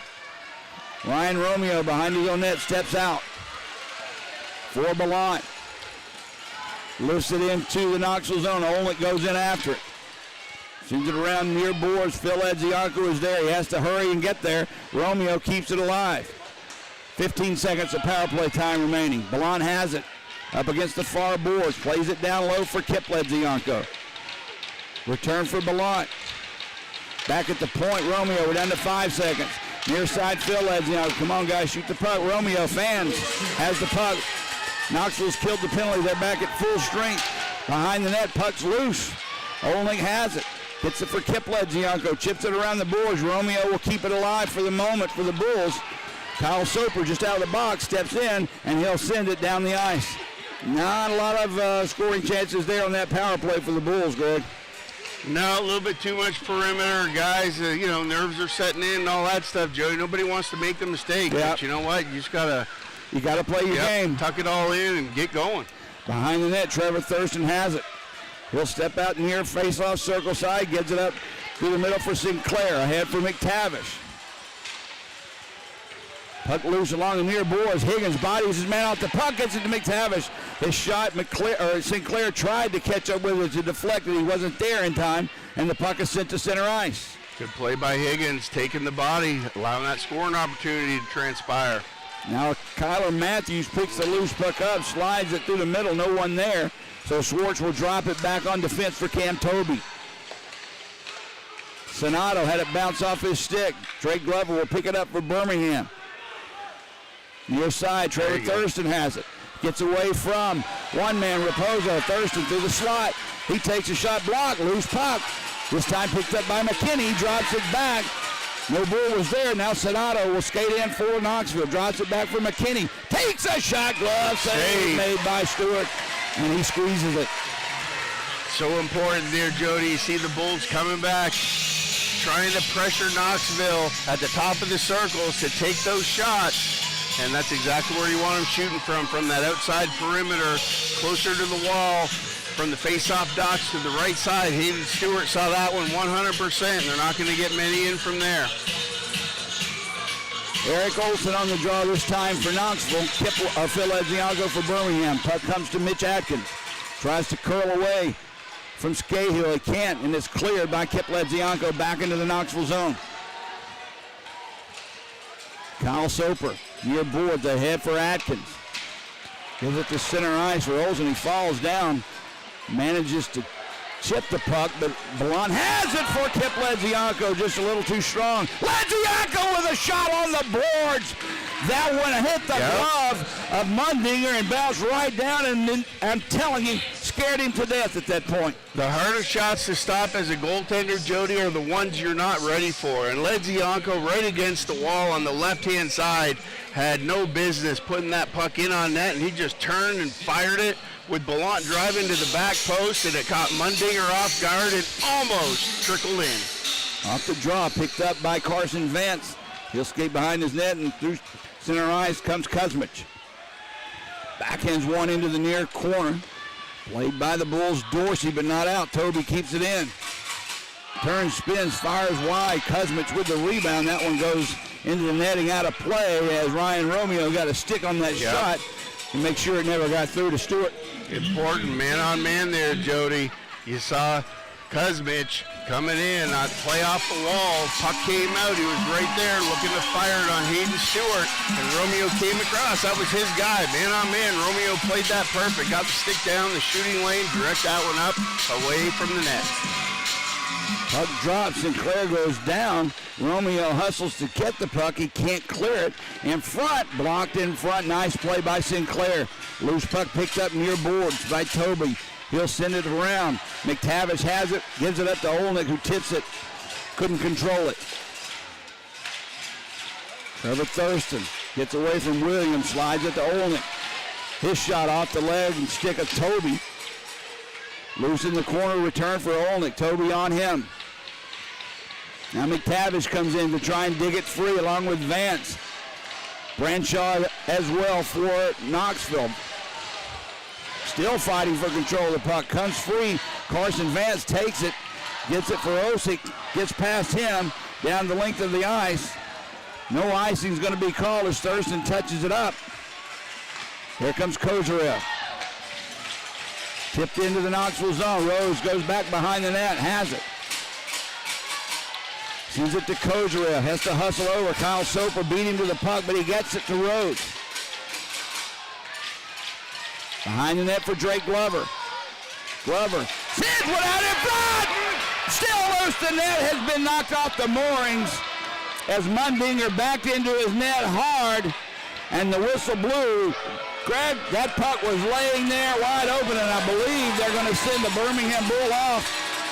Ryan Romeo behind his own net steps out for Blount. Lifts it into the Knoxville zone. Olnick goes in after it. Sends it around near boards. Phil Ledzianko is there. He has to hurry and get there. Romeo keeps it alive. 15 seconds of power play time remaining. Blount has it. Up against the far boards. Plays it down low for Kip Ledzianko. Return for Blount. Back at the point, Romeo. We're down to 5 seconds. Near side, Phil Ledzianko. Come on, guys, shoot the puck. Romeo, fans, has the puck. Knoxville's killed the penalty. They're back at full strength. Behind the net, puck's loose. Olnick has it. Gets it for Kip Ledzianko. Chips it around the boards. Romeo will keep it alive for the moment for the Bulls. Kyle Soper just out of the box, steps in, and he'll send it down the ice. Not a lot of scoring chances there on that power play for the Bulls, Greg. No, a little bit too much perimeter. Guys, nerves are setting in and all that stuff, Jody. Nobody wants to make the mistake. Yep. But you know what? You just got to play your game. Tuck it all in and get going. Behind the net, Trevor Thurston has it. He'll step out near face-off circle side, gets it up through the middle for Sinclair, ahead for McTavish. Puck loose along the near boards. Higgins bodies his man off the puck, gets it to McTavish. His shot, Sinclair tried to catch up with it to deflect it. He wasn't there in time, and the puck is sent to center ice. Good play by Higgins, taking the body, allowing that scoring opportunity to transpire. Now Kyler Matthews picks the loose puck up, slides it through the middle, no one there. So Schwartz will drop it back on defense for Cam Tobey. Sonato had it bounce off his stick. Drake Glover will pick it up for Birmingham. Near side, Trevor Thurston has it. Gets away from one man, Raposo. Thurston through the slot. He takes a shot block, loose puck. This time picked up by McKinney, drops it back. No bull was there. Now Sonato will skate in for Knoxville. Drops it back for McKinney. Takes a shot, glove save made by Stewart, and he squeezes it. So important there, Jody. You see the Bulls coming back, trying to pressure Knoxville at the top of the circles to take those shots. And that's exactly where you want them shooting from that outside perimeter, closer to the wall, from the face-off dots to the right side. Hayden Stewart saw that one 100%. They're not going to get many in from there. Eric Olson on the draw this time for Knoxville. Phil Edzianko for Birmingham. Puck comes to Mitch Atkins. Tries to curl away from Scahill. He can't, and it's cleared by Kip Ledzianko back into the Knoxville zone. Kyle Soper, near boards, ahead for Atkins. Gives it to center ice, rolls, and he falls down. Manages to chip the puck, but Ballon has it for Kip Ledzianko, just a little too strong. Ledzianko with a shot on the boards. That one hit the glove of Mundinger and bounced right down, and then, I'm telling you, scared him to death at that point. The hardest shots to stop as a goaltender, Jody, are the ones you're not ready for. And Ledzianko, right against the wall on the left-hand side, had no business putting that puck in on net, and he just turned and fired it with Ballant driving to the back post, and it caught Mundinger off guard and almost trickled in. Off the draw, picked up by Carson Vance. He'll skate behind his net, and through center ice comes Kuzmich. Backhands one into the near corner. Played by the Bulls, Dorsey, but not out. Toby keeps it in. Turns, spins, fires wide. Kuzmich with the rebound. That one goes into the netting, out of play, as Ryan Romeo got a stick on that shot to make sure it never got through to Stewart. Important man-on-man there, Jody. You saw Kuzmich coming in, play off the wall. Puck came out. He was right there looking to fire it on Hayden Stewart, and Romeo came across. That was his guy. Man-on-man, Romeo played that perfect. Got the stick down the shooting lane, direct that one up, away from the net. Puck drops, Sinclair goes down. Romeo hustles to get the puck. He can't clear it. In front, blocked in front. Nice play by Sinclair. Loose puck picked up near boards by Toby. He'll send it around. McTavish has it, gives it up to Olnick, who tips it. Couldn't control it. Trevor Thurston gets away from Williams, slides it to Olnick. His shot off the leg and stick of Toby. Loose in the corner, return for Olnick. Toby on him. Now McTavish comes in to try and dig it free along with Vance. Branshaw as well for Knoxville. Still fighting for control of the puck. Comes free. Carson Vance takes it. Gets it for Osick. Gets past him. Down the length of the ice. No icing is going to be called as Thurston touches it up. Here comes Kozarev. Tipped into the Knoxville zone. Rose goes back behind the net. Has it. Sends it to Kozarev. Has to hustle over. Kyle Soper beat him to the puck, but he gets it to Rose. Behind the net for Drake Glover. Glover sends one out in front! Still loose. The net has been knocked off the moorings as Mundinger backed into his net hard, and the whistle blew. Greg, that puck was laying there wide open, and I believe they're going to send the Birmingham Bull off.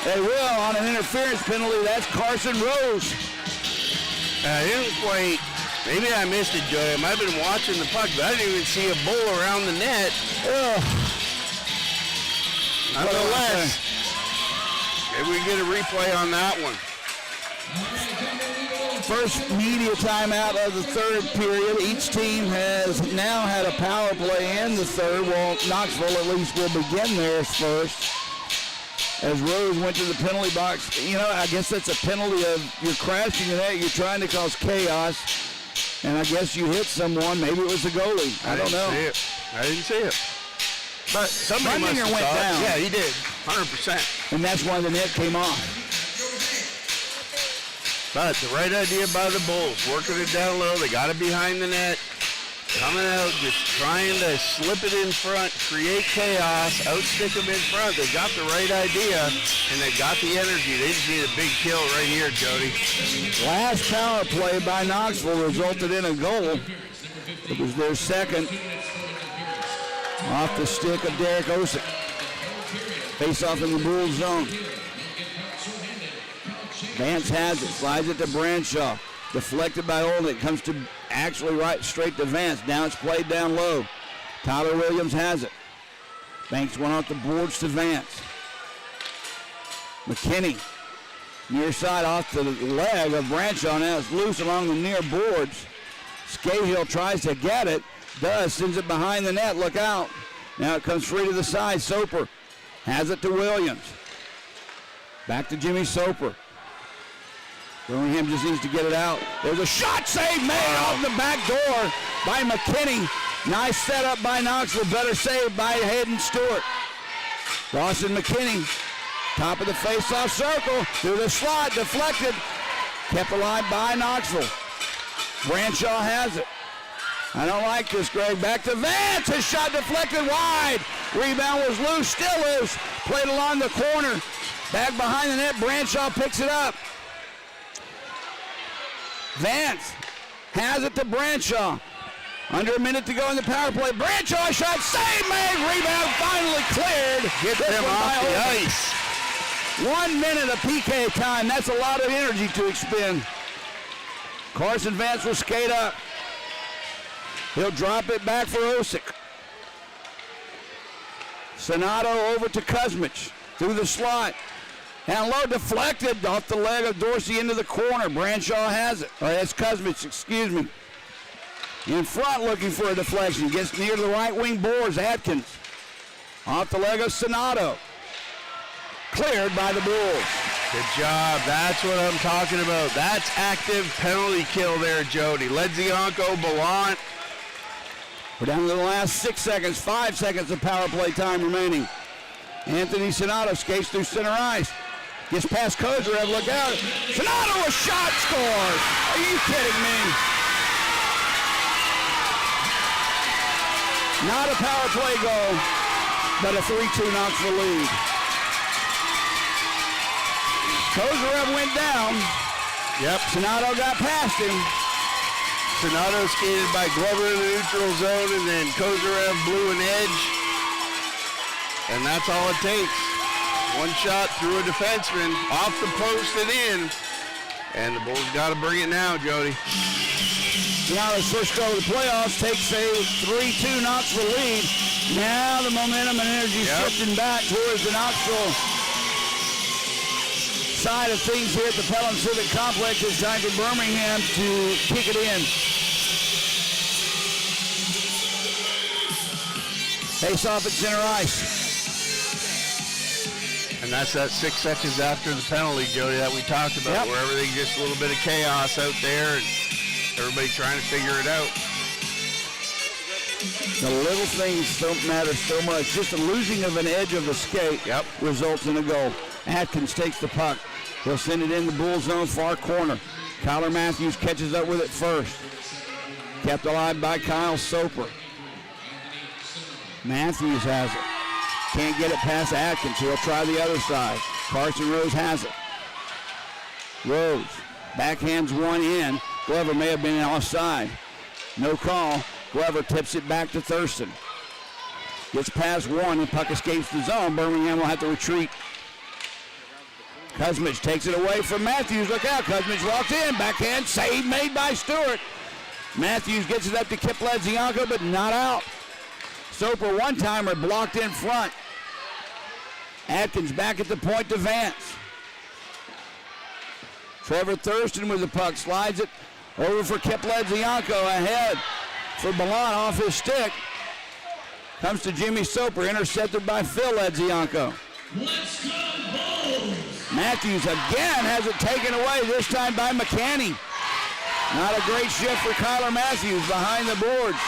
They will on an interference penalty. That's Carson Rose. I didn't quite. Maybe I missed it, Joey. I might have been watching the puck, but I didn't even see a bull around the net. Nonetheless, Maybe we can get a replay on that one. First media timeout of the third period. Each team has now had a power play in the third. Well, Knoxville at least will begin theirs first. As Rose went to the penalty box, you know, I guess that's a penalty of you're crashing the net, you're trying to cause chaos, and I guess you hit someone. Maybe it was the goalie. I don't know. I didn't see it. But somebody must have went saw it. down. Yeah, he did. 100%. And that's why the net came off. But the right idea by the Bulls, working it down low. They got it behind the net. Coming out, just trying to slip it in front, create chaos, outstick them in front. They got the right idea, and they got the energy. They just need a big kill right here, Jody. Last power play by Knoxville resulted in a goal. It was their second off the stick of Derek Osick. Face off in the Bulls zone. Vance has it, slides it to Branshaw. Deflected by Olnick, comes to actually right straight to Vance. Now it's played down low. Tyler Williams has it. Banks one off the boards to Vance. McKinney, near side off the leg of Branshaw. Now it's loose along the near boards. Scahill tries to get it. Does, sends it behind the net. Look out. Now it comes free to the side. Soper has it to Williams. Back to Jimmy Soper. Birmingham just needs to get it out. There's a shot save made off the back door by McKinney. Nice setup by Knoxville. Better save by Hayden Stewart. Dawson McKinney, top of the face-off circle, through the slot, deflected. Kept alive by Knoxville. Branshaw has it. I don't like this, Greg. Back to Vance. His shot deflected wide. Rebound was loose, still loose. Played along the corner. Back behind the net. Branshaw picks it up. Vance has it to Branshaw. Under a minute to go in the power play. Branshaw shot, save made, rebound finally cleared. Get them off the ice. 1 minute of PK time. That's a lot of energy to expend. Carson Vance will skate up. He'll drop it back for Osick. Sonato over to Kuzmich through the slot. Down low, deflected off the leg of Dorsey into the corner. Branshaw has it. Oh, that's Kuzmich, excuse me. In front looking for a deflection. Gets near the right wing boards. Atkins. Off the leg of Sonato. Cleared by the Bulls. Good job. That's what I'm talking about. That's active penalty kill there, Jody. Ledzianko, Ballant. We're down to the last 6 seconds. 5 seconds of power play time remaining. Anthony Sonato skates through center ice. Gets past Kozarev, look out. Sonato, a shot, scores. Are you kidding me? Not a power play goal, but a 3-2 Knoxville lead. Kozarev went down. Yep. Sonato got past him. Sonato skated by Glover in the neutral zone, and then Kozarev blew an edge. And that's all it takes. One shot through a defenseman, off the post and in. And the Bulls got to bring it now, Jody. Sonaro's first goal of the playoffs takes a 3-2 Knoxville lead. Now the momentum and energy shifting back towards the Knoxville side of things here at the Pelham Civic Complex. It's time for Birmingham to kick it in. Face off at center ice. And that's that 6 seconds after the penalty, Jody, that we talked about, where everything just a little bit of chaos out there and everybody trying to figure it out. The little things don't matter so much. Just a losing of an edge of the skate results in a goal. Atkins takes the puck. He'll send it in the Bull zone, far corner. Kyler Matthews catches up with it first. Kept alive by Kyle Soper. Matthews has it. Can't get it past Atkins. He'll try the other side. Carson Rose has it. Rose backhands one in. Glover may have been offside. No call. Glover tips it back to Thurston. Gets past one and puck escapes the zone. Birmingham will have to retreat. Kuzmich takes it away from Matthews. Look out. Kuzmich walks in. Backhand save made by Stewart. Matthews gets it up to Kip Ledzianko, but not out. Soper one-timer blocked in front. Atkins back at the point to Vance. Trevor Thurston with the puck, slides it over for Kip Ledzianko, ahead for Balon off his stick. Comes to Jimmy Soper, intercepted by Phil Ledzianko. Matthews again has it taken away, this time by McKinney. Not a great shift for Kyler Matthews behind the boards.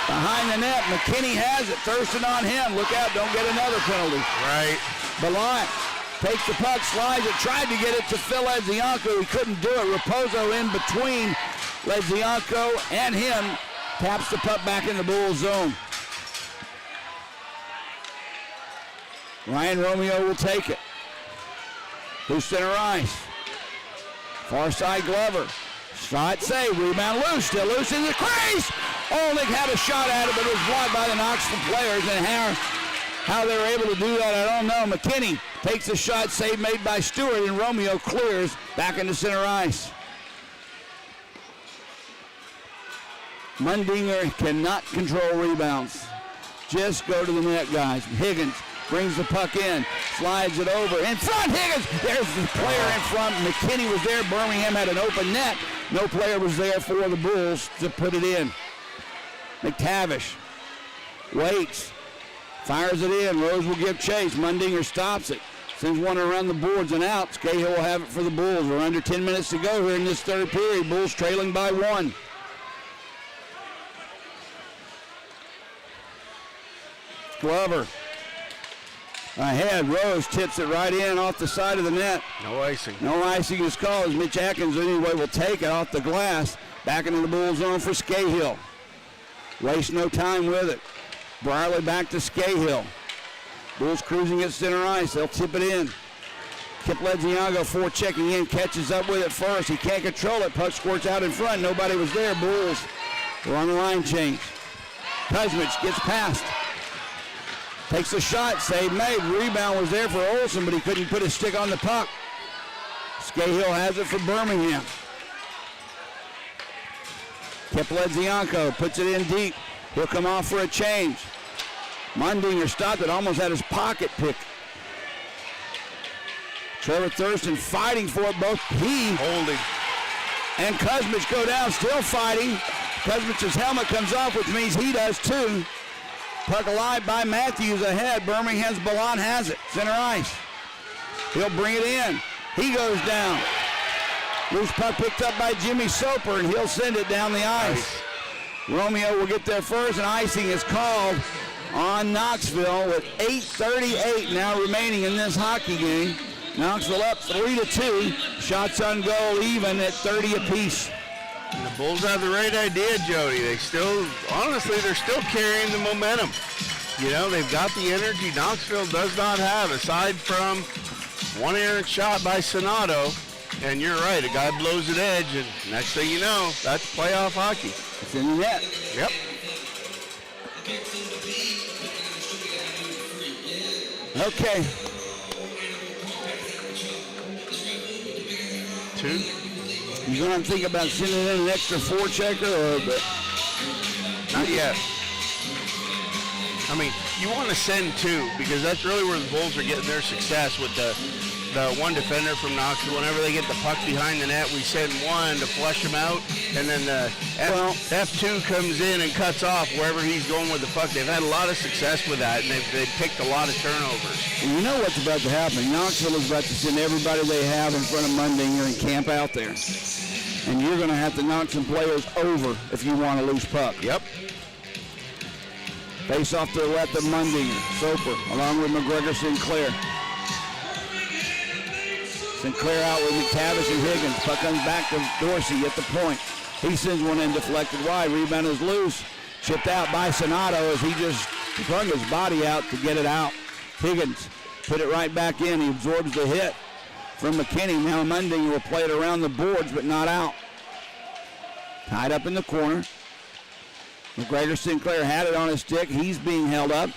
Behind the net, McKinney has it. Thurston on him. Look out, don't get another penalty. Right. Ballant takes the puck, slides it, tried to get it to Phil Ledzianko. He couldn't do it. Raposo in between Ledzianko and him. Taps the puck back in the Bulls zone. Ryan Romeo will take it. Who's center ice? Far side Glover. Shot save, rebound loose, still loose in the crease. Olnick had a shot at it, but it was blocked by the Knoxville players, and how they were able to do that, I don't know. McKinney takes the shot, save made by Stewart, and Romeo clears back into center ice. Mundinger cannot control rebounds. Just go to the net, guys. Higgins brings the puck in, slides it over. In front, Higgins! There's the player in front. McKinney was there. Birmingham had an open net. No player was there for the Bulls to put it in. McTavish waits, fires it in. Rose will give chase. Mundinger stops it. Sends one around the boards and out. Cahill will have it for the Bulls. We're under 10 minutes to go here in this third period. Bulls trailing by 1. Glover ahead. Rose tips it right in off the side of the net. No icing. No icing is called as Mitch Atkins anyway will take it off the glass. Back into the Bull zone for Scahill. Waste no time with it. Briley back to Scahill. Bulls cruising at center ice. They'll tip it in. Kip Ledzianko forechecking in, catches up with it first. He can't control it. Puck squirts out in front. Nobody was there. Bulls were on the line change. Kuzmich gets past. Takes a shot, save made. Rebound was there for Olsen, but he couldn't put his stick on the puck. Scahill has it for Birmingham. Kip Ledzianko puts it in deep. He'll come off for a change. Mundinger stopped it, almost had his pocket picked. Trevor Thurston fighting for it, both he Holding. and Kuzmich go down, still fighting. Kuzmich's helmet comes off, which means he does too. Puck alive by Matthews ahead. Birmingham's Balon has it. Center ice. He'll bring it in. He goes down. Loose puck picked up by Jimmy Soper, and he'll send it down the ice. Romeo will get there first, and icing is called on Knoxville with 8:38 now remaining in this hockey game. Knoxville up 3-2. Shots on goal even at 30 apiece. And the Bulls have the right idea, Jody. They're still carrying the momentum. You know, they've got the energy Knoxville does not have, aside from one errant shot by Sonato. And you're right, a guy blows an edge, and next thing you know, that's playoff hockey. It's in the net. Yep. Okay. 2. You going to think about sending in an extra forechecker or? Not yet. I mean, you want to send 2 because that's really where the Bulls are getting their success with the one defender from Knoxville. Whenever they get the puck behind the net, we send 1 to flush him out, and then the F2 comes in and cuts off wherever he's going with the puck. They've had a lot of success with that, and they've picked a lot of turnovers. And you know what's about to happen. Knoxville is about to send everybody they have in front of Mundinger and camp out there. And you're going to have to knock some players over if you want a loose puck. Yep. Face off to the left of Mundinger. Soper along with McGregor Sinclair. Sinclair out with McTavish and Higgins. Puck comes back to Dorsey at the point. He sends one in deflected wide. Rebound is loose. Chipped out by Sonato as he just flung his body out to get it out. Higgins put it right back in. He absorbs the hit from McKinney. Now Mundinger will play it around the boards, but not out. Tied up in the corner. McGregor Sinclair had it on his stick. He's being held up.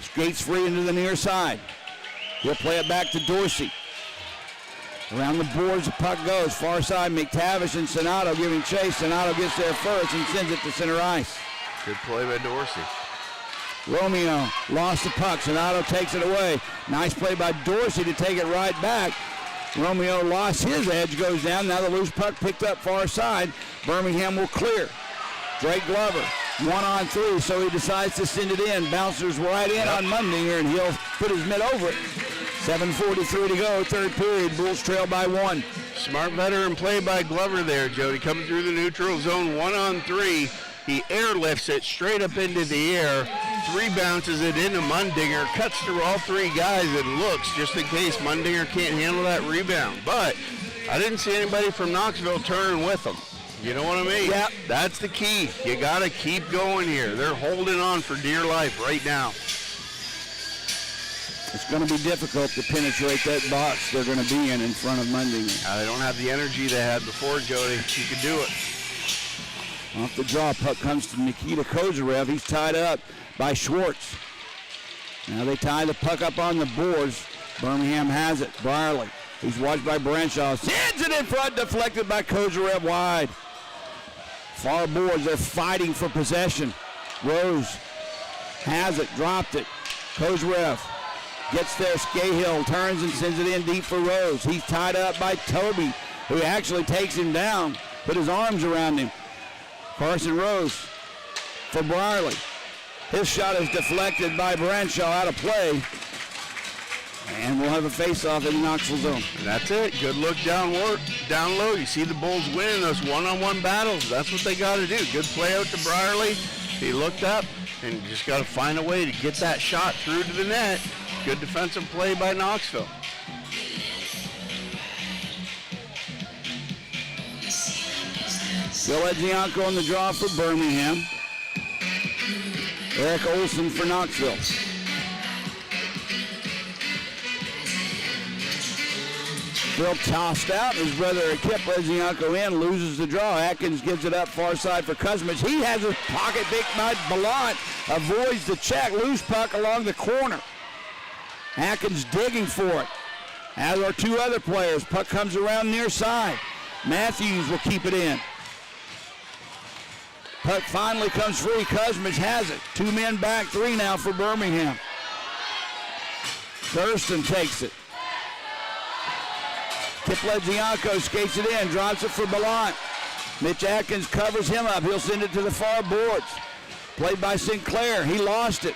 Skates free into the near side. He'll play it back to Dorsey. Around the boards, the puck goes. Far side, McTavish and Sonato giving chase. Sonato gets there first and sends it to center ice. Good play by Dorsey. Romeo lost the puck. Sonato takes it away. Nice play by Dorsey to take it right back. Romeo lost his edge, goes down. Now the loose puck picked up far side. Birmingham will clear. Drake Glover, 1-on-3, so he decides to send it in. Bounces right in on Mundinger, and he'll put his mitt over it. 7:43 to go, third period. Bulls trail by 1. Smart veteran play by Glover there, Jody. Coming through the neutral zone, 1-on-3. He airlifts it straight up into the air. 3 bounces it into Mundinger, cuts through all 3 guys and looks just in case Mundinger can't handle that rebound. But I didn't see anybody from Knoxville turning with him. You know what I mean? Yep. That's the key. You got to keep going here. They're holding on for dear life right now. It's going to be difficult to penetrate that box they're going to be in front of Mundinger. They don't have the energy they had before, Jody. You could do it. Off the draw, puck comes to Nikita Kozarev. He's tied up by Schwartz. Now they tie the puck up on the boards. Birmingham has it. Brierly. He's watched by Branshaw. Sends it in front, deflected by Kozarev wide. Far boards, they're fighting for possession. Rose has it, dropped it. Kozarev gets there. Scahill turns and sends it in deep for Rose. He's tied up by Toby, who actually takes him down, put his arms around him. Carson Rose for Brierly. His shot is deflected by Branshaw, out of play. And we'll have a face-off in the Knoxville zone. And that's it. Good look down low. You see the Bulls winning those one-on-one battles. That's what they got to do. Good play out to Brierly. He looked up and just got to find a way to get that shot through to the net. Good defensive play by Knoxville. Bill Edzianko on the draw for Birmingham. Eric Olson for Knoxville. Bill tossed out. His brother kept Edzianko in, loses the draw. Atkins gives it up far side for Kuzmich. He has his pocket pick by Ballant. Avoids the check. Loose puck along the corner. Atkins digging for it. As are 2 other players. Puck comes around near side. Matthews will keep it in. Puck finally comes free. Kuzmich has it. 2 men back, 3 now for Birmingham. Thurston takes it. Kipledzianko skates it in, drops it for Ballant. Mitch Atkins covers him up. He'll send it to the far boards. Played by Sinclair. He lost it.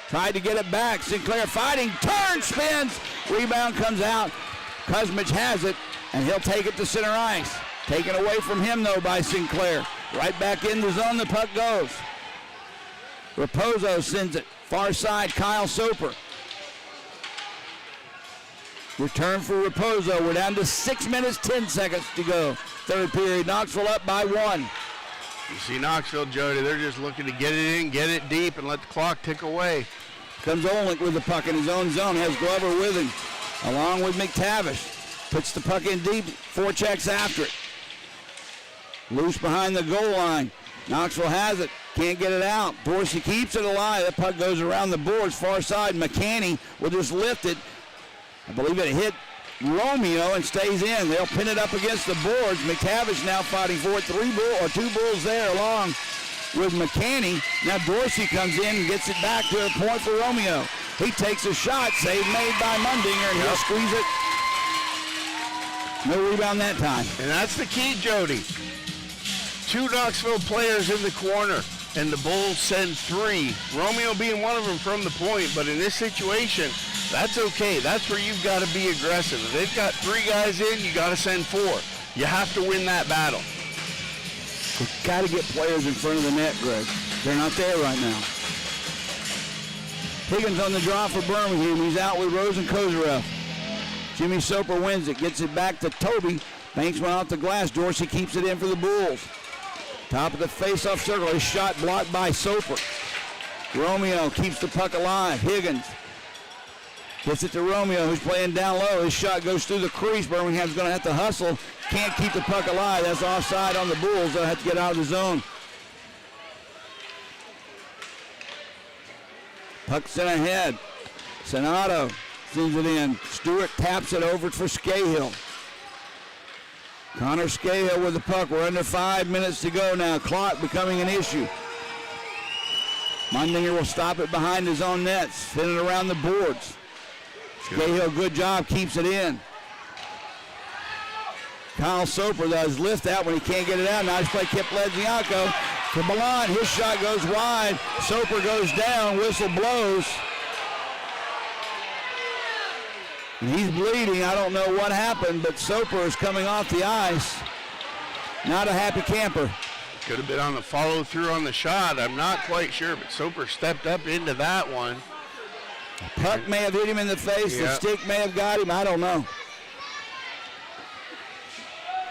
Tried to get it back. Sinclair fighting, turns, spins. Rebound comes out. Kuzmich has it, and he'll take it to center ice. Taken away from him, though, by Sinclair. Right back in the zone, the puck goes. Raposo sends it. Far side, Kyle Soper. Return for Raposo. We're down to 6 minutes, 10 seconds to go. Third period, Knoxville up by 1. You see Knoxville, Jody, they're just looking to get it in, get it deep, and let the clock tick away. Comes Olink with the puck in his own zone. Has Glover with him, along with McTavish. Puts the puck in deep, 4 checks after it. Loose behind the goal line. Knoxville has it, can't get it out. Dorsey keeps it alive. The puck goes around the boards, far side. McCanny will just lift it. I believe it hit Romeo and stays in. They'll pin it up against the boards. McTavish now fighting for it. 2 Bulls there along with McCanny. Now Dorsey comes in and gets it back to a point for Romeo. He takes a shot, save made by Mundinger, and he'll squeeze it. No rebound that time. And that's the key, Jody. 2 Knoxville players in the corner, and the Bulls send 3. Romeo being one of them from the point, but in this situation, that's okay. That's where you've got to be aggressive. If they've got 3 guys in, you got to send 4. You have to win that battle. You've got to get players in front of the net, Greg. They're not there right now. Higgins on the draw for Birmingham. He's out with Rose and Kozarev. Jimmy Soper wins it, gets it back to Toby. Banks went off the glass. Dorsey keeps it in for the Bulls. Top of the face-off circle. His shot blocked by Soper. Romeo keeps the puck alive. Higgins gets it to Romeo, who's playing down low. His shot goes through the crease. Birmingham's going to have to hustle. Can't keep the puck alive. That's offside on the Bulls. They'll have to get out of the zone. Puck sent ahead. Sonato sends it in. Stewart taps it over for Scahill. Connor Scahill with the puck. We're under 5 minutes to go now. Clock becoming an issue. Mundinger will stop it behind his own net. Spin it around the boards. Scahill, good job, keeps it in. Kyle Soper does lift out when he can't get it out. Nice play, Kip Ledzianko for Ballant. His shot goes wide. Soper goes down. Whistle blows. And he's bleeding. I don't know what happened, but Soper is coming off the ice. Not a happy camper. Could have been on the follow through on the shot. I'm not quite sure, but Soper stepped up into that one. Puck may have hit him in the face. The stick may have got him. I don't know.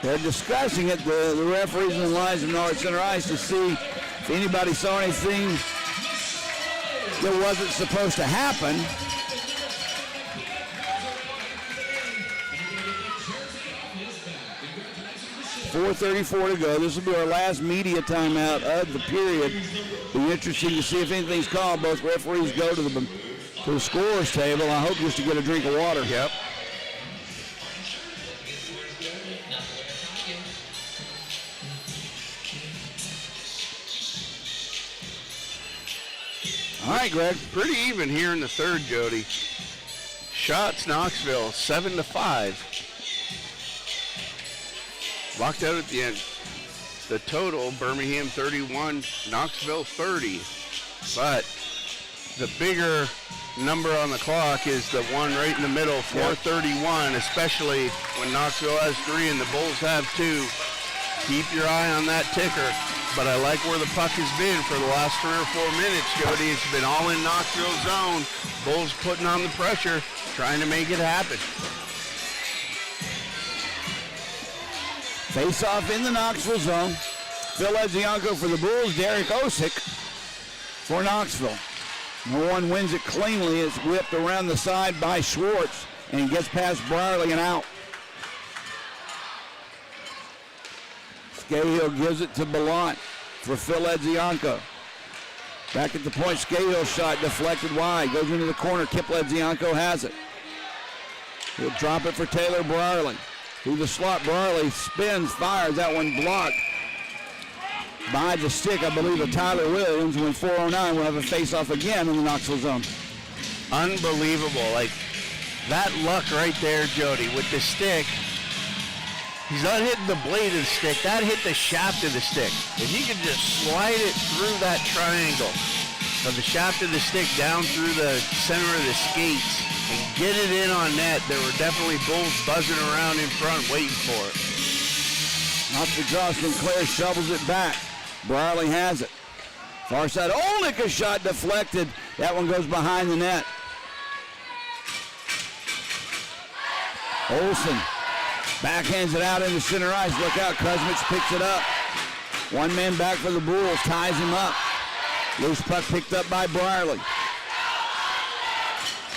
They're discussing it, the referees and the lines of North Center Ice, to see if anybody saw anything that wasn't supposed to happen. .434 to go. This will be our last media timeout of the period. Be interesting to see if anything's called. Both referees go to the scorer's table. I hope just to get a drink of water. Yep. All right, Greg. Pretty even here in the third, Jody. Shots Knoxville 7-5. Locked out at the end. The total, Birmingham 31, Knoxville 30. But the bigger number on the clock is the one right in the middle, 431, especially when Knoxville has 3 and the Bulls have 2. Keep your eye on that ticker. But I like where the puck has been for the last 3 or 4 minutes, Jody. It's been all in Knoxville zone. Bulls putting on the pressure, trying to make it happen. Face off in the Knoxville zone. Phil Ledzianko for the Bulls. Derek Osick for Knoxville. No one wins it cleanly. It's whipped around the side by Schwartz and gets past Brierly and out. Scahill gives it to Ballant for Phil Ledzianko. Back at the point, Scahill shot deflected wide. Goes into the corner. Kip Ledzianko has it. He'll drop it for Taylor Brierly. Through the slot, Brierly spins, fires. That one blocked by the stick, I believe, of Tyler Williams. When 4:09, we'll have a face-off again in the Knoxville zone. Unbelievable. Like, that luck right there, Jody, with the stick. He's not hitting the blade of the stick. That hit the shaft of the stick. If he could just slide it through that triangle of the shaft of the stick down through the center of the skates and get it in on net, there were definitely Bulls buzzing around in front waiting for it. Off the draw, Sinclair shovels it back. Brierly has it. Far side, Olnick, a shot deflected. That one goes behind the net. Olsen backhands it out into center ice. Look out, Kuzmich picks it up. One man back for the Bulls, ties him up. Loose puck picked up by Brierly.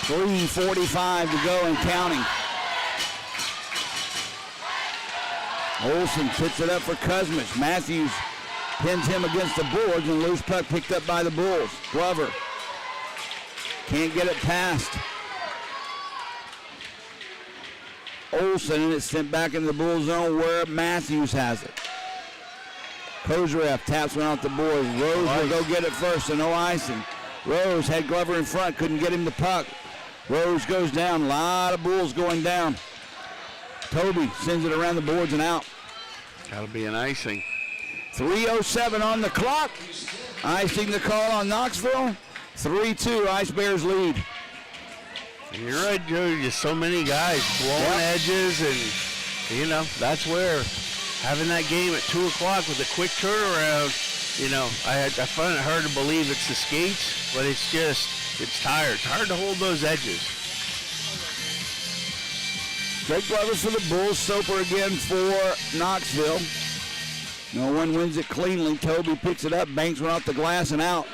3:45 to go and counting. Olsen puts it up for Kuzmich. Matthews pins him against the boards, and loose puck picked up by the Bulls. Glover can't get it past Olsen, and it's sent back into the Bull zone where Matthews has it. Kozarev taps one out the boards. Rose will go get it first, and no icing. Rose had Glover in front, couldn't get him the puck. Rose goes down. A lot of Bulls going down. Toby sends it around the boards and out. That'll be an icing. 3:07 on the clock. Icing the call on Knoxville. 3-2, Ice Bears lead. And you're right, Joe. Just so many guys blowing edges, and, you know, that's where having that game at 2 o'clock with a quick turnaround, you know, I find it hard to believe it's the skates, but it's just, it's tired. It's hard to hold those edges. Greg Glover for the Bulls. Soper again for Knoxville. No one wins it cleanly. Toby picks it up, banks one off the glass and out.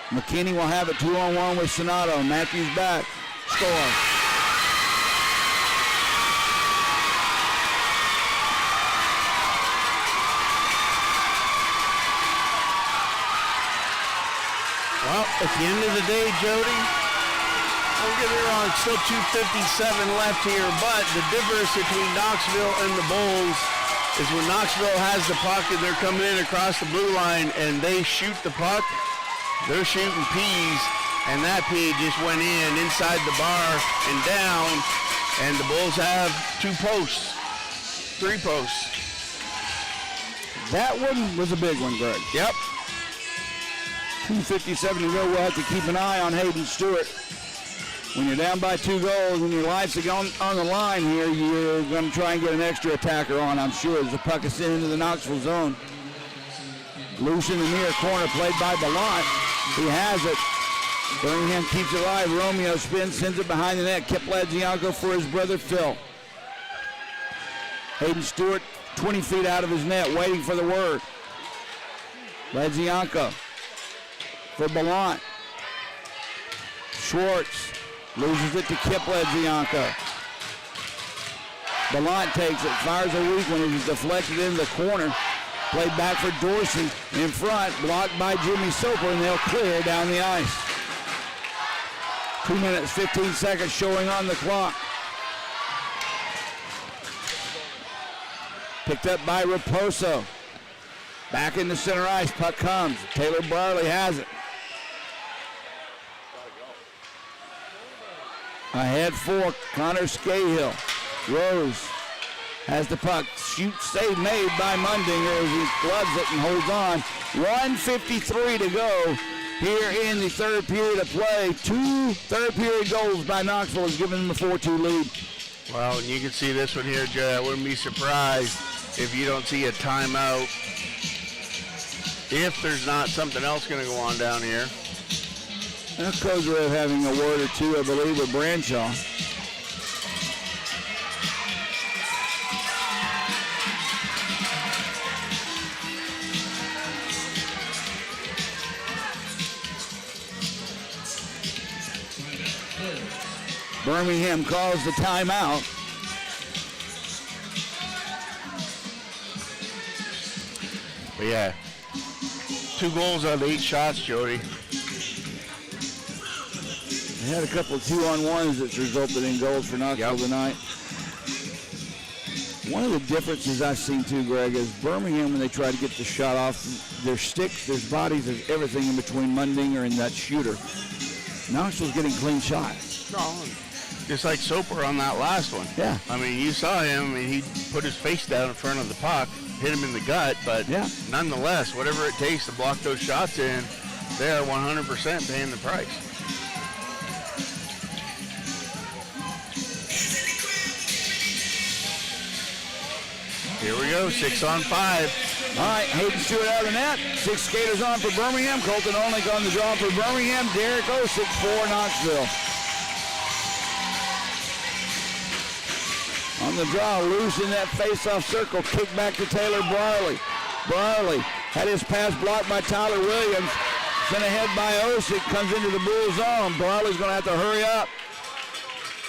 McKinney will have it 2-on-1 with Sonato. Matthews back. Score. Well, at the end of the day, Jody, don't get me wrong, still 2:57 left here, but the difference between Knoxville and the Bulls is when Knoxville has the puck and they're coming in across the blue line and they shoot the puck, they're shooting peas, and that pea just went in inside the bar and down, and the Bulls have 2 posts. three posts. That one was a big one, Greg. Yep. 2:57 to go. We'll have to keep an eye on Hayden Stewart. When you're down by 2 goals and your life's on the line here, you're going to try and get an extra attacker on, I'm sure, as the puck is sent into the Knoxville zone. Loose in the near corner, played by Ballant. He has it. Birmingham keeps it alive. Romeo spins, sends it behind the net. Kip-Ladzianko for his brother Phil. Hayden Stewart 20 feet out of his net, waiting for the word. Ladzianko for Ballant. Schwartz loses it to Kip-Ladzianko. Ballant takes it, fires a weak one. It is deflected into the corner. Played back for Dorsey in front, blocked by Jimmy Soper, and they'll clear down the ice. 2 minutes, 15 seconds showing on the clock. Picked up by Raposo. Back in the center ice, puck comes. Taylor Barley has it. Ahead for Connor Scahill. Rose has the puck. Shoot save made by Mundinger as he gloves it and holds on. 1:53 to go here in the third period of play. 2 third period goals by Knoxville has given them a 4-2 lead. Well, and you can see this one here, Jay. I wouldn't be surprised if you don't see a timeout. If there's not something else going to go on down here. Now Kozarev having a word or two, I believe, with Branshaw. Birmingham calls the timeout. But yeah, 2 goals out of 8 shots, Jody. They had a couple of 2-on-1s that resulted in goals for Knoxville tonight. One of the differences I've seen too, Greg, is Birmingham, when they try to get the shot off, their sticks, their bodies, there's everything in between Mundinger and that shooter. Knoxville's getting clean shots. No, just like Soper on that last one. Yeah. I mean, you saw him, and he put his face down in front of the puck, hit him in the gut, but nonetheless, whatever it takes to block those shots in, they are 100% paying the price. Here we go, 6-on-5. All right, Hayden Stewart out of the net. 6 skaters on for Birmingham. Colton Olnick on the draw for Birmingham. Derek Osick for Knoxville. On the draw, loose in that face-off circle. Kick back to Taylor Barley. Barley had his pass blocked by Tyler Williams. Sent ahead by Osick. Comes into the Bull zone. Barley's going to have to hurry up.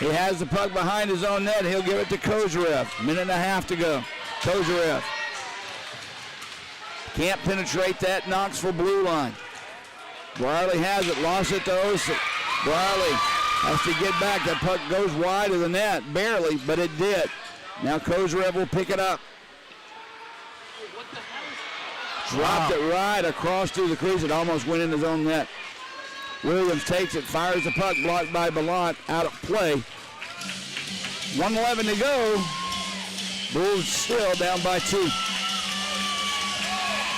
He has the puck behind his own net. He'll give it to Kozarev. Minute and a half to go. Kozarev can't penetrate that Knoxville blue line. Barley has it, lost it to Osick. Barley has to get back. That puck goes wide of the net, barely, but it did. Now Kozarev will pick it up. Dropped it right across through the crease. It almost went in his own net. Williams takes it, fires the puck, blocked by Ballant, out of play. 1:11 to go. Bulls still down by 2.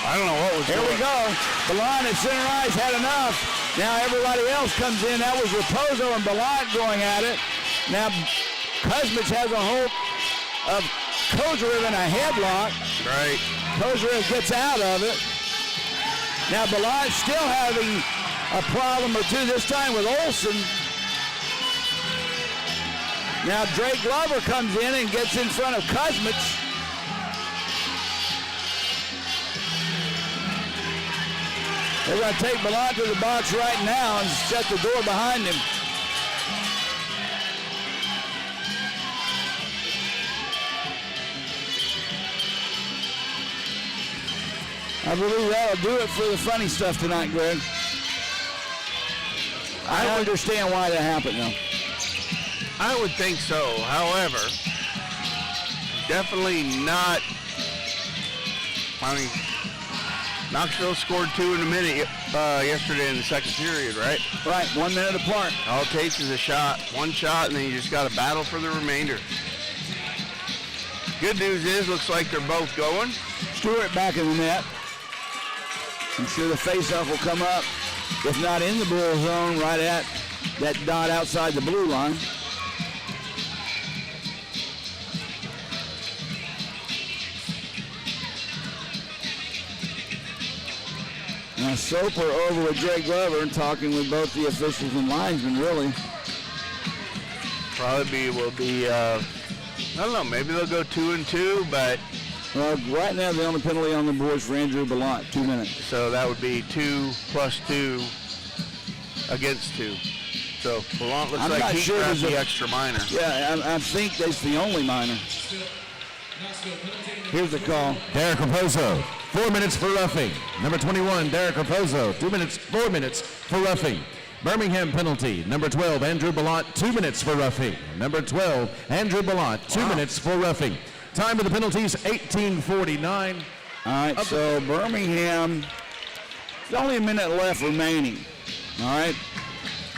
I don't know what was Here we go. Ballant at center ice had enough. Now everybody else comes in. That was Raposo and Ballant going at it. Now Kuzmich has a hope of Kozarev in a headlock. Right. Kozarev gets out of it. Now Ballant still having a problem or two, this time with Olsen. Now Drake Glover comes in and gets in front of Kuzmich. They're going to take Ballant to the box right now and shut the door behind him. I believe that'll do it for the funny stuff tonight, Greg. I don't understand why that happened, though. I would think so. However, definitely not. I mean, Knoxville scored 2 in a minute yesterday in the second period, right? Right, 1 minute apart. All it takes is a shot, one shot, and then you just got to battle for the remainder. Good news is, looks like they're both going. Stewart back in the net. I'm sure the faceoff will come up, if not in the Bull zone, right at that dot outside the blue line. Now Soper over with Greg Glover and talking with both the officials and linesmen, really. Will be, I don't know, maybe they'll go 2-2, but. Right now the only penalty on the board for Andrew Ballant, 2 minutes. So that would be 2 + 2 against 2. So Ballant looks like he grabbed the extra minor. Yeah, I think that's the only minor. Here's the call. Derek Raposo, 4 minutes for roughing. Number 21, Derek Raposo, 4 minutes for roughing. Birmingham penalty. Number 12, Andrew Ballant, 2 minutes for roughing. Number 12, Andrew Ballant, 2 minutes for roughing. Time of the penalties, 18:49. All right, so Birmingham, there's only a minute left remaining. All right,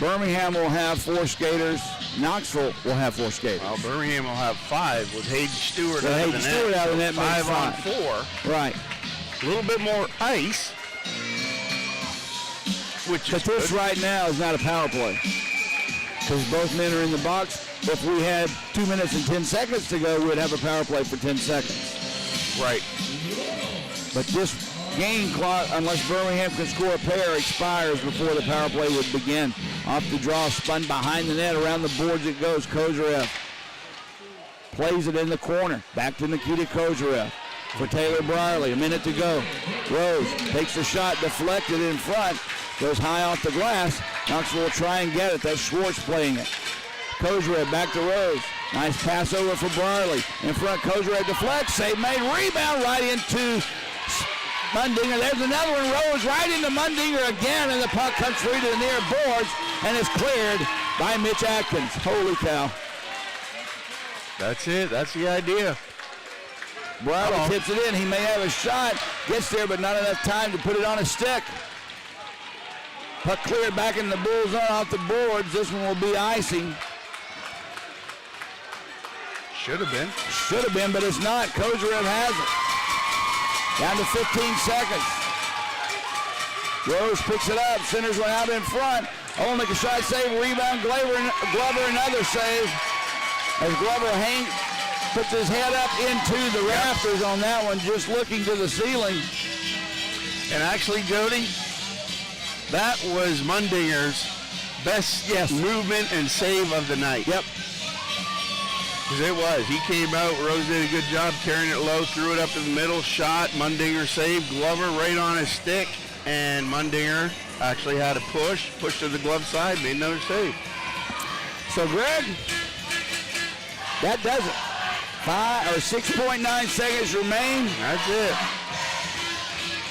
Birmingham will have 4 skaters. Knoxville will have 4 skaters. Well, Birmingham will have 5 with Hayden Stewart out of the net. Stewart out of the net, 5 on 4. Right. A little bit more ice. But this right now is not a power play because both men are in the box. If we had 2 minutes and 10 seconds to go, we'd have a power play for 10 seconds. Right. But this game clock, unless Birmingham can score a pair, expires before the power play would begin. Off the draw, spun behind the net, around the boards it goes. Kozarev plays it in the corner. Back to Nikita Kozarev for Taylor Brierly. A minute to go. Rose takes the shot, deflected in front, goes high off the glass. Knoxville will try and get it. That's Schwartz playing it. Kozarev back to Rose. Nice pass over for Brierly. In front, Kozarev deflects. Save made. Rebound right into Mundinger. There's another one. Rose right into Mundinger again, and the puck comes free to the near boards and is cleared by Mitch Atkins. Holy cow. That's it. That's the idea. Brierly tips it in. He may have a shot. Gets there, but not enough time to put it on a stick. Puck cleared back in the Bull zone off the boards. This one will be icing. Should have been. Should have been, but it's not. Kozarev has it. Down to 15 seconds. Rose picks it up. Centers one out in front. Olnick a shot save. Rebound. Glover another save. As Glover puts his head up into the rafters on that one, just looking to the ceiling. And actually, Jody, that was Mundinger's best movement and save of the night. Yep. Because it was. He came out. Rose did a good job carrying it low, threw it up in the middle, shot. Mundinger saved. Glover right on his stick. And Mundinger actually had a push to the glove side, made another save. So, Greg, that does it. 6.9 seconds remain. That's it.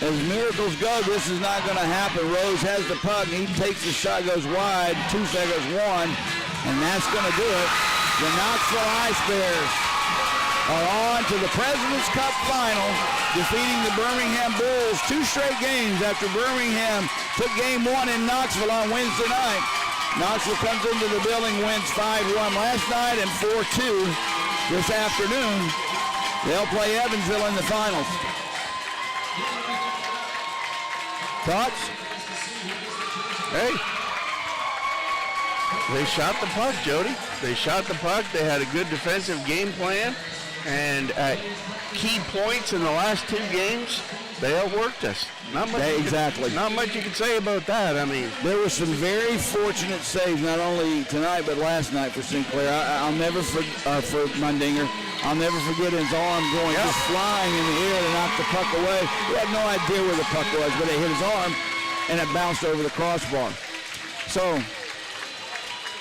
As miracles go, this is not going to happen. Rose has the puck. He takes the shot, goes wide. 2 seconds, 1. And that's going to do it. The Knoxville Ice Bears are on to the President's Cup final, defeating the Birmingham Bulls 2 straight games after Birmingham took game 1 in Knoxville on Wednesday night. Knoxville comes into the building, wins 5-1 last night and 4-2 this afternoon. They'll play Evansville in the finals. Thoughts? Hey. They shot the puck, Jody. They shot the puck. They had a good defensive game plan. And at key points in the last 2 games, they outworked us. Not much you can say about that. I mean, there were some very fortunate saves, not only tonight but last night for Sinclair. I'll never for Mundinger. I'll never forget his arm going just flying in the air to knock the puck away. He had no idea where the puck was, but it hit his arm and it bounced over the crossbar. So,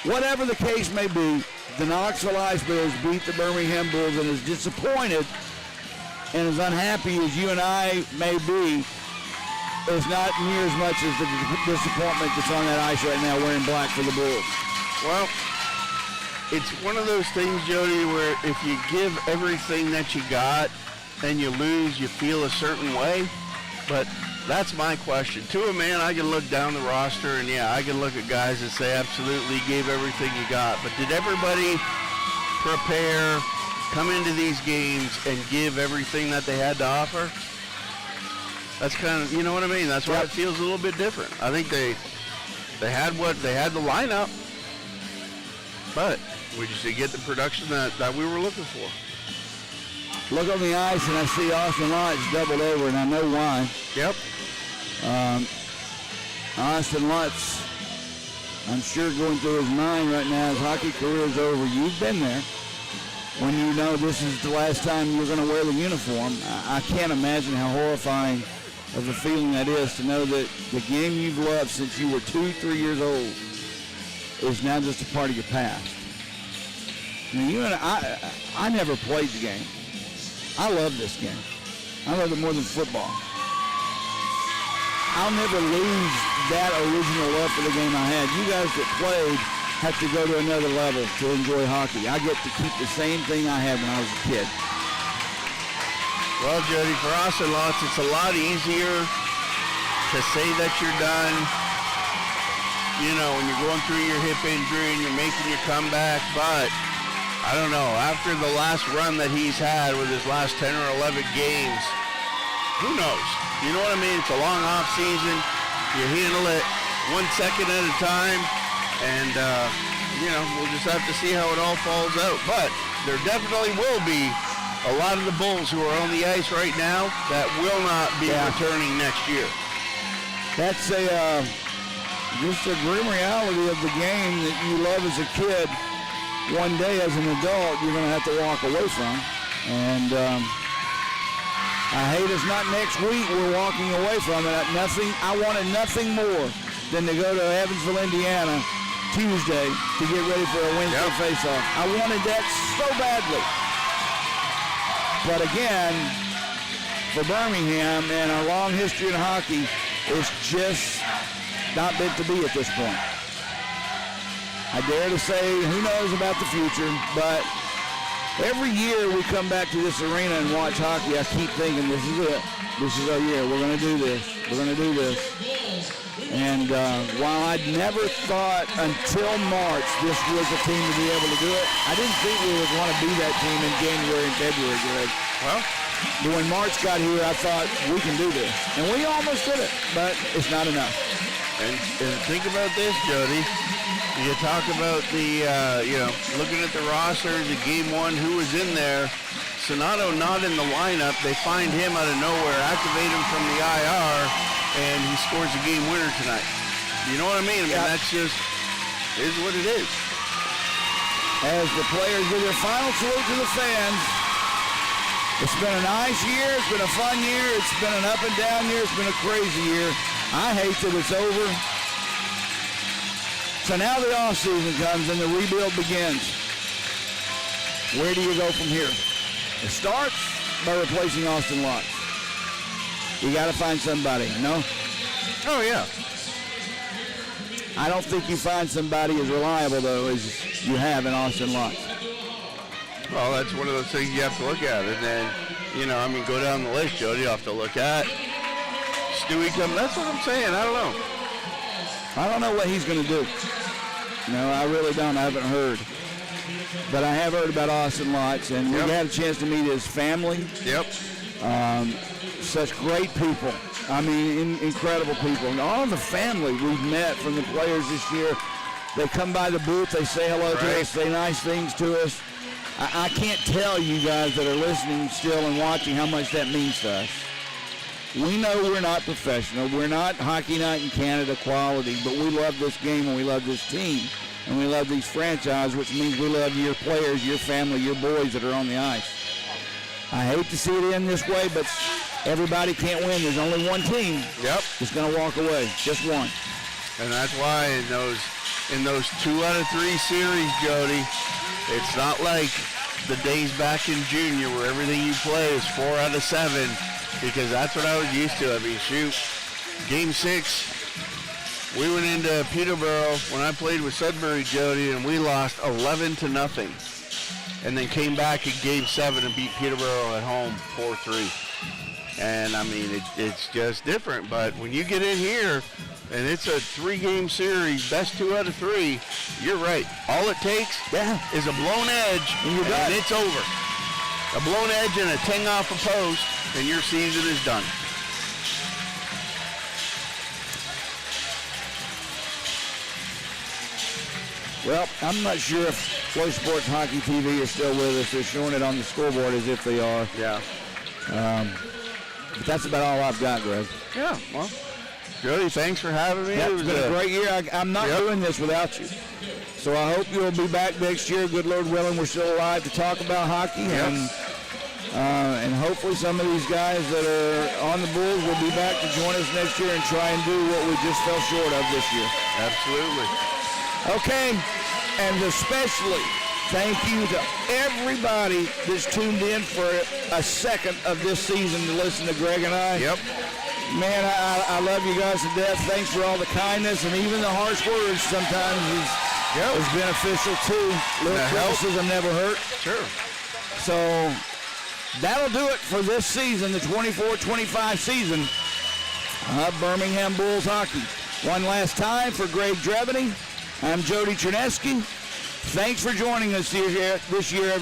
whatever the case may be, the Knoxville Ice Bears beat the Birmingham Bulls, and as disappointed and as unhappy as you and I may be, it's not near as much as the disappointment that's on that ice right now wearing black for the Bulls. Well, it's one of those things, Jody, where if you give everything that you got and you lose, you feel a certain way. But that's my question. To a man, I can look down the roster, and I can look at guys and say, absolutely, gave everything you got. But did everybody prepare come into these games and give everything that they had to offer, that's kind of, you know what I mean? That's why it feels a little bit different. I think they had the lineup, but we just didn't get the production that we were looking for. Look on the ice, and I see Austin Lutz doubled over, and I know why. Yep. Austin Lutz, I'm sure going through his mind right now, his hockey career is over. You've been there. When you know this is the last time you're going to wear the uniform, I can't imagine how horrifying of a feeling that is to know that the game you've loved since you were 2-3 years old is now just a part of your past. I mean, you and I never played the game. I love this game. I love it more than football. I'll never lose that original love for the game I had. You guys that played have to go to another level to enjoy hockey. I get to keep the same thing I had when I was a kid. Well, Jody, for Austin Lutz, it's a lot easier to say that you're done, you know, when you're going through your hip injury and you're making your comeback, but I don't know, after the last run that he's had with his last 10 or 11 games, who knows? You know what I mean? It's a long off season. You handle it 1 second at a time, and, you know, we'll just have to see how it all falls out. But there definitely will be a lot of the Bulls who are on the ice right now that will not be returning next year. That's just a grim reality of the game that you love as a kid. One day as an adult, you're going to have to walk away from. And I hate it's not next week we're walking away from it. I wanted nothing more than to go to Evansville, Indiana, Tuesday to get ready for a Wednesday face-off. I wanted that so badly. But again, for Birmingham and our long history in hockey, it's just not meant to be at this point. I dare to say, who knows about the future, but every year we come back to this arena and watch hockey, I keep thinking, this is it. This is our year. We're going to do this. We're going to do this. And while I'd never thought until March this was a team to be able to do it, I didn't think we would want to be that team in January and February, Greg. Well, when March got here, I thought, we can do this. And we almost did it, but it's not enough. and think about this, Jody. You talk about the, you know, looking at the roster, the game one, who was in there. Sonato not in the lineup. They find him out of nowhere, activate him from the IR, and he scores a game winner tonight. You know what I mean? I mean, that's just, is what it is. As the players give their final salute to the fans, it's been a nice year. It's been a fun year. It's been an up and down year. It's been a crazy year. I hate that it's over. So now the off season comes and the rebuild begins. Where do you go from here? It starts by replacing Austin Lutz. You got to find somebody, no? Oh, yeah. I don't think you find somebody as reliable, though, as you have in Austin Lutz. Well, that's one of those things you have to look at. And then, you know, I mean, go down the list, Jody, you have to look at. Stewie come. That's what I'm saying. I don't know. I don't know what he's going to do. No, I really don't. I haven't heard. But I have heard about Austin Lutz, and we had a chance to meet his family. Yep. Such great people. I mean, incredible people. And all the family we've met from the players this year, they come by the booth, they say hello to us, say nice things to us. I can't tell you guys that are listening still and watching how much that means to us. We know we're not professional. We're not Hockey Night in Canada quality, but we love this game and we love this team. And we love these franchises, which means we love your players, your family, your boys that are on the ice. I hate to see it end this way, but everybody can't win. There's only one team that's going to walk away, just one. And that's why in those 2 out of 3 series, Jody, it's not like the days back in junior where everything you play is 4 out of 7, because that's what I was used to. I mean, shoot, Game 6, we went into Peterborough when I played with Sudbury, Jody, and we lost 11-0, and then came back in Game 7 and beat Peterborough at home 4-3. And I mean, it's just different. But when you get in here and it's a 3-game series, best 2 out of 3, you're right. All it takes is a blown edge, and it's over. A blown edge and a ting off a post, and your season is done. Well, I'm not sure if Flow Sports Hockey TV is still with us. They're showing it on the scoreboard as if they are. Yeah. But that's about all I've got, Greg. Yeah, well, Jody, thanks for having me. It's been a great year. I'm not doing this without you. So I hope you'll be back next year. Good Lord willing, we're still alive to talk about hockey. And hopefully some of these guys that are on the Bulls will be back to join us next year and try and do what we just fell short of this year. Absolutely. Okay, and especially thank you to everybody that's tuned in for a second of this season to listen to Greg and I. Yep. Man, I love you guys to death. Thanks for all the kindness and even the harsh words sometimes is beneficial too. Little criticism never hurt. Sure. So that'll do it for this season, the 24-25 season of Birmingham Bulls hockey. One last time for Greg Dreveny, I'm Jody Cherneski. Thanks for joining us this year.